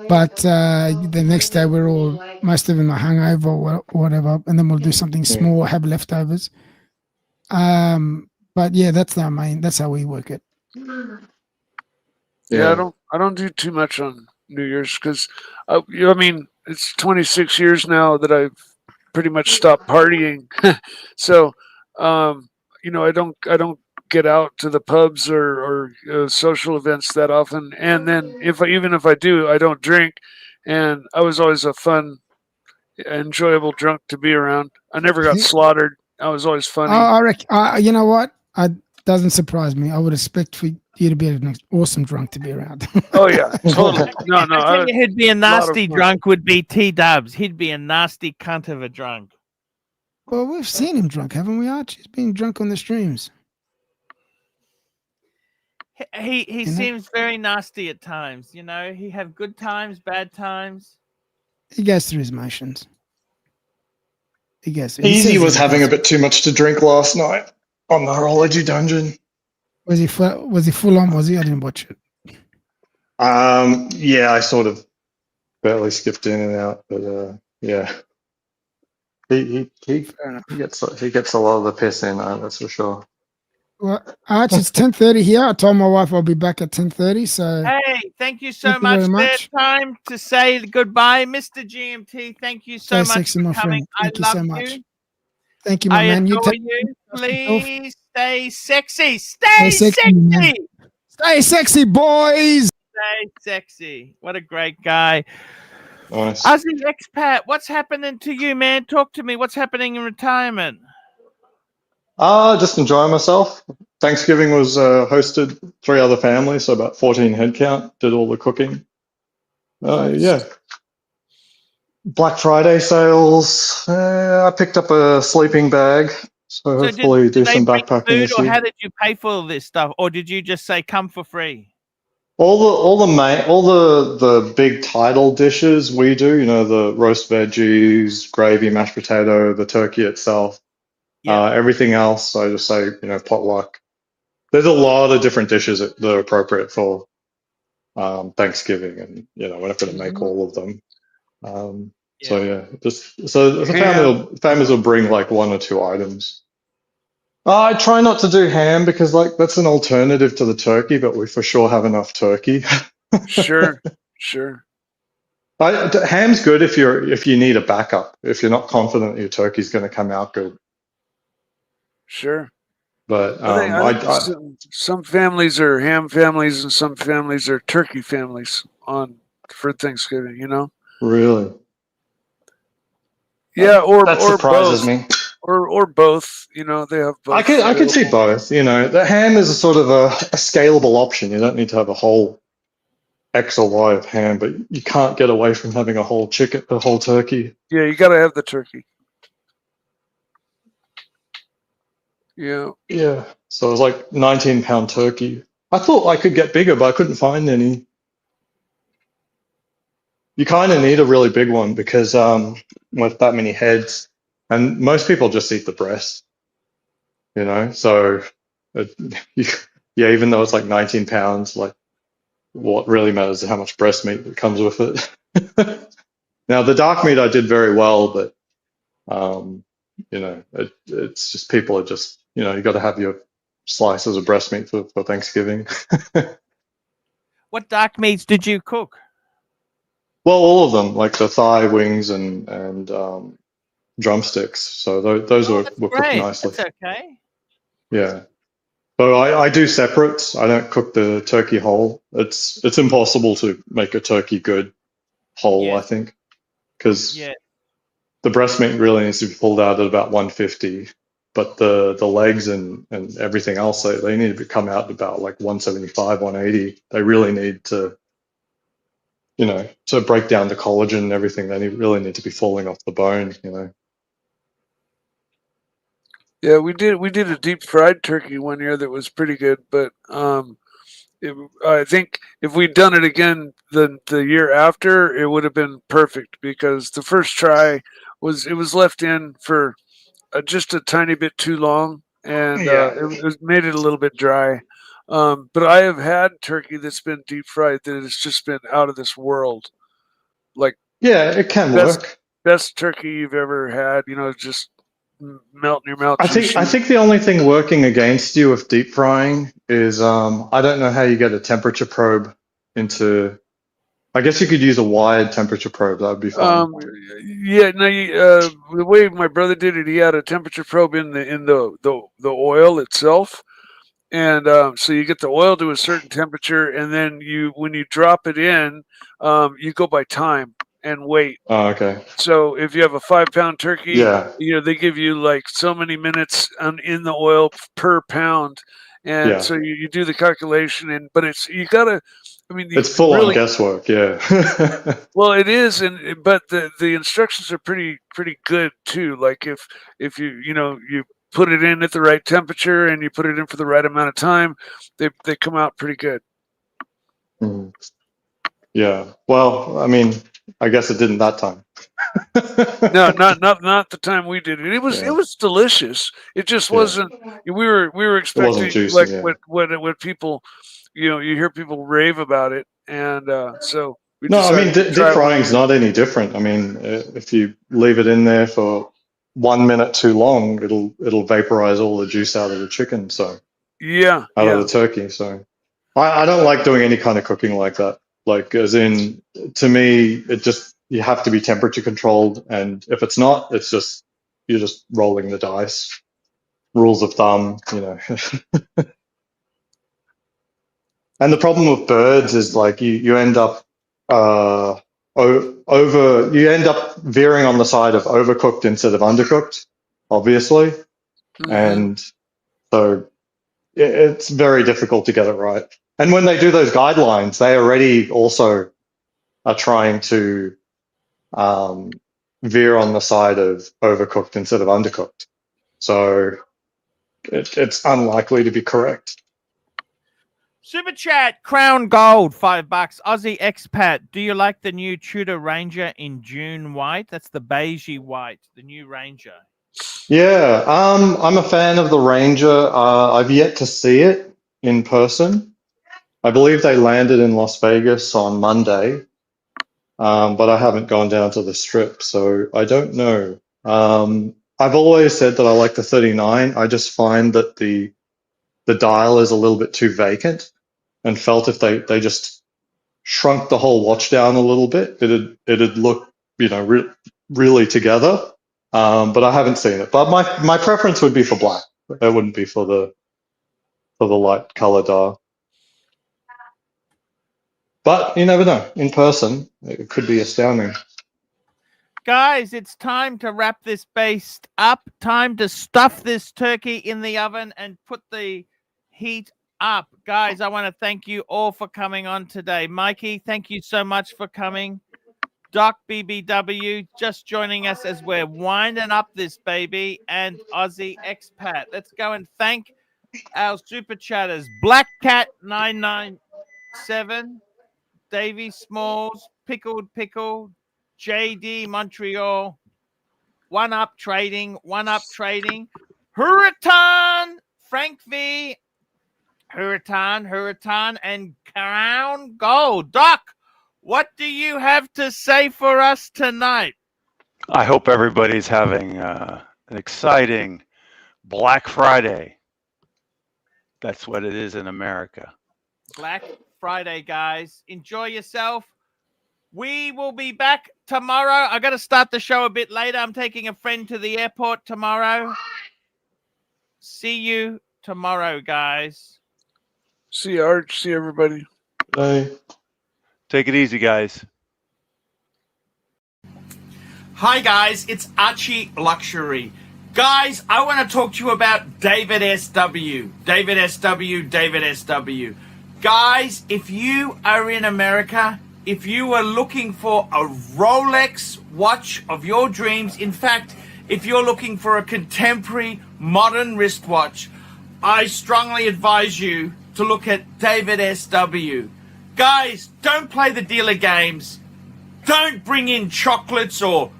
But the next day most of them are hungover or whatever, and then we'll do something small, have leftovers. But that's how we work it. Yeah, I don't do too much on New Year's because it's 26 years now that I've pretty much stopped partying. So. I don't get out to the pubs or social events that often. And then even if I do, I don't drink. And I was always a fun, enjoyable drunk to be around. I never got slaughtered. I was always funny. I reckon, you know what? It doesn't surprise me. I would expect for you to be an awesome drunk to be around. Oh, yeah, totally. No. He'd be a nasty drunk would be T-Dubs. He'd be a nasty cunt of a drunk. Well, we've seen him drunk, haven't we, Archie? He's been drunk on the streams. He seems very nasty at times. He have good times, bad times. He goes through his motions. Easy was having a bit too much to drink last night on the Horology Dungeon. Was he full on? Was he? I didn't watch it. I sort of barely skipped in and out, but yeah. He gets a lot of the piss in, that's for sure. Well, Arch, it's 10:30 here. I told my wife I'll be back at 10:30. So hey, thank you so much. There's time to say goodbye, Mr. GMT. Thank you so much for coming. Thank you so much. Thank you, my man. Please stay sexy. Stay sexy. Stay sexy, boys. Stay sexy. What a great guy. Nice. Aussie expat, what's happening to you, man? Talk to me. What's happening in retirement? Just enjoying myself. Thanksgiving was hosted 3 other families, so about 14 head count. Did all the cooking. Yeah. Black Friday sales. I picked up a sleeping bag, So hopefully do some backpacking food, this or year. how did you pay for all this stuff, or did you just say come for free? All the big title dishes we do, you know, the roast veggies, gravy, mashed potato, the turkey itself, everything else, I just say, you know, potluck. There's a lot of different dishes that are appropriate for Thanksgiving, and you know, we're not going to make all of them. So yeah, just so the families will bring like 1 or 2 items. I try not to do ham because like that's an alternative to the turkey, but we for sure have enough turkey. Sure. Ham's good if you need a backup, if you're not confident your turkey's going to come out good. Sure. But I think some families are ham families and some families are turkey families for Thanksgiving. You know. Really. Yeah, that surprises me. Or both, you know, they have both. I could see both. You know, the ham is a sort of a scalable option. You don't need to have a whole X or Y of ham, but you can't get away from having a whole turkey. Yeah, you got to have the turkey. Yeah. Yeah. So it was like 19-pound turkey. I thought I could get bigger, but I couldn't find any. You kind of need a really big one because with that many heads, and most people just eat the breast. You know, so yeah, even though it's like 19 pounds, like what really matters is how much breast meat that comes with it. Now the dark meat I did very well, but you know, it's just people are just, you know, you got to have your slices of breast meat for Thanksgiving. What dark meats did you cook? Well, all of them, like the thigh, wings, and drumsticks. So those were cooked nicely. That's okay. Yeah. So I do separates. I don't cook the turkey whole. It's impossible to make a turkey good whole, I think, because the breast meat really needs to be pulled out at about 150, but the legs and everything else, they need to come out at about like 175, 180. They really need to, you know, to break down the collagen and everything. They really need to be falling off the bone, you know. Yeah, we did a deep fried turkey one year that was pretty good, but I think if we'd done it again the year after, it would have been perfect because the first try was left in for just a tiny bit too long, and it made it a little bit dry. But I have had turkey that's been deep fried that has just been out of this world. Like it can work. Best turkey you've ever had. You know, just melt in your mouth. I think the only thing working against you with deep frying is I don't know how you get a temperature probe into. I guess you could use a wired temperature probe. That would be fine. The way my brother did it, he had a temperature probe in the oil itself, and so you get the oil to a certain temperature, and then when you drop it in, you go by time and weight. Oh, okay. So if you have a 5-pound turkey, you know, they give you like so many minutes in the oil per pound, and so you do the calculation, but it's it's full on guesswork. Yeah. Well, it is, but the instructions are pretty good too. Like if you put it in at the right temperature and you put it in for the right amount of time, they come out pretty good. Mm. Yeah. Well, I mean, I guess it didn't that time. No, not the time we did it. It was delicious. It just wasn't. We were expecting juicy, what people, you know, you hear people rave about it, and so we. No, I mean deep frying is not any different. I mean, if you leave it in there for 1 minute too long, it'll vaporize all the juice out of the chicken. So out of the turkey. So I don't like doing any kind of cooking like that. Like, as in, to me, it just, you have to be temperature controlled, and if it's not, it's just, you're just rolling the dice. Rules of thumb, you know. And the problem with birds is like you end up you end up veering on the side of overcooked instead of undercooked, obviously, and so it's very difficult to get it right. And when they do those guidelines, they already also are trying to veer on the side of overcooked instead of undercooked. So it's unlikely to be correct. Super chat, Crown Gold, $5. Aussie expat, do you like the new Tudor Ranger in June white? That's the beigey white, the new Ranger. Yeah, I'm a fan of the Ranger. I've yet to see it in person. I believe they landed in Las Vegas on Monday, but I haven't gone down to the Strip, so I don't know. I've always said that I like the 39. I just find that the dial is a little bit too vacant, and felt if they just shrunk the whole watch down a little bit, it'd look, you know, really together. But I haven't seen it. But my preference would be for black. It wouldn't be for the light color dial. But you never know. In person, it could be astounding. Guys, it's time to wrap this beast up. Time to stuff this turkey in the oven and put the heat up. Guys, I want to thank you all for coming on today. Mikey, thank you so much for coming. Doc BBW just joining us as we're winding up this baby, and Aussie expat. Let's go and thank our super chatters. Black Cat 997, Davey Smalls, Pickled Pickle, JD Montreal, One Up Trading, Hurritan, Frank V, Hurritan, and Crown Gold. Doc, what do you have to say for us tonight? I hope everybody's having an exciting Black Friday. That's what it is in America. Black Friday, guys. Enjoy yourself. We will be back tomorrow. I got to start the show a bit later. I'm taking a friend to the airport tomorrow. See you tomorrow, guys. See you, Arch. See everybody. Bye. Take it easy, guys. Hi, guys. It's Archie Luxury. Guys, I want to talk to you about David SW. David SW. Guys, if you are in America, if you are looking for a Rolex watch of your dreams, in fact, if you're looking for a contemporary modern wristwatch, I strongly advise you to look at David SW. Guys, don't play the dealer games. Don't bring in chocolates or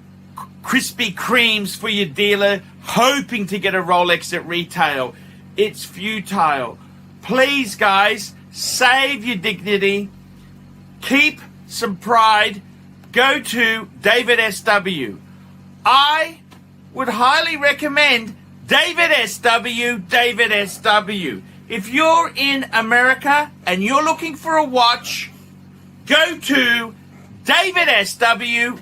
Krispy Kremes for your dealer hoping to get a Rolex at retail. It's futile. Please, guys, save your dignity. Keep some pride. Go to David SW. I would highly recommend David SW. If you're in America and you're looking for a watch, go to David SW.